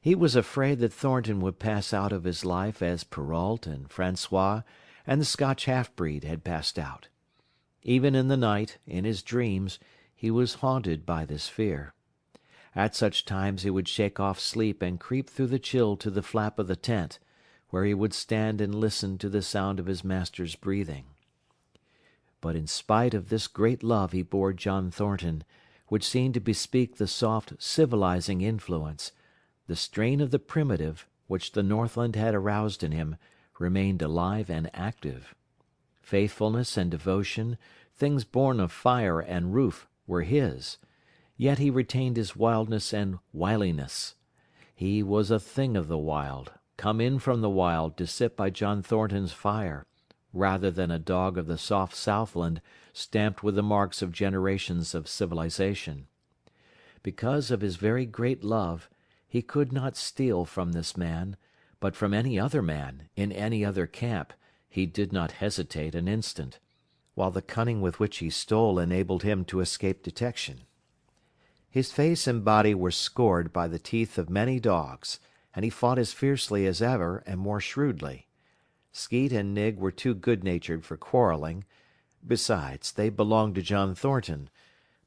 He was afraid that Thornton would pass out of his life as Perrault and Francois and the Scotch half-breed had passed out. Even in the night, in his dreams, he was haunted by this fear. At such times he would shake off sleep and creep through the chill to the flap of the tent, where he would stand and listen to the sound of his master's breathing. But in spite of this great love he bore John Thornton, which seemed to bespeak the soft, civilizing influence, the strain of the primitive, which the Northland had aroused in him, remained alive and active. Faithfulness and devotion, things born of fire and roof, were his, yet he retained his wildness and wiliness. He was a thing of the wild, come in from the wild to sit by John Thornton's fire, rather than a dog of the soft Southland stamped with the marks of generations of civilization. Because of his very great love, he could not steal from this man, but from any other man, in any other camp, he did not hesitate an instant, while the cunning with which he stole enabled him to escape detection. His face and body were scored by the teeth of many dogs, and he fought as fiercely as ever and more shrewdly. Skeet and Nig were too good-natured for quarrelling. Besides, they belonged to John Thornton.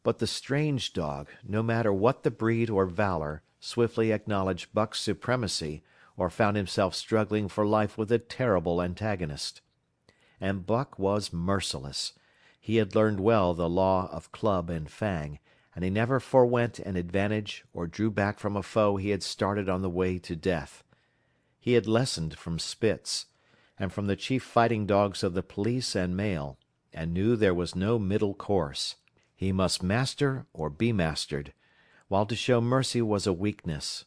But the strange dog, no matter what the breed or valor, swiftly acknowledged Buck's supremacy, or found himself struggling for life with a terrible antagonist. And Buck was merciless. He had learned well the law of club and fang, and he never forwent an advantage or drew back from a foe he had started on the way to death. He had lessoned from Spitz, and from the chief fighting dogs of the police and mail, and knew there was no middle course. He must master or be mastered, while to show mercy was a weakness.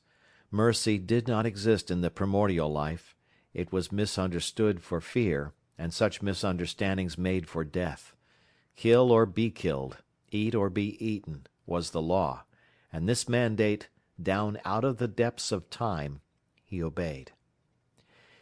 Mercy did not exist in the primordial life. It was misunderstood for fear, and such misunderstandings made for death. Kill or be killed, eat or be eaten, was the law, and this mandate, down out of the depths of time, he obeyed.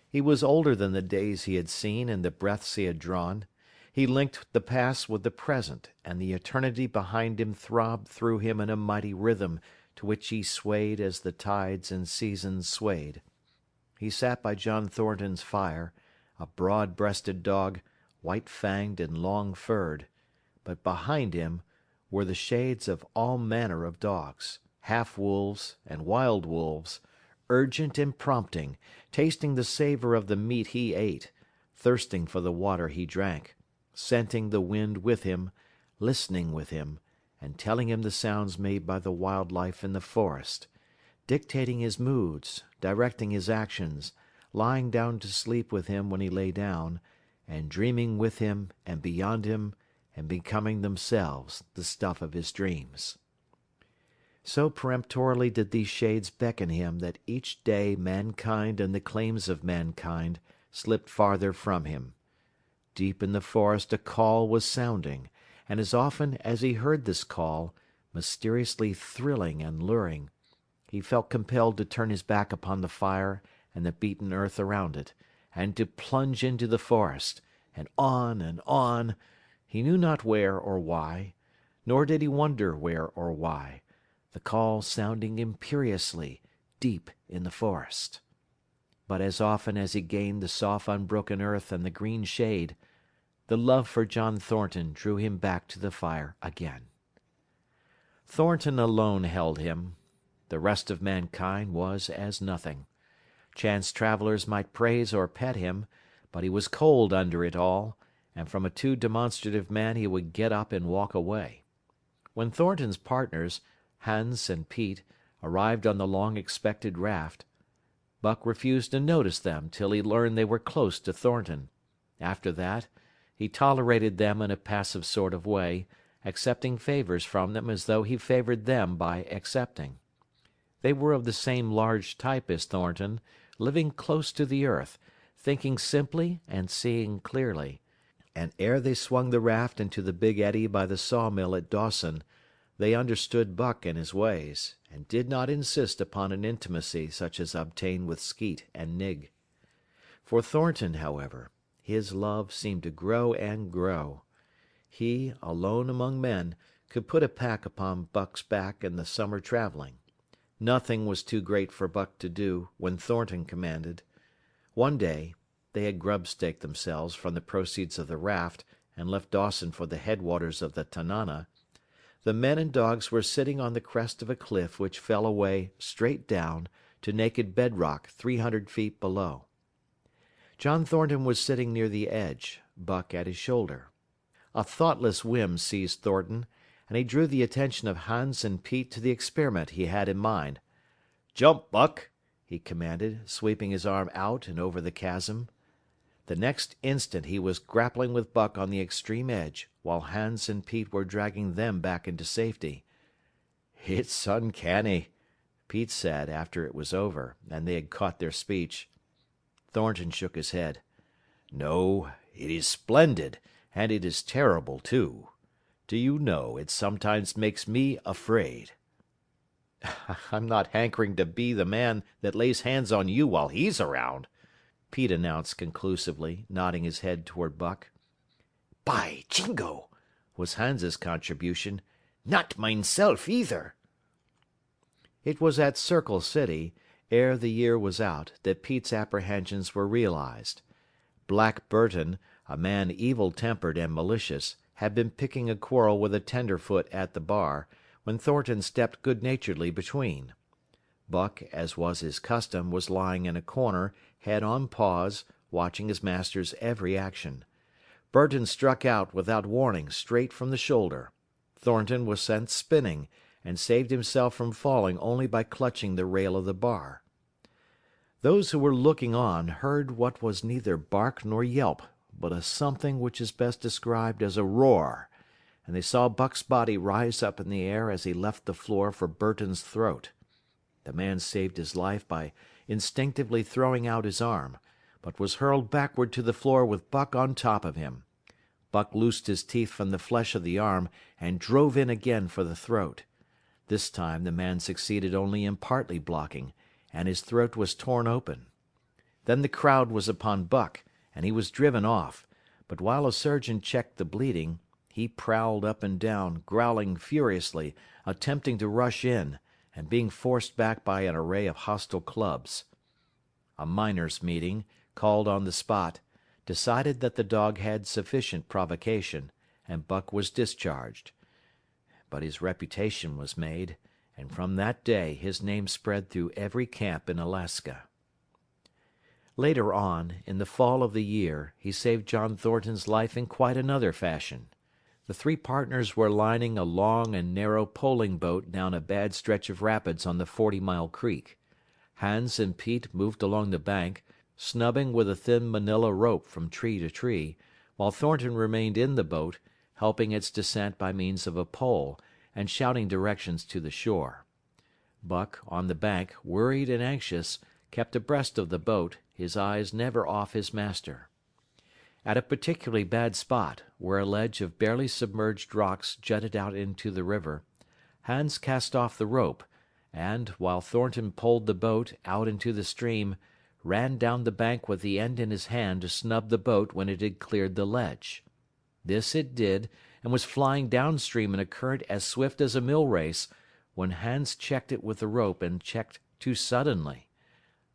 He was older than the days he had seen and the breaths he had drawn. He linked the past with the present, and the eternity behind him throbbed through him in a mighty rhythm to which he swayed as the tides and seasons swayed. He sat by John Thornton's fire, a broad-breasted dog, white-fanged and long-furred, but behind him were the shades of all manner of dogs, half-wolves and wild wolves, urgent and prompting, tasting the savour of the meat he ate, thirsting for the water he drank, scenting the wind with him, listening with him, and telling him the sounds made by the wild life in the forest, dictating his moods, directing his actions, lying down to sleep with him when he lay down, and dreaming with him and beyond him, and becoming themselves the stuff of his dreams. So peremptorily did these shades beckon him that each day mankind and the claims of mankind slipped farther from him. Deep in the forest a call was sounding, and as often as he heard this call, mysteriously thrilling and luring, he felt compelled to turn his back upon the fire and the beaten earth around it, and to plunge into the forest, and on, he knew not where or why, nor did he wonder where or why, the call sounding imperiously deep in the forest. But as often as he gained the soft unbroken earth and the green shade, the love for John Thornton drew him back to the fire again. Thornton alone held him. The rest of mankind was as nothing. Chance travellers might praise or pet him, but he was cold under it all, and from a too demonstrative man he would get up and walk away. When Thornton's partners, Hans and Pete, arrived on the long-expected raft, Buck refused to notice them till he learned they were close to Thornton. After that, he tolerated them in a passive sort of way, accepting favours from them as though he favoured them by accepting. They were of the same large type as Thornton, living close to the earth, thinking simply and seeing clearly, and ere they swung the raft into the big eddy by the sawmill at Dawson, they understood Buck and his ways, and did not insist upon an intimacy such as obtained with Skeet and Nig. For Thornton, however, his love seemed to grow and grow. He, alone among men, could put a pack upon Buck's back in the summer travelling. Nothing was too great for Buck to do when Thornton commanded. One day, they had grub-staked themselves from the proceeds of the raft and left Dawson for the headwaters of the Tanana. The men and dogs were sitting on the crest of a cliff which fell away straight down to naked bedrock 300 feet below. John Thornton was sitting near the edge, Buck at his shoulder. A thoughtless whim seized Thornton, and he drew the attention of Hans and Pete to the experiment he had in mind. "Jump, Buck!" he commanded, sweeping his arm out and over the chasm. The next instant he was grappling with Buck on the extreme edge, while Hans and Pete were dragging them back into safety. "It's uncanny," Pete said after it was over, and they had caught their speech. Thornton shook his head. "No, it is splendid, and it is terrible, too. Do you know, it sometimes makes me afraid." "I'm not hankering to be the man that lays hands on you while he's around," Pete announced conclusively, nodding his head toward Buck. "By jingo!" was Hans's contribution. "Not mineself, either." It was at Circle City, ere the year was out, that Pete's apprehensions were realized. Black Burton, a man evil-tempered and malicious, had been picking a quarrel with a tenderfoot at the bar, when Thornton stepped good-naturedly between. Buck, as was his custom, was lying in a corner, head on paws, watching his master's every action. Burton struck out without warning straight from the shoulder. Thornton was sent spinning, and saved himself from falling only by clutching the rail of the bar. Those who were looking on heard what was neither bark nor yelp, but a something which is best described as a roar, and they saw Buck's body rise up in the air as he left the floor for Burton's throat. The man saved his life by instinctively throwing out his arm, but was hurled backward to the floor with Buck on top of him. Buck loosed his teeth from the flesh of the arm and drove in again for the throat. This time the man succeeded only in partly blocking, and his throat was torn open. Then the crowd was upon Buck, and he was driven off, but while a surgeon checked the bleeding, he prowled up and down, growling furiously, attempting to rush in, and being forced back by an array of hostile clubs. A miners' meeting, called on the spot, decided that the dog had sufficient provocation, and Buck was discharged. But his reputation was made, and from that day his name spread through every camp in Alaska. Later on, in the fall of the year, he saved John Thornton's life in quite another fashion. The three partners were lining a long and narrow poling boat down a bad stretch of rapids on the 40-mile creek. Hans and Pete moved along the bank, snubbing with a thin manila rope from tree to tree, while Thornton remained in the boat, helping its descent by means of a pole, and shouting directions to the shore. Buck, on the bank, worried and anxious, kept abreast of the boat, his eyes never off his master. At a particularly bad spot, where a ledge of barely submerged rocks jutted out into the river, Hans cast off the rope, and, while Thornton poled the boat out into the stream, ran down the bank with the end in his hand to snub the boat when it had cleared the ledge. This it did, and was flying downstream in a current as swift as a mill race, when Hans checked it with the rope and checked too suddenly.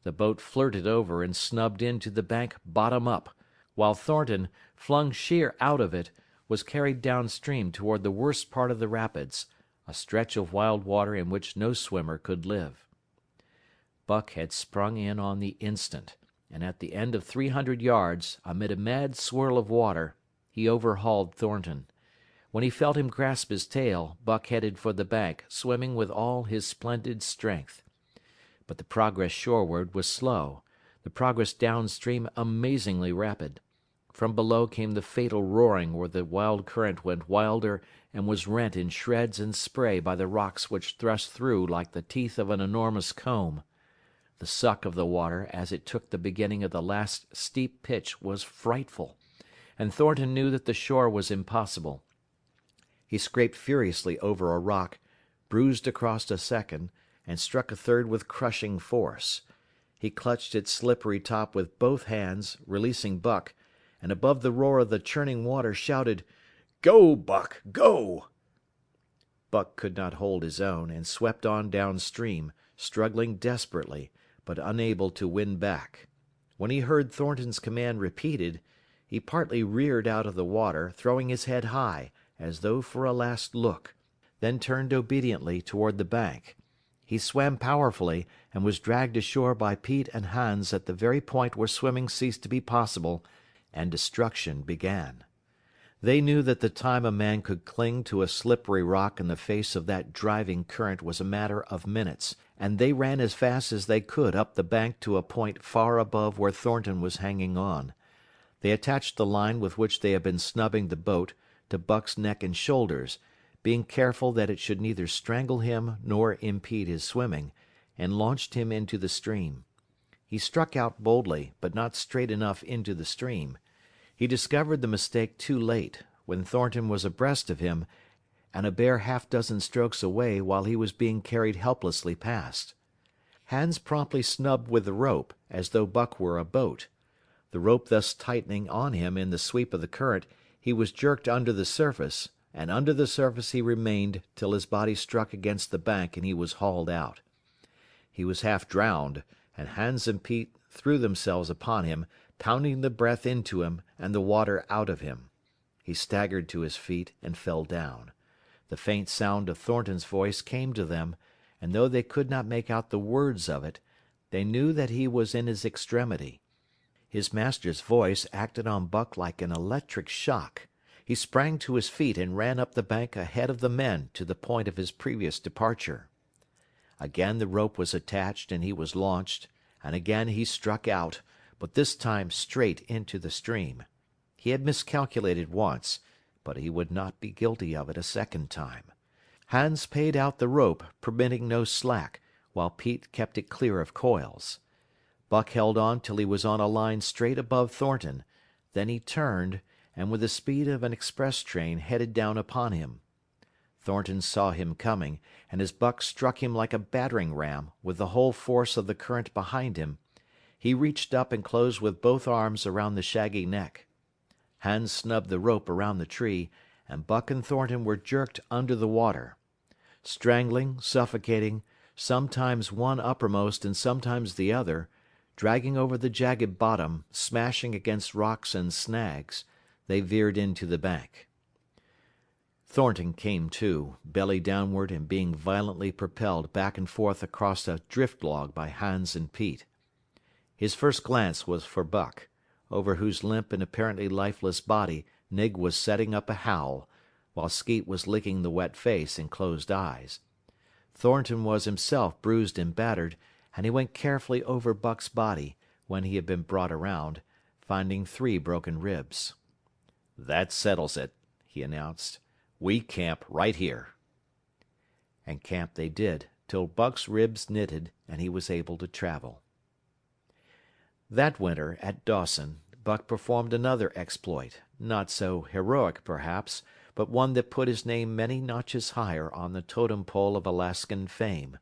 The boat flirted over and snubbed into the bank bottom up, while Thornton, flung sheer out of it, was carried downstream toward the worst part of the rapids, a stretch of wild water in which no swimmer could live. Buck had sprung in on the instant, and at the end of 300 yards, amid a mad swirl of water, he overhauled Thornton. When he felt him grasp his tail, Buck headed for the bank, swimming with all his splendid strength. But the progress shoreward was slow, the progress downstream amazingly rapid. From below came the fatal roaring where the wild current went wilder and was rent in shreds and spray by the rocks which thrust through like the teeth of an enormous comb. The suck of the water as it took the beginning of the last steep pitch was frightful, and Thornton knew that the shore was impossible. He scraped furiously over a rock, bruised across a second, and struck a third with crushing force. He clutched its slippery top with both hands, releasing Buck, and above the roar of the churning water shouted, "Go, Buck, go!" Buck could not hold his own, and swept on downstream, struggling desperately, but unable to win back. When he heard Thornton's command repeated, he partly reared out of the water, throwing his head high, as though for a last look, then turned obediently toward the bank. He swam powerfully, and was dragged ashore by Pete and Hans at the very point where swimming ceased to be possible, and destruction began. They knew that the time a man could cling to a slippery rock in the face of that driving current was a matter of minutes, and they ran as fast as they could up the bank to a point far above where Thornton was hanging on. They attached the line with which they had been snubbing the boat to Buck's neck and shoulders, being careful that it should neither strangle him nor impede his swimming, and launched him into the stream. He struck out boldly, but not straight enough into the stream. He discovered the mistake too late, when Thornton was abreast of him, and a bare half-dozen strokes away while he was being carried helplessly past. Hans promptly snubbed with the rope, as though Buck were a boat. The rope thus tightening on him in the sweep of the current, he was jerked under the surface, and under the surface he remained till his body struck against the bank and he was hauled out. He was half drowned, and Hans and Pete threw themselves upon him, pounding the breath into him and the water out of him. He staggered to his feet and fell down. The faint sound of Thornton's voice came to them, and though they could not make out the words of it, they knew that he was in his extremity. His master's voice acted on Buck like an electric shock. He sprang to his feet and ran up the bank ahead of the men to the point of his previous departure. Again the rope was attached and he was launched, and again he struck out, but this time straight into the stream. He had miscalculated once, but he would not be guilty of it a second time. Hans paid out the rope, permitting no slack, while Pete kept it clear of coils. Buck held on till he was on a line straight above Thornton, then he turned, and with the speed of an express train headed down upon him. Thornton saw him coming, and as Buck struck him like a battering ram, with the whole force of the current behind him, he reached up and closed with both arms around the shaggy neck. Hans snubbed the rope around the tree, and Buck and Thornton were jerked under the water. Strangling, suffocating, sometimes one uppermost and sometimes the other, dragging over the jagged bottom, smashing against rocks and snags, they veered into the bank. Thornton came to, belly downward and being violently propelled back and forth across a drift log by Hans and Pete. His first glance was for Buck, over whose limp and apparently lifeless body Nig was setting up a howl, while Skeet was licking the wet face and closed eyes. Thornton was himself bruised and battered, and he went carefully over Buck's body, when he had been brought around, finding 3 broken ribs. "That settles it," he announced. "We camp right here." And camp they did, till Buck's ribs knitted and he was able to travel. That winter, at Dawson, Buck performed another exploit, not so heroic perhaps, but one that put his name many notches higher on the totem pole of Alaskan fame.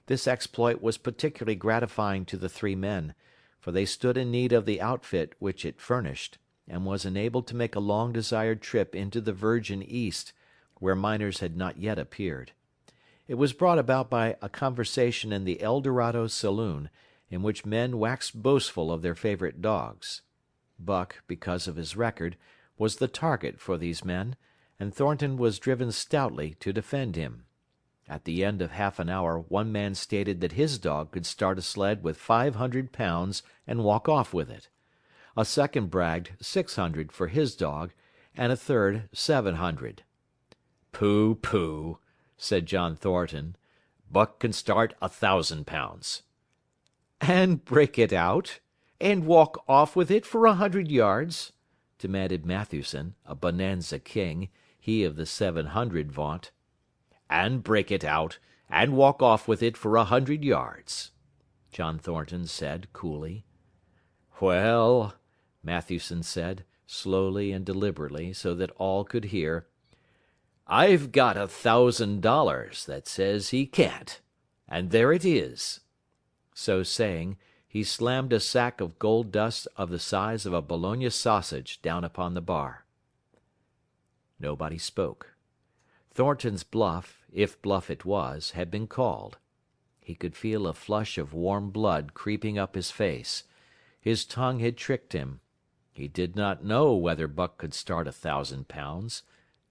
This exploit was particularly gratifying to the 3 men, for they stood in need of the outfit which it furnished, and was enabled to make a long-desired trip into the Virgin East, where miners had not yet appeared. It was brought about by a conversation in the El Dorado saloon, in which men waxed boastful of their favorite dogs. Buck, because of his record, was the target for these men, and Thornton was driven stoutly to defend him. At the end of half an hour one man stated that his dog could start a sled with 500 pounds and walk off with it. A second bragged 600 for his dog, and a third 700. "Pooh, pooh," said John Thornton. "Buck can start 1,000 pounds." "And break it out? And walk off with it for 100 yards?" demanded Matthewson, a bonanza king, he of the 700 vaunt. "And break it out, and walk off with it for 100 yards," John Thornton said coolly. "Well," Matthewson said, slowly and deliberately, so that all could hear, "I've got $1,000 that says he can't, and there it is." So saying, he slammed a sack of gold dust of the size of a Bologna sausage down upon the bar. Nobody spoke. Thornton's bluff, if bluff it was, had been called. He could feel a flush of warm blood creeping up his face. His tongue had tricked him. He did not know whether Buck could start 1,000 pounds.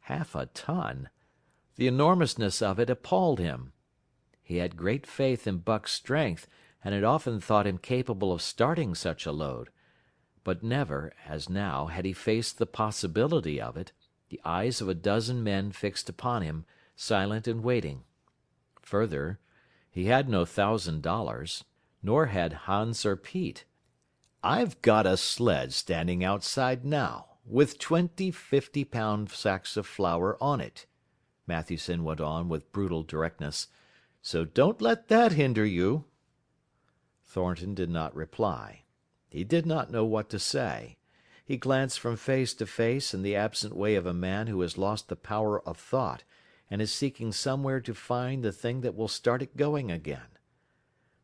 1/2 a ton! The enormousness of it appalled him. He had great faith in Buck's strength, and had often thought him capable of starting such a load. But never, as now, had he faced the possibility of it, the eyes of a dozen men fixed upon him, silent and waiting. Further, he had no $1,000, nor had Hans or Pete. "I've got a sled standing outside now, with 20 50-pound sacks of flour on it," Matthewson went on with brutal directness, "so don't let that hinder you." Thornton did not reply. He did not know what to say. He glanced from face to face in the absent way of a man who has lost the power of thought, and is seeking somewhere to find the thing that will start it going again.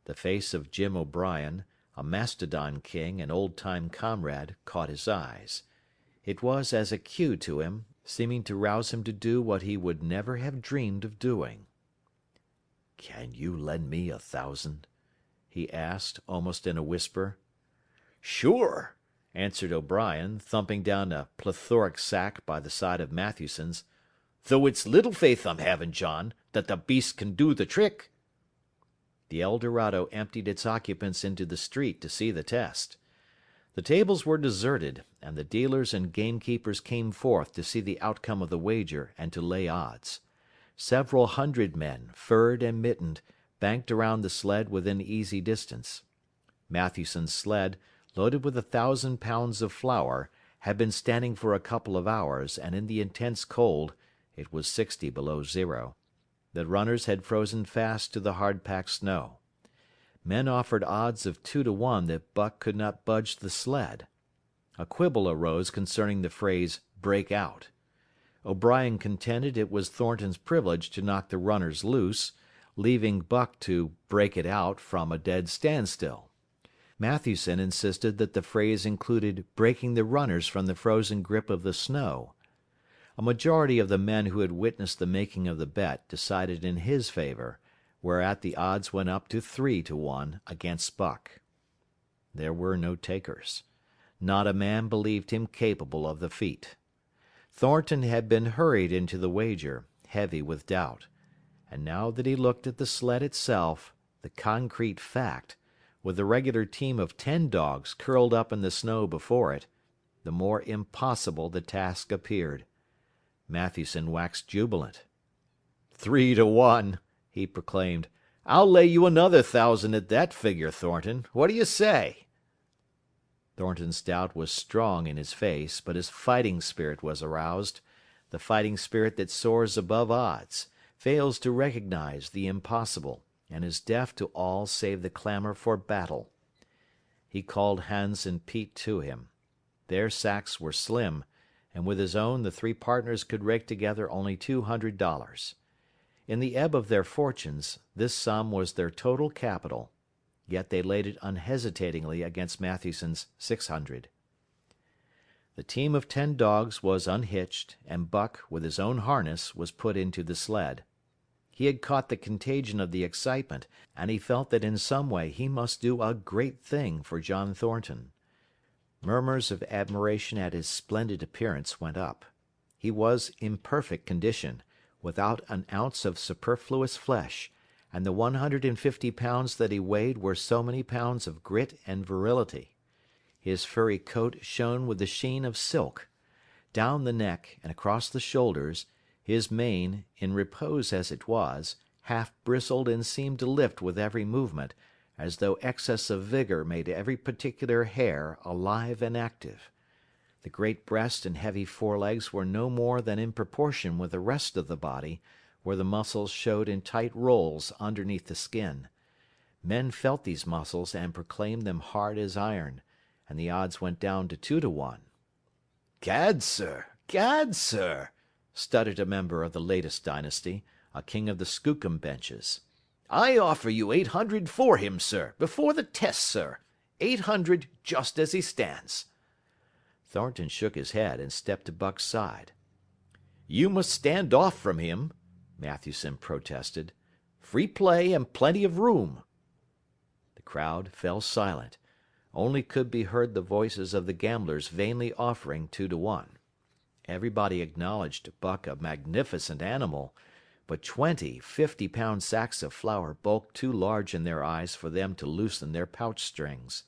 The face of Jim O'Brien, a Mastodon king and old-time comrade, caught his eyes. It was as a cue to him, seeming to rouse him to do what he would never have dreamed of doing. "Can you lend me 1,000?" he asked, almost in a whisper. "Sure," answered O'Brien, thumping down a plethoric sack by the side of Matthewson's. "Though it's little faith I'm having, John, that the beast can do the trick. The El Dorado emptied its occupants into the street to see the test. The tables were deserted, and the dealers and gamekeepers came forth to see the outcome of the wager and to lay odds. Several hundred men, furred and mittened, banked around the sled within easy distance. Matthewson's sled, loaded with 1,000 pounds of flour, had been standing for a couple of hours, and in the intense cold (it was 60 below zero) the runners had frozen fast to the hard-packed snow. Men offered odds of 2 to 1 that Buck could not budge the sled. A quibble arose concerning the phrase "break out." O'Brien contended it was Thornton's privilege to knock the runners loose, leaving Buck to "break it out" from a dead standstill. Matthewson insisted that the phrase included breaking the runners from the frozen grip of the snow. A majority of the men who had witnessed the making of the bet decided in his favor, whereat the odds went up to 3 to 1 against Buck. There were no takers. Not a man believed him capable of the feat. Thornton had been hurried into the wager, heavy with doubt, and now that he looked at the sled itself, the concrete fact, with the regular team of 10 dogs curled up in the snow before it, the more impossible the task appeared. Matthewson waxed jubilant. 3 to 1, he proclaimed. "I'll lay you another 1,000 at that figure, Thornton. What do you say?" Thornton's doubt was strong in his face, but his fighting spirit was aroused, the fighting spirit that soars above odds, fails to recognize the impossible, and is deaf to all save the clamor for battle. He called Hans and Pete to him. Their sacks were slim, and with his own the 3 partners could rake together only $200. In the ebb of their fortunes, this sum was their total capital, yet they laid it unhesitatingly against Matthewson's 600. The team of 10 dogs was unhitched, and Buck, with his own harness, was put into the sled. He had caught the contagion of the excitement, and he felt that in some way he must do a great thing for John Thornton. Murmurs of admiration at his splendid appearance went up. He was in perfect condition, without an ounce of superfluous flesh, and the 150 pounds that he weighed were so many pounds of grit and virility. His furry coat shone with the sheen of silk. Down the neck and across the shoulders, his mane, in repose as it was, half bristled and seemed to lift with every movement, as though excess of vigor made every particular hair alive and active. The great breast and heavy forelegs were no more than in proportion with the rest of the body, where the muscles showed in tight rolls underneath the skin. Men felt these muscles and proclaimed them hard as iron, and the odds went down to 2 to 1. "Gad, sir! Gad, sir!" stuttered a member of the latest dynasty, a king of the skookum benches. "I offer you 800 for him, sir, before the test, sir. 800 just as he stands." Thornton shook his head and stepped to Buck's side. "You must stand off from him," Matthewson protested. "Free play and plenty of room." The crowd fell silent. Only could be heard the voices of the gamblers vainly offering 2 to 1. Everybody acknowledged Buck a magnificent animal, but 20 50-pound sacks of flour bulked too large in their eyes for them to loosen their pouch strings.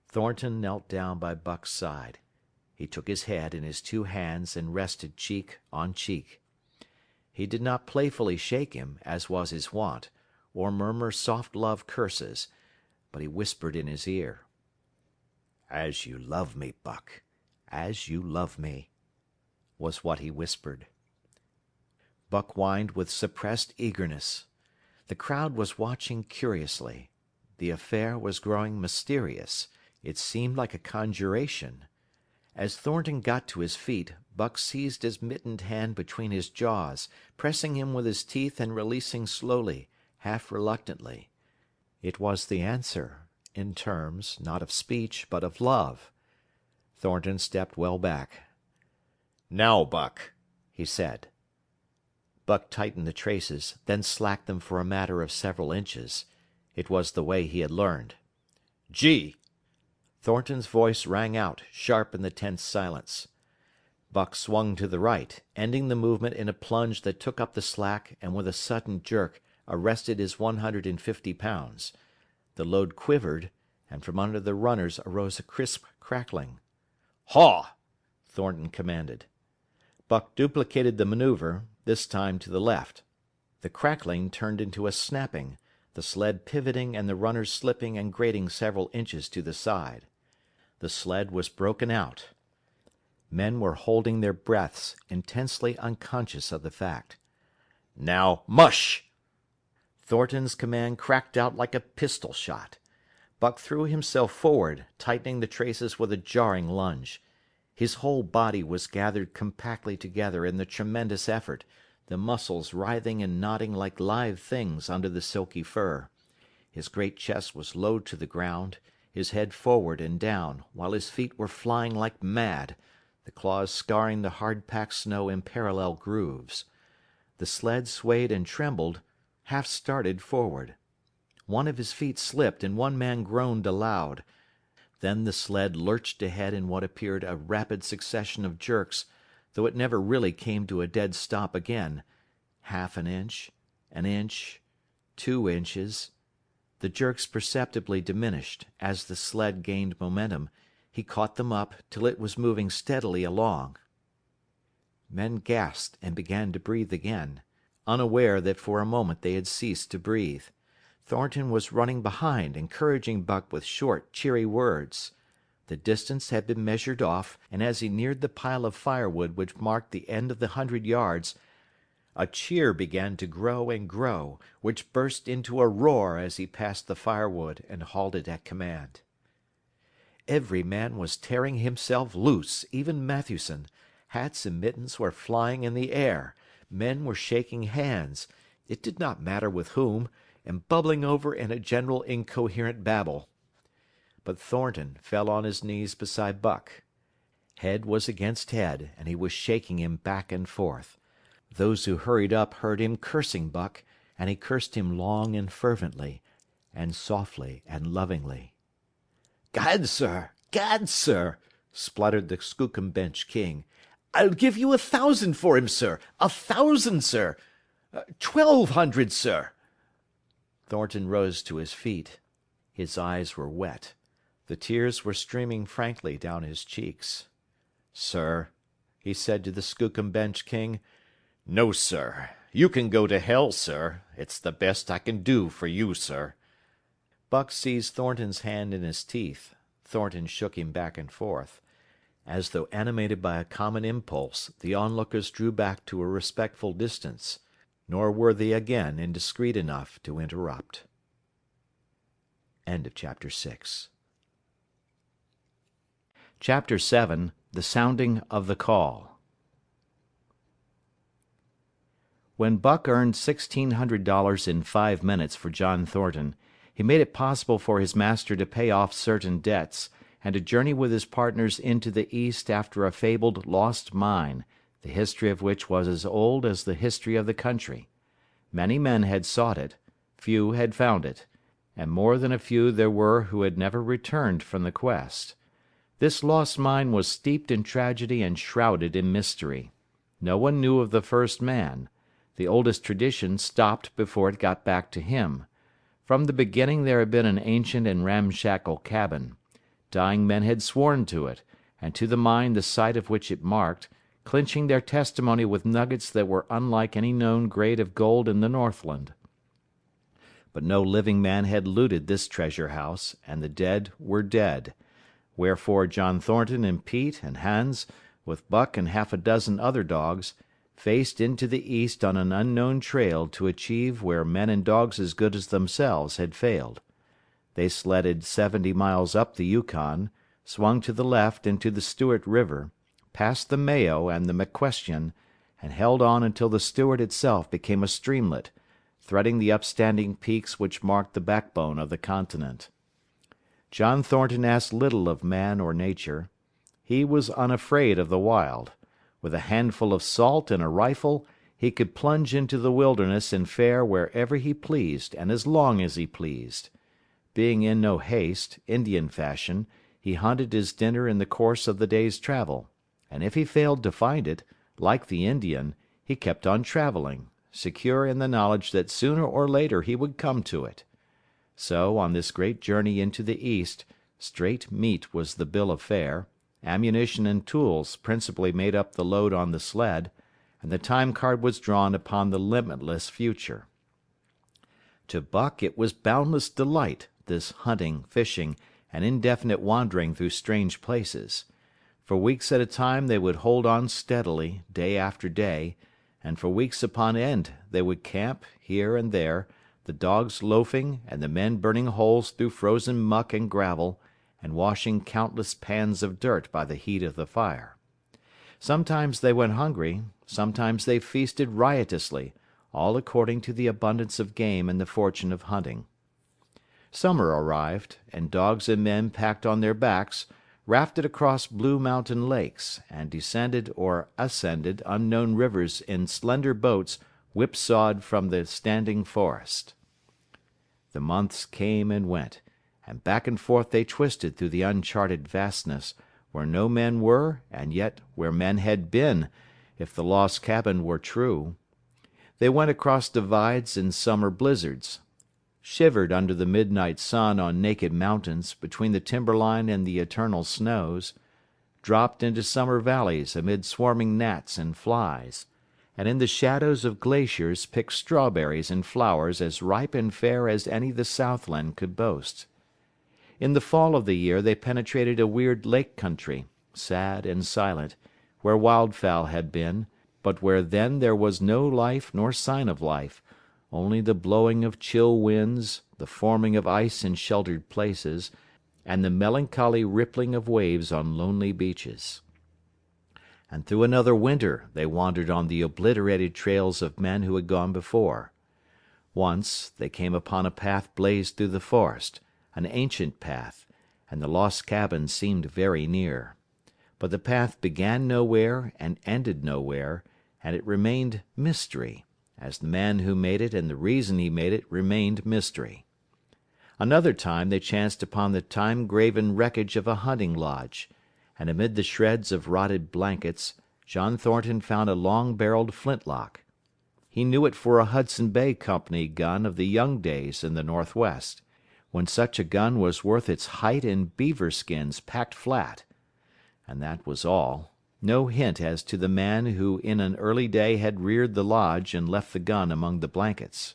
Thornton knelt down by Buck's side. He took his head in his 2 hands and rested cheek on cheek. He did not playfully shake him, as was his wont, or murmur soft love curses, but he whispered in his ear. "As you love me, Buck, as you love me," was what he whispered. Buck whined with suppressed eagerness. The crowd was watching curiously. The affair was growing mysterious. It seemed like a conjuration. As Thornton got to his feet, Buck seized his mittened hand between his jaws, pressing him with his teeth and releasing slowly, half reluctantly. It was the answer, in terms, not of speech, but of love. Thornton stepped well back. "Now, Buck," he said. Buck tightened the traces, then slacked them for a matter of several inches. It was the way he had learned. "Gee!" Thornton's voice rang out, sharp in the tense silence. Buck swung to the right, ending the movement in a plunge that took up the slack and with a sudden jerk arrested his 150 pounds. The load quivered, and from under the runners arose a crisp crackling. "Haw!" Thornton commanded. Buck duplicated the maneuver, this time to the left. The crackling turned into a snapping, the sled pivoting and the runners slipping and grating several inches to the side. The sled was broken out. Men were holding their breaths, intensely unconscious of the fact. "Now, mush!" Thornton's command cracked out like a pistol shot. Buck threw himself forward, tightening the traces with a jarring lunge. His whole body was gathered compactly together in the tremendous effort, the muscles writhing and knotting like live things under the silky fur. His great chest was low to the ground, his head forward and down, while his feet were flying like mad, the claws scarring the hard-packed snow in parallel grooves. The sled swayed and trembled, half started forward. One of his feet slipped, and one man groaned aloud. Then the sled lurched ahead in what appeared a rapid succession of jerks, though it never really came to a dead stop again. Half an inch, 2 inches. The jerks perceptibly diminished. As the sled gained momentum, he caught them up till it was moving steadily along. Men gasped and began to breathe again, unaware that for a moment they had ceased to breathe. Thornton was running behind, encouraging Buck with short, cheery words. The distance had been measured off, and as he neared the pile of firewood which marked the end of the 100 yards, a cheer began to grow and grow, which burst into a roar as he passed the firewood and halted at command. Every man was tearing himself loose, even Matthewson. Hats and mittens were flying in the air. Men were shaking hands, it did not matter with whom, and bubbling over in a general incoherent babble. But Thornton fell on his knees beside Buck. Head was against head, and he was shaking him back and forth. Those who hurried up heard him cursing Buck, and he cursed him long and fervently, and softly and lovingly. "Gad, sir! Gad, sir!" spluttered the Skookumbench King. "I'll give you 1,000 for him, sir! 1,000, sir! 1,200, sir!" Thornton rose to his feet. His eyes were wet. The tears were streaming frankly down his cheeks. "Sir," he said to the Skookumbench King, "no, sir. You can go to hell, sir. It's the best I can do for you, sir." Buck seized Thornton's hand in his teeth. Thornton shook him back and forth. As though animated by a common impulse, the onlookers drew back to a respectful distance, nor were they again indiscreet enough to interrupt. Chapter 7. The Sounding of the Call. When Buck earned $1,600 in 5 minutes for John Thornton, he made it possible for his master to pay off certain debts, and to journey with his partners into the East after a fabled lost mine, the history of which was as old as the history of the country. Many men had sought it, few had found it, and more than a few there were who had never returned from the quest. This lost mine was steeped in tragedy and shrouded in mystery. No one knew of the first man. The oldest tradition stopped before it got back to him. From the beginning there had been an ancient and ramshackle cabin. Dying men had sworn to it, and to the mine the site of which it marked, clinching their testimony with nuggets that were unlike any known grade of gold in the Northland. But no living man had looted this treasure house, and the dead were dead. Wherefore John Thornton and Pete and Hans, with Buck and half a dozen other dogs, faced into the east on an unknown trail to achieve where men and dogs as good as themselves had failed. They sledded 70 miles up the Yukon, swung to the left into the Stewart River, passed the Mayo and the McQuestion, and held on until the Stewart itself became a streamlet, threading the upstanding peaks which marked the backbone of the continent. John Thornton asked little of man or nature. He was unafraid of the wild. With a handful of salt and a rifle, he could plunge into the wilderness and fare wherever he pleased and as long as he pleased. Being in no haste, Indian fashion, he hunted his dinner in the course of the day's travel, and if he failed to find it, like the Indian, he kept on traveling, secure in the knowledge that sooner or later he would come to it. So, on this great journey into the East, straight meat was the bill of fare, ammunition and tools principally made up the load on the sled, and the time card was drawn upon the limitless future. To Buck it was boundless delight, this hunting, fishing, and indefinite wandering through strange places. For weeks at a time they would hold on steadily, day after day, and for weeks upon end they would camp, here and there, the dogs loafing and the men burning holes through frozen muck and gravel, and washing countless pans of dirt by the heat of the fire. Sometimes they went hungry, sometimes they feasted riotously, all according to the abundance of game and the fortune of hunting. Summer arrived, and dogs and men packed on their backs, rafted across blue mountain lakes, and descended or ascended unknown rivers in slender boats whipsawed from the standing forest. The months came and went, and back and forth they twisted through the uncharted vastness, where no men were, and yet where men had been, if the lost cabin were true. They went across divides in summer blizzards, shivered under the midnight sun on naked mountains between the timberline and the eternal snows, dropped into summer valleys amid swarming gnats and flies, and in the shadows of glaciers picked strawberries and flowers as ripe and fair as any the Southland could boast. In the fall of the year they penetrated a weird lake country, sad and silent, where wildfowl had been, but where then there was no life nor sign of life, only the blowing of chill winds, the forming of ice in sheltered places, and the melancholy rippling of waves on lonely beaches. And through another winter they wandered on the obliterated trails of men who had gone before. Once they came upon a path blazed through the forest, an ancient path, and the lost cabin seemed very near. But the path began nowhere and ended nowhere, and it remained mystery, as the man who made it and the reason he made it remained mystery. Another time they chanced upon the time-graven wreckage of a hunting lodge, and amid the shreds of rotted blankets, John Thornton found a long-barreled flintlock. He knew it for a Hudson Bay Company gun of the young days in the Northwest, when such a gun was worth its height in beaver skins packed flat. And that was all. No hint as to the man who in an early day had reared the lodge and left the gun among the blankets.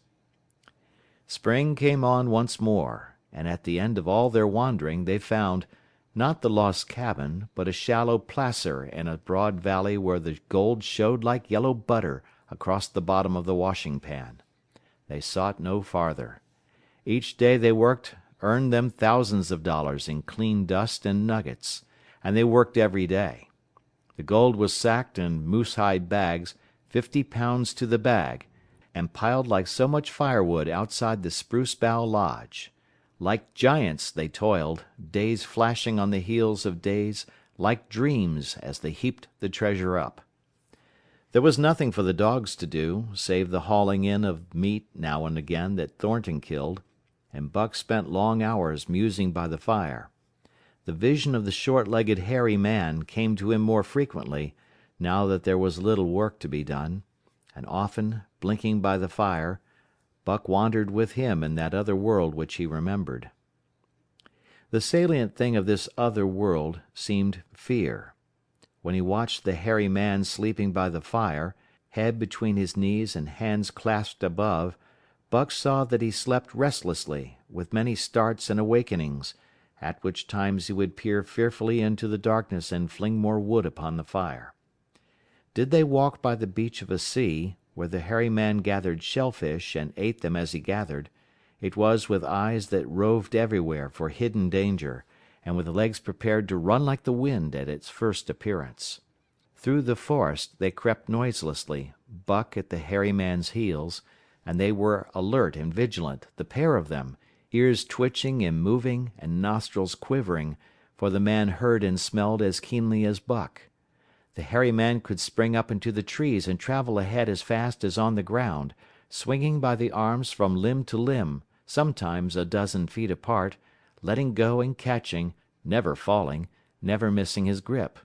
Spring came on once more, and at the end of all their wandering they found, not the lost cabin, but a shallow placer in a broad valley where the gold showed like yellow butter across the bottom of the washing pan. They sought no farther. Each day they worked earned them thousands of dollars in clean dust and nuggets, and they worked every day. The gold was sacked in moose-hide bags, 50 pounds to the bag, and piled like so much firewood outside the Spruce Bough Lodge. Like giants they toiled, days flashing on the heels of days, like dreams as they heaped the treasure up. There was nothing for the dogs to do, save the hauling in of meat now and again that Thornton killed, and Buck spent long hours musing by the fire. The vision of the short-legged hairy man came to him more frequently, now that there was little work to be done, and often, blinking by the fire, Buck wandered with him in that other world which he remembered. The salient thing of this other world seemed fear. When he watched the hairy man sleeping by the fire, head between his knees and hands clasped above, Buck saw that he slept restlessly, with many starts and awakenings, at which times he would peer fearfully into the darkness and fling more wood upon the fire. Did they walk by the beach of a sea, where the hairy man gathered shellfish and ate them as he gathered, it was with eyes that roved everywhere for hidden danger, and with legs prepared to run like the wind at its first appearance. Through the forest they crept noiselessly, Buck at the hairy man's heels, and they were alert and vigilant, the pair of them, ears twitching and moving and nostrils quivering, for the man heard and smelled as keenly as Buck. The hairy man could spring up into the trees and travel ahead as fast as on the ground, swinging by the arms from limb to limb, sometimes a dozen feet apart, letting go and catching, never falling, never missing his grip.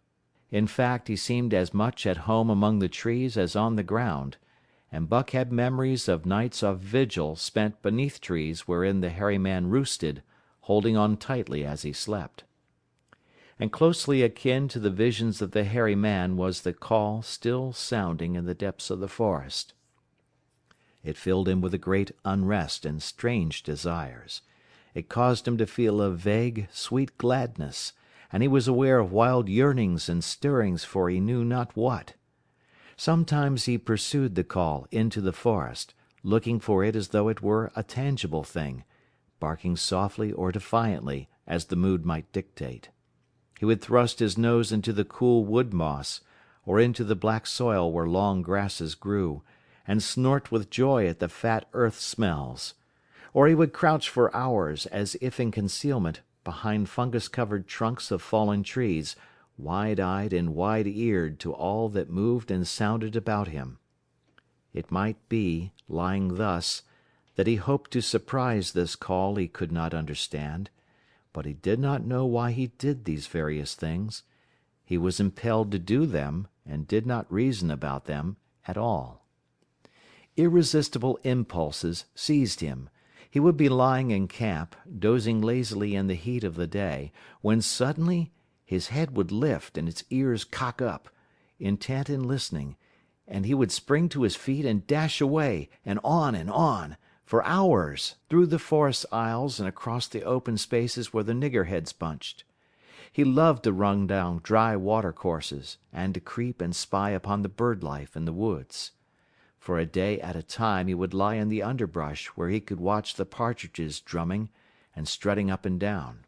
In fact, he seemed as much at home among the trees as on the ground, and Buck had memories of nights of vigil spent beneath trees wherein the hairy man roosted, holding on tightly as he slept. And closely akin to the visions of the hairy man was the call still sounding in the depths of the forest. It filled him with a great unrest and strange desires. It caused him to feel a vague, sweet gladness, and he was aware of wild yearnings and stirrings for he knew not what. Sometimes he pursued the call into the forest, looking for it as though it were a tangible thing, barking softly or defiantly, as the mood might dictate. He would thrust his nose into the cool wood moss, or into the black soil where long grasses grew, and snort with joy at the fat earth smells. Or he would crouch for hours, as if in concealment, behind fungus-covered trunks of fallen trees, wide-eyed and wide-eared to all that moved and sounded about him. It might be, lying thus, that he hoped to surprise this call he could not understand, but he did not know why he did these various things. He was impelled to do them, and did not reason about them at all. Irresistible impulses seized him. He would be lying in camp, dozing lazily in the heat of the day, when suddenly his head would lift and his ears cock up, intent and listening, and he would spring to his feet and dash away, and on, for hours, through the forest aisles and across the open spaces where the niggerheads bunched. He loved to run down dry watercourses, and to creep and spy upon the bird life in the woods. For a day at a time he would lie in the underbrush where he could watch the partridges drumming and strutting up and down.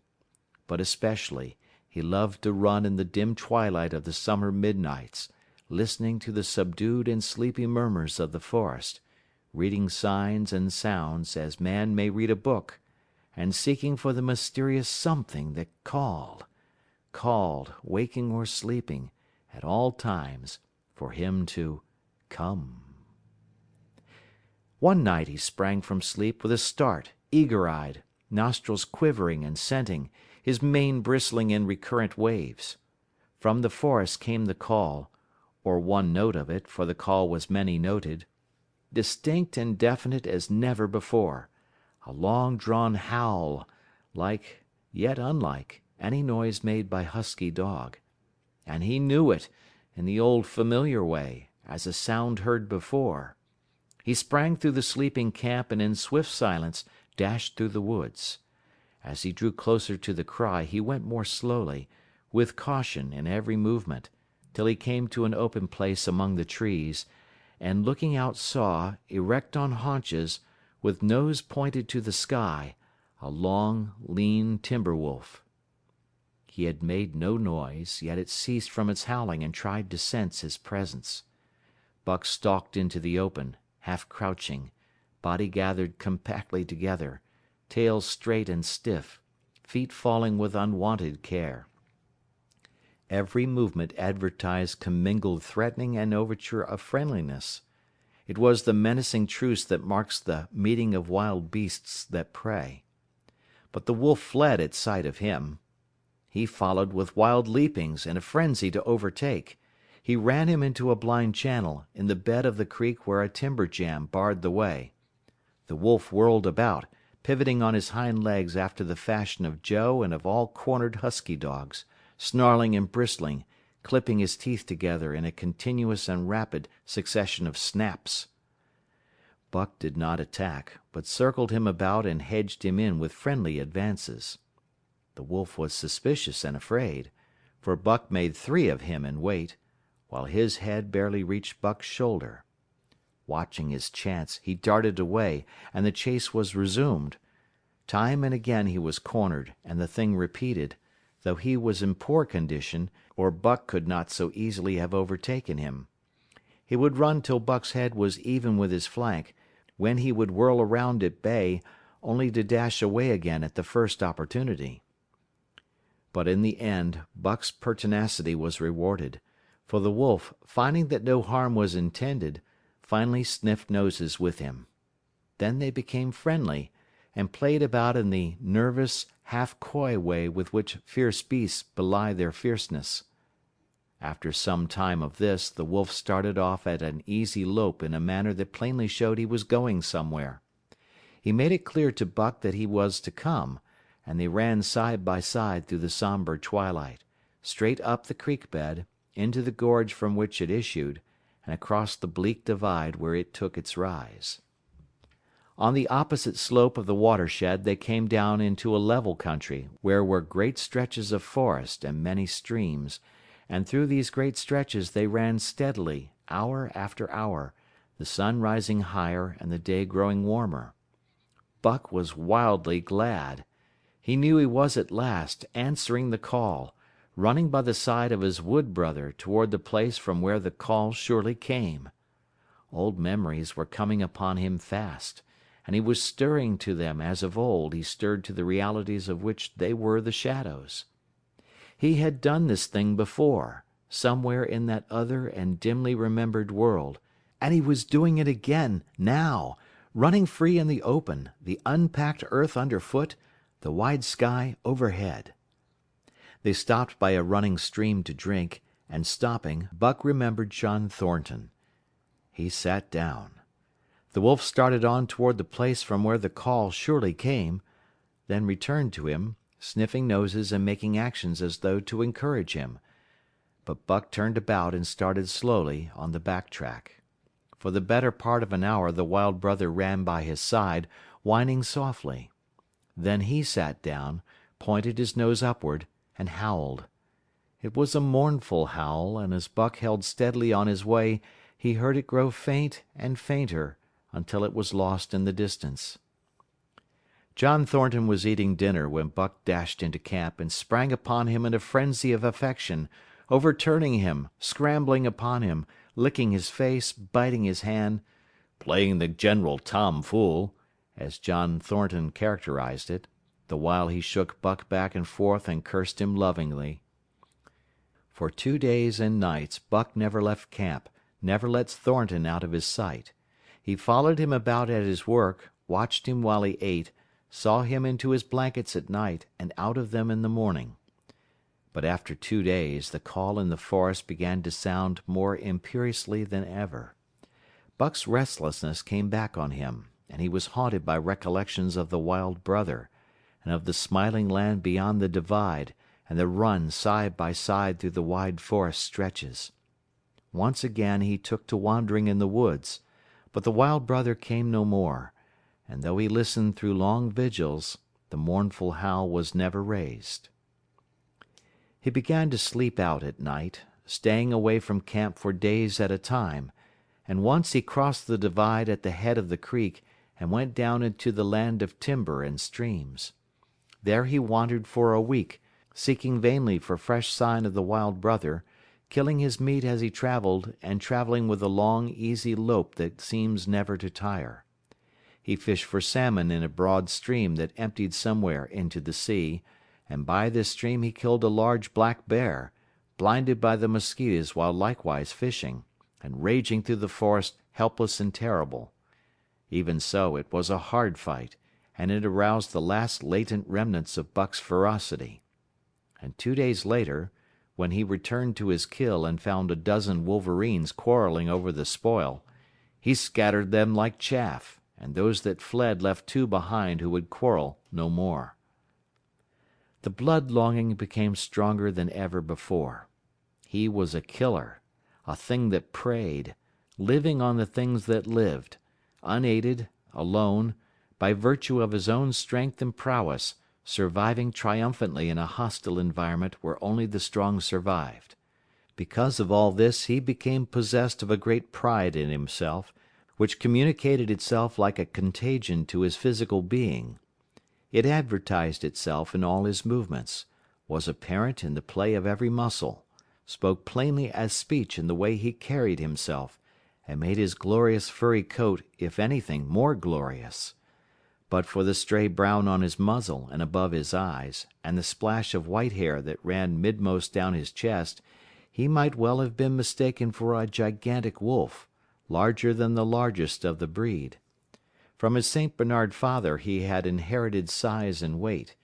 But especially he loved to run in the dim twilight of the summer midnights, listening to the subdued and sleepy murmurs of the forest, reading signs and sounds as man may read a book, and seeking for the mysterious something that called, waking or sleeping, at all times, for him to come. One night he sprang from sleep with a start, eager-eyed, nostrils quivering and scenting, his mane bristling in recurrent waves. From the forest came the call, or one note of it, for the call was many-noted, distinct and definite as never before, a long-drawn howl, like, yet unlike, any noise made by husky dog. And he knew it, in the old familiar way, as a sound heard before. He sprang through the sleeping camp and in swift silence dashed through the woods. As he drew closer to the cry he went more slowly, with caution in every movement, till he came to an open place among the trees, and looking out saw, erect on haunches, with nose pointed to the sky, a long, lean timber wolf. He had made no noise, yet it ceased from its howling and tried to sense his presence. Buck stalked into the open, half crouching, body gathered compactly together, tail straight and stiff, feet falling with unwonted care. Every movement advertised commingled threatening and overture of friendliness. It was the menacing truce that marks the meeting of wild beasts that prey. But the wolf fled at sight of him. He followed with wild leapings and a frenzy to overtake. He ran him into a blind channel, in the bed of the creek where a timber jam barred the way. The wolf whirled about, pivoting on his hind legs after the fashion of Joe and of all cornered husky dogs, snarling and bristling, clipping his teeth together in a continuous and rapid succession of snaps. Buck did not attack, but circled him about and hedged him in with friendly advances. The wolf was suspicious and afraid, for Buck made 3 of him in weight, while his head barely reached Buck's shoulder. Watching his chance, he darted away, and the chase was resumed. Time and again he was cornered, and the thing repeated, though he was in poor condition, or Buck could not so easily have overtaken him. He would run till Buck's head was even with his flank, when he would whirl around at bay, only to dash away again at the first opportunity. But in the end Buck's pertinacity was rewarded, for the wolf, finding that no harm was intended, finally sniffed noses with him. Then they became friendly, and played about in the nervous, half-coy way with which fierce beasts belie their fierceness. After some time of this, the wolf started off at an easy lope in a manner that plainly showed he was going somewhere. He made it clear to Buck that he was to come, and they ran side by side through the somber twilight, straight up the creek bed, into the gorge from which it issued, and across the bleak divide where it took its rise. On the opposite slope of the watershed they came down into a level country where were great stretches of forest and many streams, and through these great stretches they ran steadily, hour after hour, the sun rising higher and the day growing warmer. Buck was wildly glad. He knew he was at last answering the call, running by the side of his wood brother toward the place from where the call surely came. Old memories were coming upon him fast, and he was stirring to them as of old he stirred to the realities of which they were the shadows. He had done this thing before, somewhere in that other and dimly remembered world, and he was doing it again, now, running free in the open, the unpacked earth underfoot, the wide sky overhead. They stopped by a running stream to drink, and stopping, Buck remembered John Thornton. He sat down. The wolf started on toward the place from where the call surely came, then returned to him, sniffing noses and making actions as though to encourage him. But Buck turned about and started slowly on the back track. For the better part of an hour the wild brother ran by his side, whining softly. Then he sat down, pointed his nose upward, and howled. It was a mournful howl, and as Buck held steadily on his way, he heard it grow faint and fainter, until it was lost in the distance. John Thornton was eating dinner when Buck dashed into camp and sprang upon him in a frenzy of affection, overturning him, scrambling upon him, licking his face, biting his hand, playing the general tom-fool, as John Thornton characterized it, the while he shook Buck back and forth and cursed him lovingly. For 2 days and nights Buck never left camp, never let Thornton out of his sight. He followed him about at his work, watched him while he ate, saw him into his blankets at night and out of them in the morning. But after 2 days the call in the forest began to sound more imperiously than ever. Buck's restlessness came back on him, and he was haunted by recollections of the wild brother, and of the smiling land beyond the divide, and the run side by side through the wide forest stretches. Once again he took to wandering in the woods, but the wild brother came no more, and though he listened through long vigils, the mournful howl was never raised. He began to sleep out at night, staying away from camp for days at a time, and once he crossed the divide at the head of the creek and went down into the land of timber and streams. There he wandered for a week, seeking vainly for fresh sign of the wild brother, killing his meat as he traveled and traveling with a long, easy lope that seems never to tire. He fished for salmon in a broad stream that emptied somewhere into the sea, and by this stream he killed a large black bear, blinded by the mosquitoes while likewise fishing, and raging through the forest helpless and terrible. Even so, it was a hard fight, and it aroused the last latent remnants of Buck's ferocity. And 2 days later, when he returned to his kill and found a dozen wolverines quarreling over the spoil, he scattered them like chaff, and those that fled left 2 behind who would quarrel no more. The blood-longing became stronger than ever before. He was a killer, a thing that preyed, living on the things that lived, unaided, alone, by virtue of his own strength and prowess, surviving triumphantly in a hostile environment where only the strong survived. Because of all this he became possessed of a great pride in himself, which communicated itself like a contagion to his physical being. It advertised itself in all his movements, was apparent in the play of every muscle, spoke plainly as speech in the way he carried himself, and made his glorious furry coat, if anything, more glorious. But for the stray brown on his muzzle and above his eyes, and the splash of white hair that ran midmost down his chest, he might well have been mistaken for a gigantic wolf, larger than the largest of the breed. From his St. Bernard father he had inherited size and weight,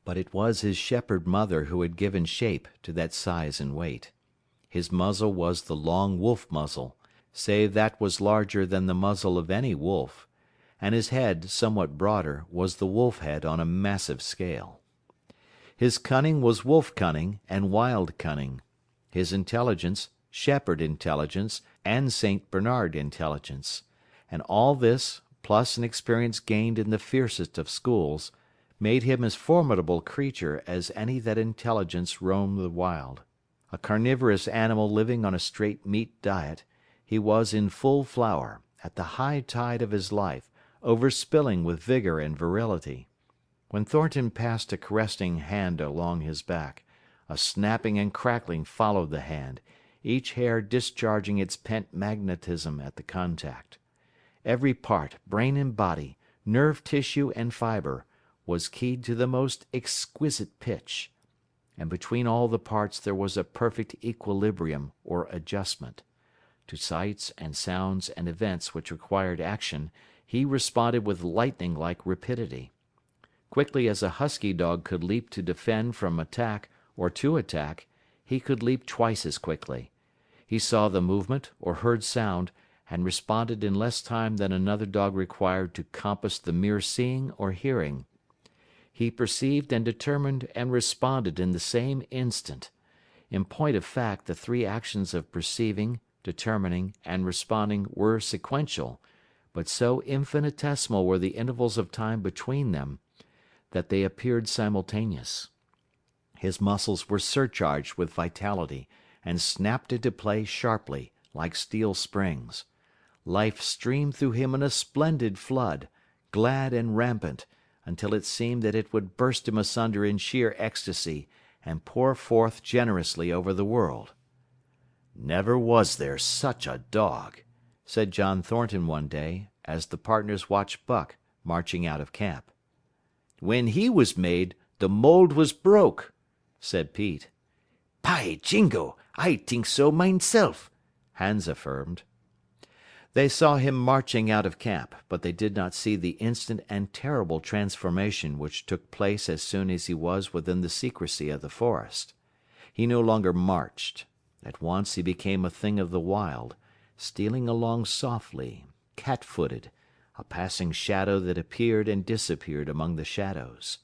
but it was his shepherd mother who had given shape to that size and weight. His muzzle was the long wolf muzzle, save that was larger than the muzzle of any wolf, and his head, somewhat broader, was the wolf head on a massive scale. His cunning was wolf cunning and wild cunning. His intelligence, shepherd intelligence and St. Bernard intelligence. And all this, plus an experience gained in the fiercest of schools, made him as formidable creature as any that intelligence roamed the wild. A carnivorous animal living on a straight meat diet, he was in full flower, at the high tide of his life, overspilling with vigor and virility. When Thornton passed a caressing hand along his back, a snapping and crackling followed the hand, each hair discharging its pent magnetism at the contact. Every part, brain and body, nerve tissue and fiber, was keyed to the most exquisite pitch, and between all the parts there was a perfect equilibrium or adjustment. To sights and sounds and events which required action he responded with lightning-like rapidity. Quickly as a husky dog could leap to defend from attack or to attack, he could leap twice as quickly. He saw the movement or heard sound, and responded in less time than another dog required to compass the mere seeing or hearing. He perceived and determined and responded in the same instant. In point of fact, the three actions of perceiving, determining, and responding were sequential, but so infinitesimal were the intervals of time between them, that they appeared simultaneous. His muscles were surcharged with vitality, and snapped into play sharply, like steel springs. Life streamed through him in a splendid flood, glad and rampant, until it seemed that it would burst him asunder in sheer ecstasy, and pour forth generously over the world. "Never was there such a dog," said John Thornton one day, as the partners watched Buck marching out of camp. "When he was made, the mold was broke," said Pete. "By jingo, I think so mineself," Hans affirmed. They saw him marching out of camp, but they did not see the instant and terrible transformation which took place as soon as he was within the secrecy of the forest. He no longer marched. At once he became a thing of the wild, stealing along softly, cat-footed, a passing shadow that appeared and disappeared among the shadows.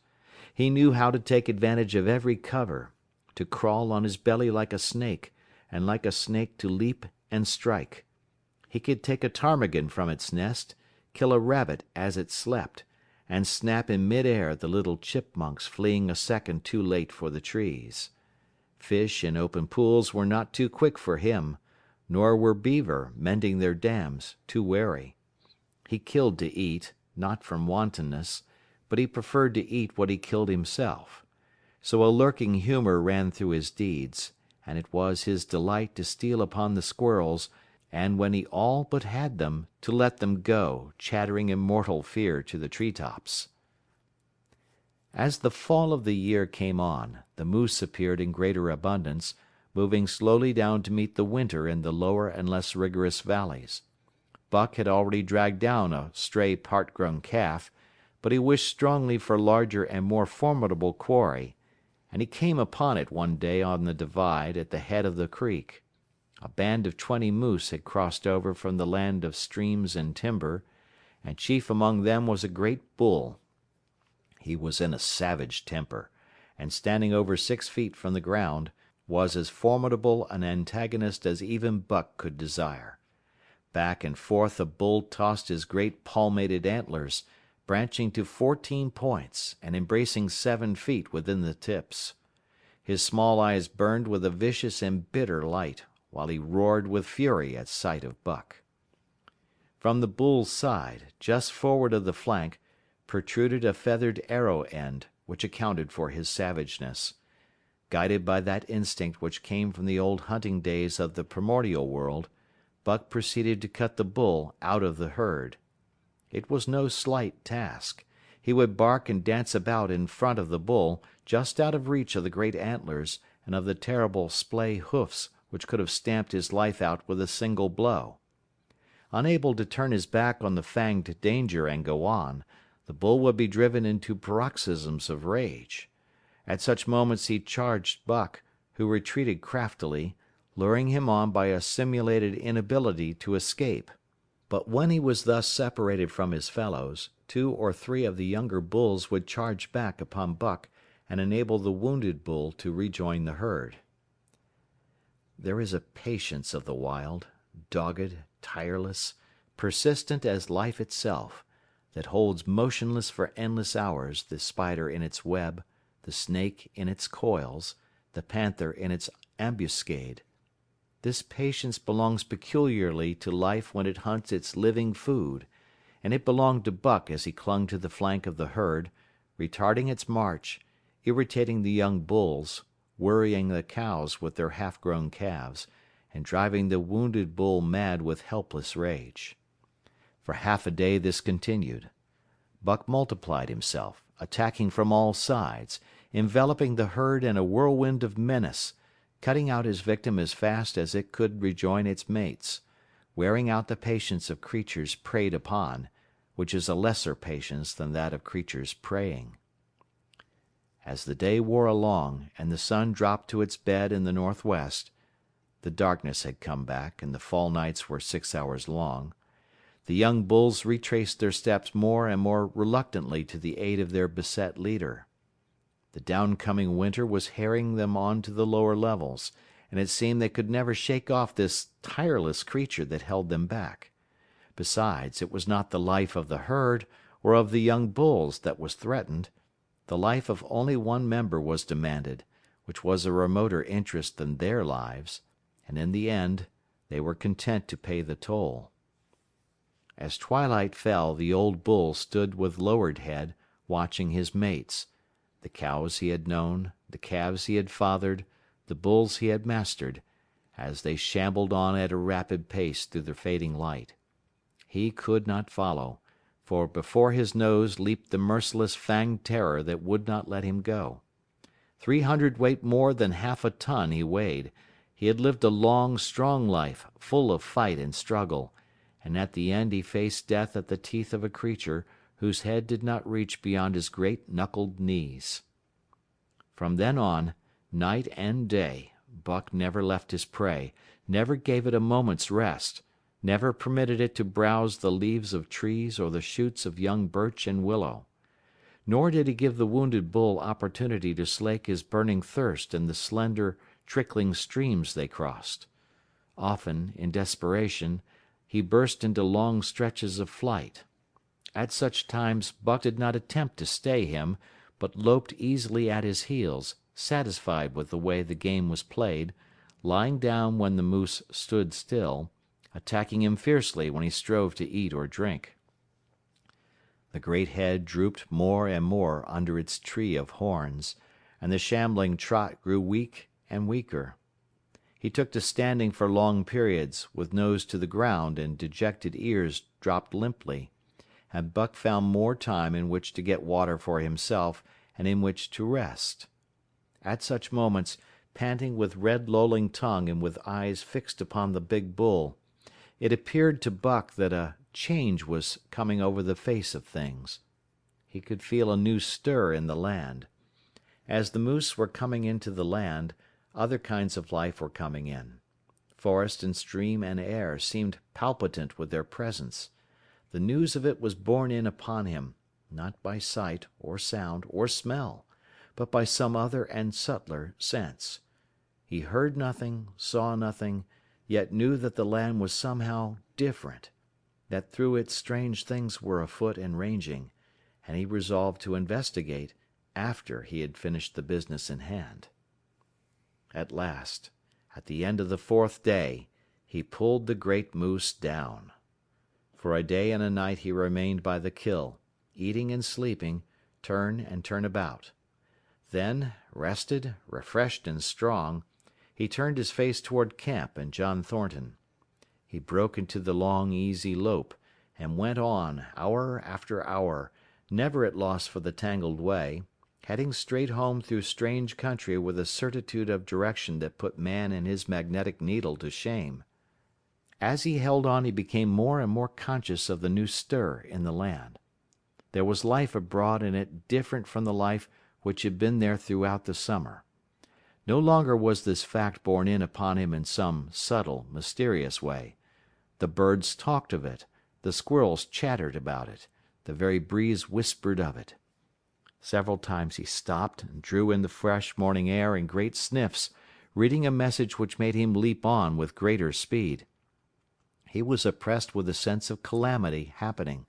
He knew how to take advantage of every cover, to crawl on his belly like a snake, and like a snake to leap and strike. He could take a ptarmigan from its nest, kill a rabbit as it slept, and snap in mid-air the little chipmunks fleeing a second too late for the trees. Fish in open pools were not too quick for him, nor were beaver, mending their dams, too wary. He killed to eat, not from wantonness, but he preferred to eat what he killed himself. So a lurking humor ran through his deeds, and it was his delight to steal upon the squirrels, and when he all but had them, to let them go, chattering in mortal fear to the tree-tops. As the fall of the year came on, the moose appeared in greater abundance, moving slowly down to meet the winter in the lower and less rigorous valleys. Buck had already dragged down a stray part-grown calf, but he wished strongly for larger and more formidable quarry, and he came upon it one day on the divide at the head of the creek. A band of 20 moose had crossed over from the land of streams and timber, and chief among them was a great bull. He was in a savage temper, and standing over 6 feet from the ground, was as formidable an antagonist as even Buck could desire. Back and forth the bull tossed his great palmated antlers, branching to 14 points, and embracing 7 feet within the tips. His small eyes burned with a vicious and bitter light, while he roared with fury at sight of Buck. From the bull's side, just forward of the flank, protruded a feathered arrow end, which accounted for his savageness. Guided by that instinct which came from the old hunting days of the primordial world, Buck proceeded to cut the bull out of the herd. It was no slight task. He would bark and dance about in front of the bull, just out of reach of the great antlers and of the terrible splay hoofs which could have stamped his life out with a single blow. Unable to turn his back on the fanged danger and go on, the bull would be driven into paroxysms of rage. At such moments he charged Buck, who retreated craftily, luring him on by a simulated inability to escape. But when he was thus separated from his fellows, 2 or 3 of the younger bulls would charge back upon Buck and enable the wounded bull to rejoin the herd. There is a patience of the wild, dogged, tireless, persistent as life itself, that holds motionless for endless hours the spider in its web, the snake in its coils, the panther in its ambuscade. This patience belongs peculiarly to life when it hunts its living food, and it belonged to Buck as he clung to the flank of the herd, retarding its march, irritating the young bulls, worrying the cows with their half-grown calves, and driving the wounded bull mad with helpless rage. For half a day this continued. Buck multiplied himself, attacking from all sides, enveloping the herd in a whirlwind of menace, cutting out his victim as fast as it could rejoin its mates, wearing out the patience of creatures preyed upon, which is a lesser patience than that of creatures preying. As the day wore along, and the sun dropped to its bed in the northwest, the darkness had come back, and the fall nights were 6 hours long. The young bulls retraced their steps more and more reluctantly to the aid of their beset leader. The downcoming winter was harrying them on to the lower levels, and it seemed they could never shake off this tireless creature that held them back. Besides, it was not the life of the herd or of the young bulls that was threatened. The life of only one member was demanded, which was a remoter interest than their lives, and in the end they were content to pay the toll. As twilight fell, the old bull stood with lowered head, watching his mates, the cows he had known, the calves he had fathered, the bulls he had mastered, as they shambled on at a rapid pace through the fading light. He could not follow, for before his nose leaped the merciless Fang terror that would not let him go. 300 weight more than half a ton he weighed. He had lived a long, strong life, full of fight and struggle, and at the end he faced death at the teeth of a creature whose head did not reach beyond his great knuckled knees. From then on, night and day, Buck never left his prey, never gave it a moment's rest, never permitted it to browse the leaves of trees or the shoots of young birch and willow. Nor did he give the wounded bull opportunity to slake his burning thirst in the slender, trickling streams they crossed. Often, in desperation, he burst into long stretches of flight. At such times Buck did not attempt to stay him, but loped easily at his heels, satisfied with the way the game was played, lying down when the moose stood still, attacking him fiercely when he strove to eat or drink. The great head drooped more and more under its tree of horns, and the shambling trot grew weak and weaker. He took to standing for long periods, with nose to the ground and dejected ears dropped limply, and Buck found more time in which to get water for himself and in which to rest. At such moments, panting with red lolling tongue and with eyes fixed upon the big bull, it appeared to Buck that a change was coming over the face of things. He could feel a new stir in the land. As the moose were coming into the land, other kinds of life were coming in. Forest and stream and air seemed palpitant with their presence. The news of it was borne in upon him, not by sight, or sound, or smell, but by some other and subtler sense. He heard nothing, saw nothing, yet knew that the land was somehow different, that through it strange things were afoot and ranging, and he resolved to investigate after he had finished the business in hand. At last, at the end of the 4th day, he pulled the great moose down. For a day and a night he remained by the kill, eating and sleeping, turn and turn about. Then, rested, refreshed and strong, he turned his face toward camp and John Thornton. He broke into the long, easy lope, and went on, hour after hour, never at loss for the tangled way, heading straight home through strange country with a certitude of direction that put man and his magnetic needle to shame. As he held on he became more and more conscious of the new stir in the land. There was life abroad in it different from the life which had been there throughout the summer. No longer was this fact borne in upon him in some subtle, mysterious way. The birds talked of it, the squirrels chattered about it, the very breeze whispered of it. Several times he stopped and drew in the fresh morning air in great sniffs, reading a message which made him leap on with greater speed. He was oppressed with a sense of calamity happening,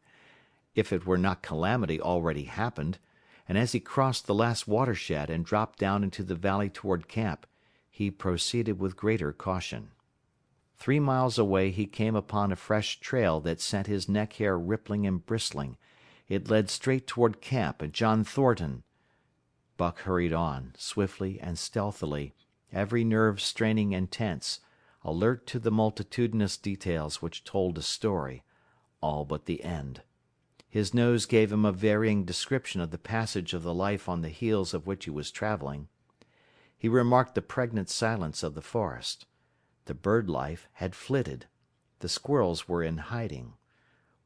if it were not calamity already happened, and as he crossed the last watershed and dropped down into the valley toward camp, he proceeded with greater caution. 3 miles away he came upon a fresh trail that sent his neck hair rippling and bristling. It led straight toward camp and John Thornton. Buck hurried on, swiftly and stealthily, every nerve straining and tense, alert to the multitudinous details which told a story, all but the end. His nose gave him a varying description of the passage of the life on the heels of which he was traveling. He remarked the pregnant silence of the forest. The bird life had flitted. The squirrels were in hiding.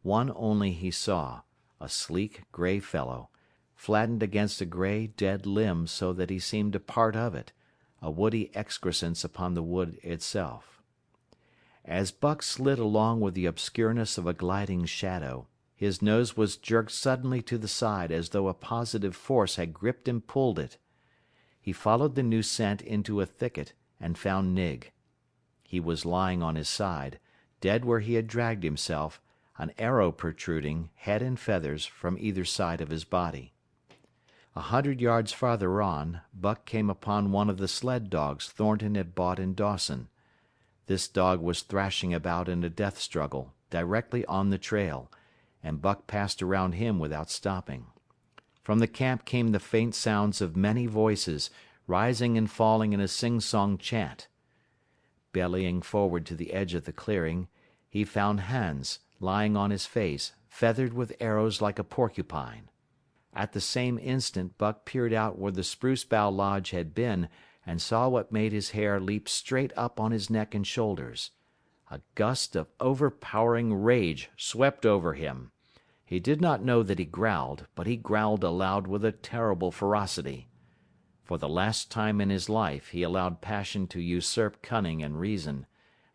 One only he saw, a sleek, gray fellow, flattened against a gray, dead limb so that he seemed a part of it, a woody excrescence upon the wood itself. As Buck slid along with the obscureness of a gliding shadow, his nose was jerked suddenly to the side as though a positive force had gripped and pulled it. He followed the new scent into a thicket and found Nig. He was lying on his side, dead where he had dragged himself, an arrow protruding, head and feathers, from either side of his body. 100 yards farther on, Buck came upon one of the sled dogs Thornton had bought in Dawson. This dog was thrashing about in a death struggle, directly on the trail, and Buck passed around him without stopping. From the camp came the faint sounds of many voices, rising and falling in a sing-song chant. Bellying forward to the edge of the clearing, he found Hans, lying on his face, feathered with arrows like a porcupine. At the same instant Buck peered out where the spruce bough lodge had been and saw what made his hair leap straight up on his neck and shoulders. A gust of overpowering rage swept over him. He did not know that he growled, but he growled aloud with a terrible ferocity. For the last time in his life he allowed passion to usurp cunning and reason,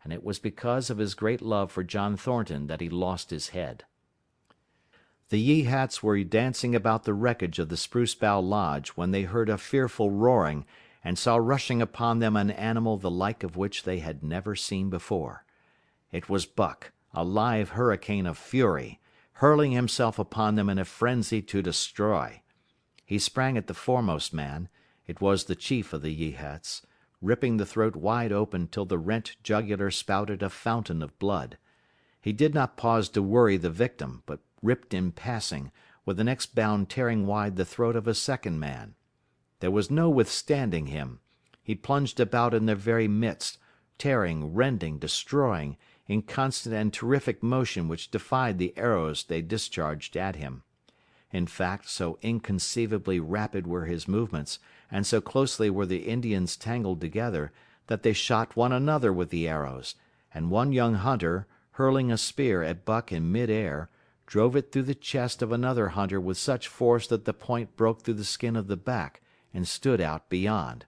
and it was because of his great love for John Thornton that he lost his head. The Yeehats were dancing about the wreckage of the Spruce Bough Lodge when they heard a fearful roaring and saw rushing upon them an animal the like of which they had never seen before. It was Buck, a live hurricane of fury, hurling himself upon them in a frenzy to destroy. He sprang at the foremost man, it was the chief of the Yeehats, ripping the throat wide open till the rent jugular spouted a fountain of blood. He did not pause to worry the victim, but ripped in passing, with the next bound tearing wide the throat of a second man. There was no withstanding him. He plunged about in their very midst, tearing, rending, destroying, in constant and terrific motion which defied the arrows they discharged at him. In fact, so inconceivably rapid were his movements, and so closely were the Indians tangled together, that they shot one another with the arrows, and one young hunter, hurling a spear at Buck in mid-air, drove it through the chest of another hunter with such force that the point broke through the skin of the back and stood out beyond.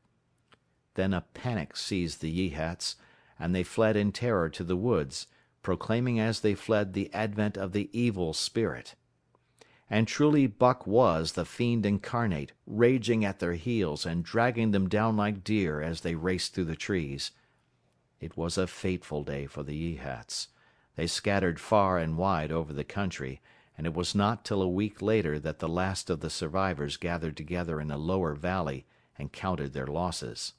Then a panic seized the Yeehats, and they fled in terror to the woods, proclaiming as they fled the advent of the evil spirit. And truly Buck was the fiend incarnate, raging at their heels and dragging them down like deer as they raced through the trees. It was a fateful day for the Yeehats. They scattered far and wide over the country, and it was not till a week later that the last of the survivors gathered together in a lower valley and counted their losses.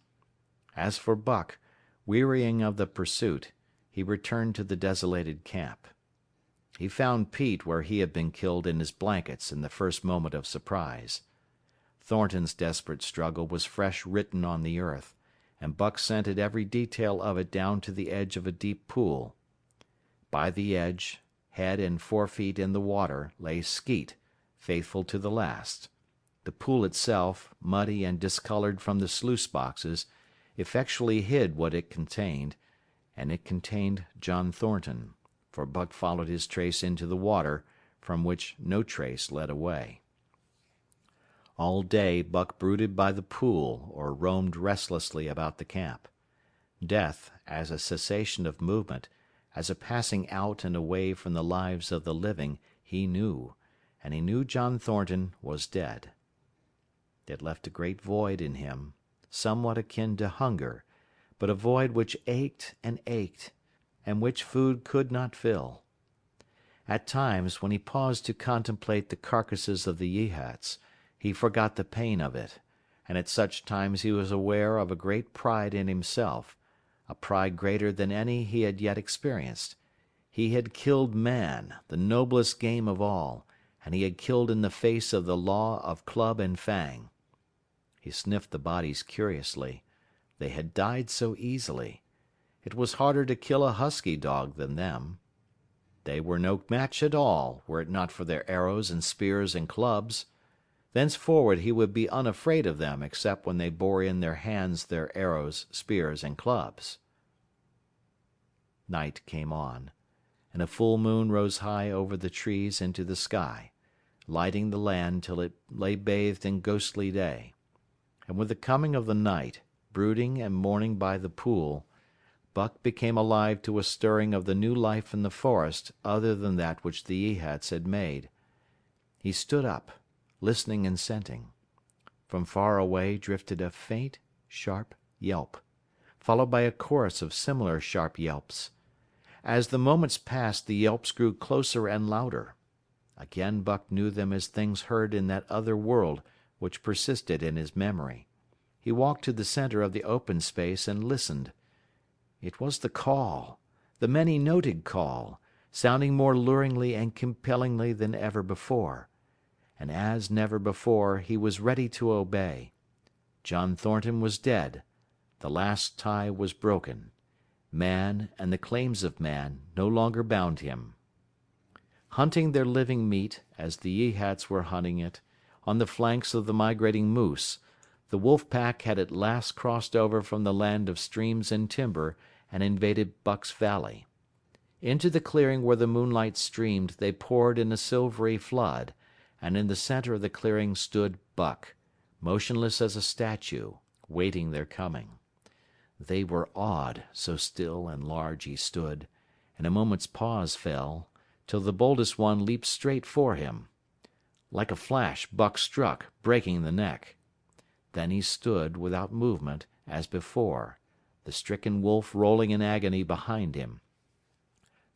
As for Buck, wearying of the pursuit, he returned to the desolated camp. He found Pete where he had been killed in his blankets in the first moment of surprise. Thornton's desperate struggle was fresh written on the earth, and Buck scented every detail of it down to the edge of a deep pool. By the edge, head and 4 feet in the water, lay Skeet, faithful to the last. The pool itself, muddy and discolored from the sluice boxes, effectually hid what it contained, and it contained John Thornton, for Buck followed his trace into the water, from which no trace led away. All day Buck brooded by the pool or roamed restlessly about the camp. Death, as a cessation of movement, as a passing out and away from the lives of the living, he knew, and he knew John Thornton was dead. It left a great void in him, somewhat akin to hunger, but a void which ached, and which food could not fill. At times, when he paused to contemplate the carcasses of the Yeehats, he forgot the pain of it, and at such times he was aware of a great pride in himself, a pride greater than any he had yet experienced. He had killed man, the noblest game of all, and he had killed in the face of the law of club and fang. He sniffed the bodies curiously. They had died so easily. It was harder to kill a husky dog than them. They were no match at all, were it not for their arrows and spears and clubs. Thenceforward he would be unafraid of them except when they bore in their hands their arrows, spears, and clubs. Night came on, and a full moon rose high over the trees into the sky, lighting the land till it lay bathed in ghostly day. And with the coming of the night, brooding and mourning by the pool, Buck became alive to a stirring of the new life in the forest other than that which the Yeehats had made. He stood up, listening and scenting. From far away drifted a faint, sharp yelp, followed by a chorus of similar sharp yelps. As the moments passed, the yelps grew closer and louder. Again Buck knew them as things heard in that other world which persisted in his memory. He walked to the center of the open space and listened. It was the call, the many-noted call, sounding more luringly and compellingly than ever before. And as never before, he was ready to obey. John Thornton was dead. The last tie was broken. Man and the claims of man no longer bound him. Hunting their living meat, as the Yeehats were hunting it, on the flanks of the migrating moose, the wolf pack had at last crossed over from the land of streams and timber and invaded Buck's valley. Into the clearing where the moonlight streamed they poured in a silvery flood, and in the center of the clearing stood Buck, motionless as a statue, waiting their coming. They were awed, so still and large he stood, and a moment's pause fell, till the boldest one leaped straight for him. Like a flash Buck struck, breaking the neck. Then he stood, without movement, as before, the stricken wolf rolling in agony behind him.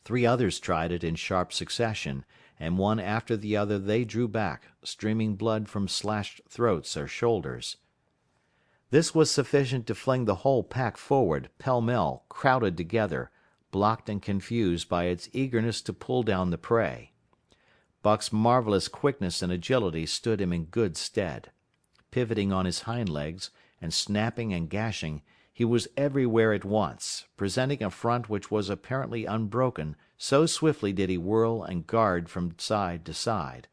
3 others tried it in sharp succession, and one after the other they drew back, streaming blood from slashed throats or shoulders. This was sufficient to fling the whole pack forward, pell-mell, crowded together, blocked and confused by its eagerness to pull down the prey. Buck's marvelous quickness and agility stood him in good stead. Pivoting on his hind legs, and snapping and gashing, he was everywhere at once, presenting a front which was apparently unbroken, so swiftly did he whirl and guard from side to side.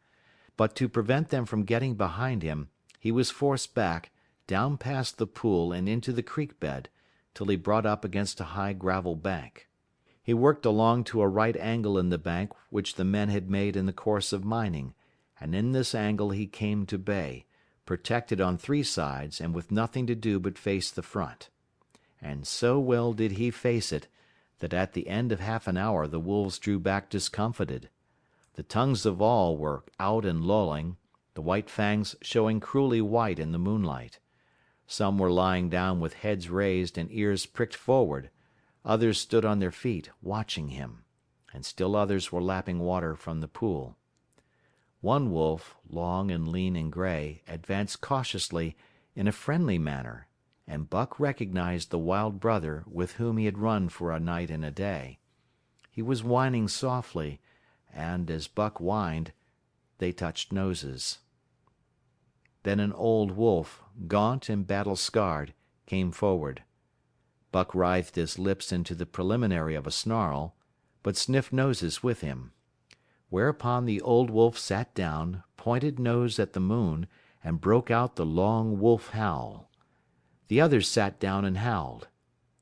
But to prevent them from getting behind him, he was forced back, down past the pool and into the creek bed, till he brought up against a high gravel bank. He worked along to a right angle in the bank which the men had made in the course of mining, and in this angle he came to bay, protected on 3 sides and with nothing to do but face the front. And so well did he face it, that at the end of half an hour the wolves drew back discomfited. The tongues of all were out and lolling, the white fangs showing cruelly white in the moonlight. Some were lying down with heads raised and ears pricked forward, others stood on their feet, watching him, and still others were lapping water from the pool. One wolf, long and lean and gray, advanced cautiously, in a friendly manner, and Buck recognized the wild brother with whom he had run for a night and a day. He was whining softly, and, as Buck whined, they touched noses. Then an old wolf, gaunt and battle-scarred, came forward. Buck writhed his lips into the preliminary of a snarl, but sniffed noses with him. Whereupon the old wolf sat down, pointed nose at the moon, and broke out the long wolf howl. The others sat down and howled.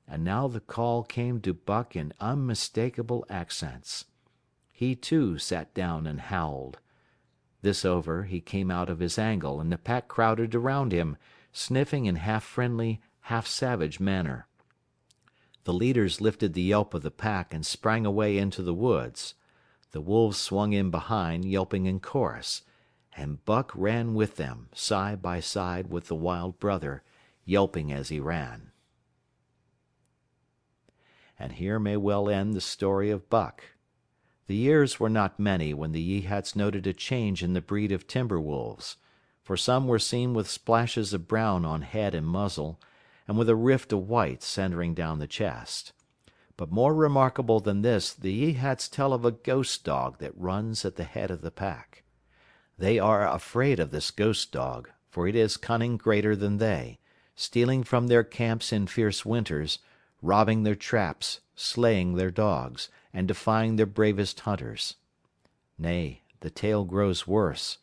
And now the call came to Buck in unmistakable accents. He too sat down and howled. This over, he came out of his angle, and the pack crowded around him, sniffing in half friendly, half savage manner. The leaders lifted the yelp of the pack and sprang away into the woods. The wolves swung in behind, yelping in chorus, and Buck ran with them, side by side with the wild brother, yelping as he ran. And here may well end the story of Buck. The years were not many when the Yeehats noted a change in the breed of timber wolves, for some were seen with splashes of brown on head and muzzle, and with a rift of white centering down the chest. But more remarkable than this, the Yeehats tell of a ghost dog that runs at the head of the pack. They are afraid of this ghost dog, for it is cunning greater than they, stealing from their camps in fierce winters, robbing their traps, slaying their dogs, and defying their bravest hunters. Nay, the tale grows worse.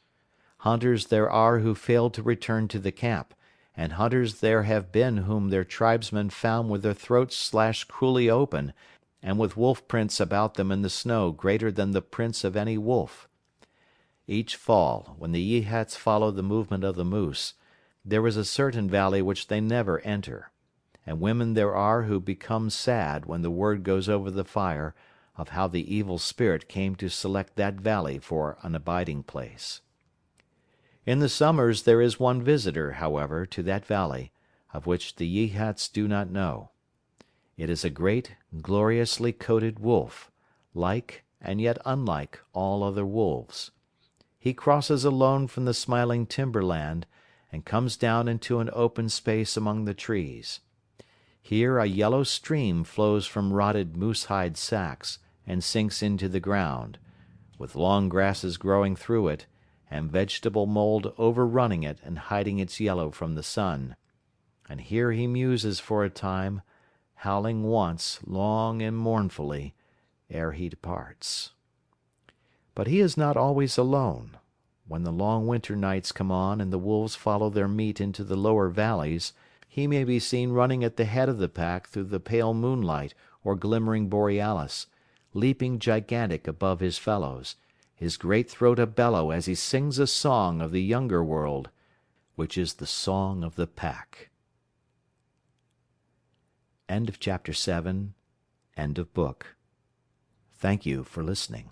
Hunters there are who fail to return to the camp, and hunters there have been whom their tribesmen found with their throats slashed cruelly open, and with wolf prints about them in the snow greater than the prints of any wolf. Each fall, when the Yeehats follow the movement of the moose, there is a certain valley which they never enter, and women there are who become sad when the word goes over the fire of how the evil spirit came to select that valley for an abiding place. In the summers there is one visitor, however, to that valley, of which the Yeehats do not know. It is a great, gloriously coated wolf, like, and yet unlike, all other wolves. He crosses alone from the smiling timberland, and comes down into an open space among the trees. Here a yellow stream flows from rotted moose-hide sacks, and sinks into the ground, with long grasses growing through it, and vegetable mold overrunning it and hiding its yellow from the sun. And here he muses for a time, howling once, long and mournfully, ere he departs. But he is not always alone. When the long winter nights come on and the wolves follow their meat into the lower valleys, he may be seen running at the head of the pack through the pale moonlight or glimmering borealis, leaping gigantic above his fellows, his great throat a-bellow as he sings a song of the younger world, which is the song of the pack. End of chapter 7. End of book. Thank you for listening.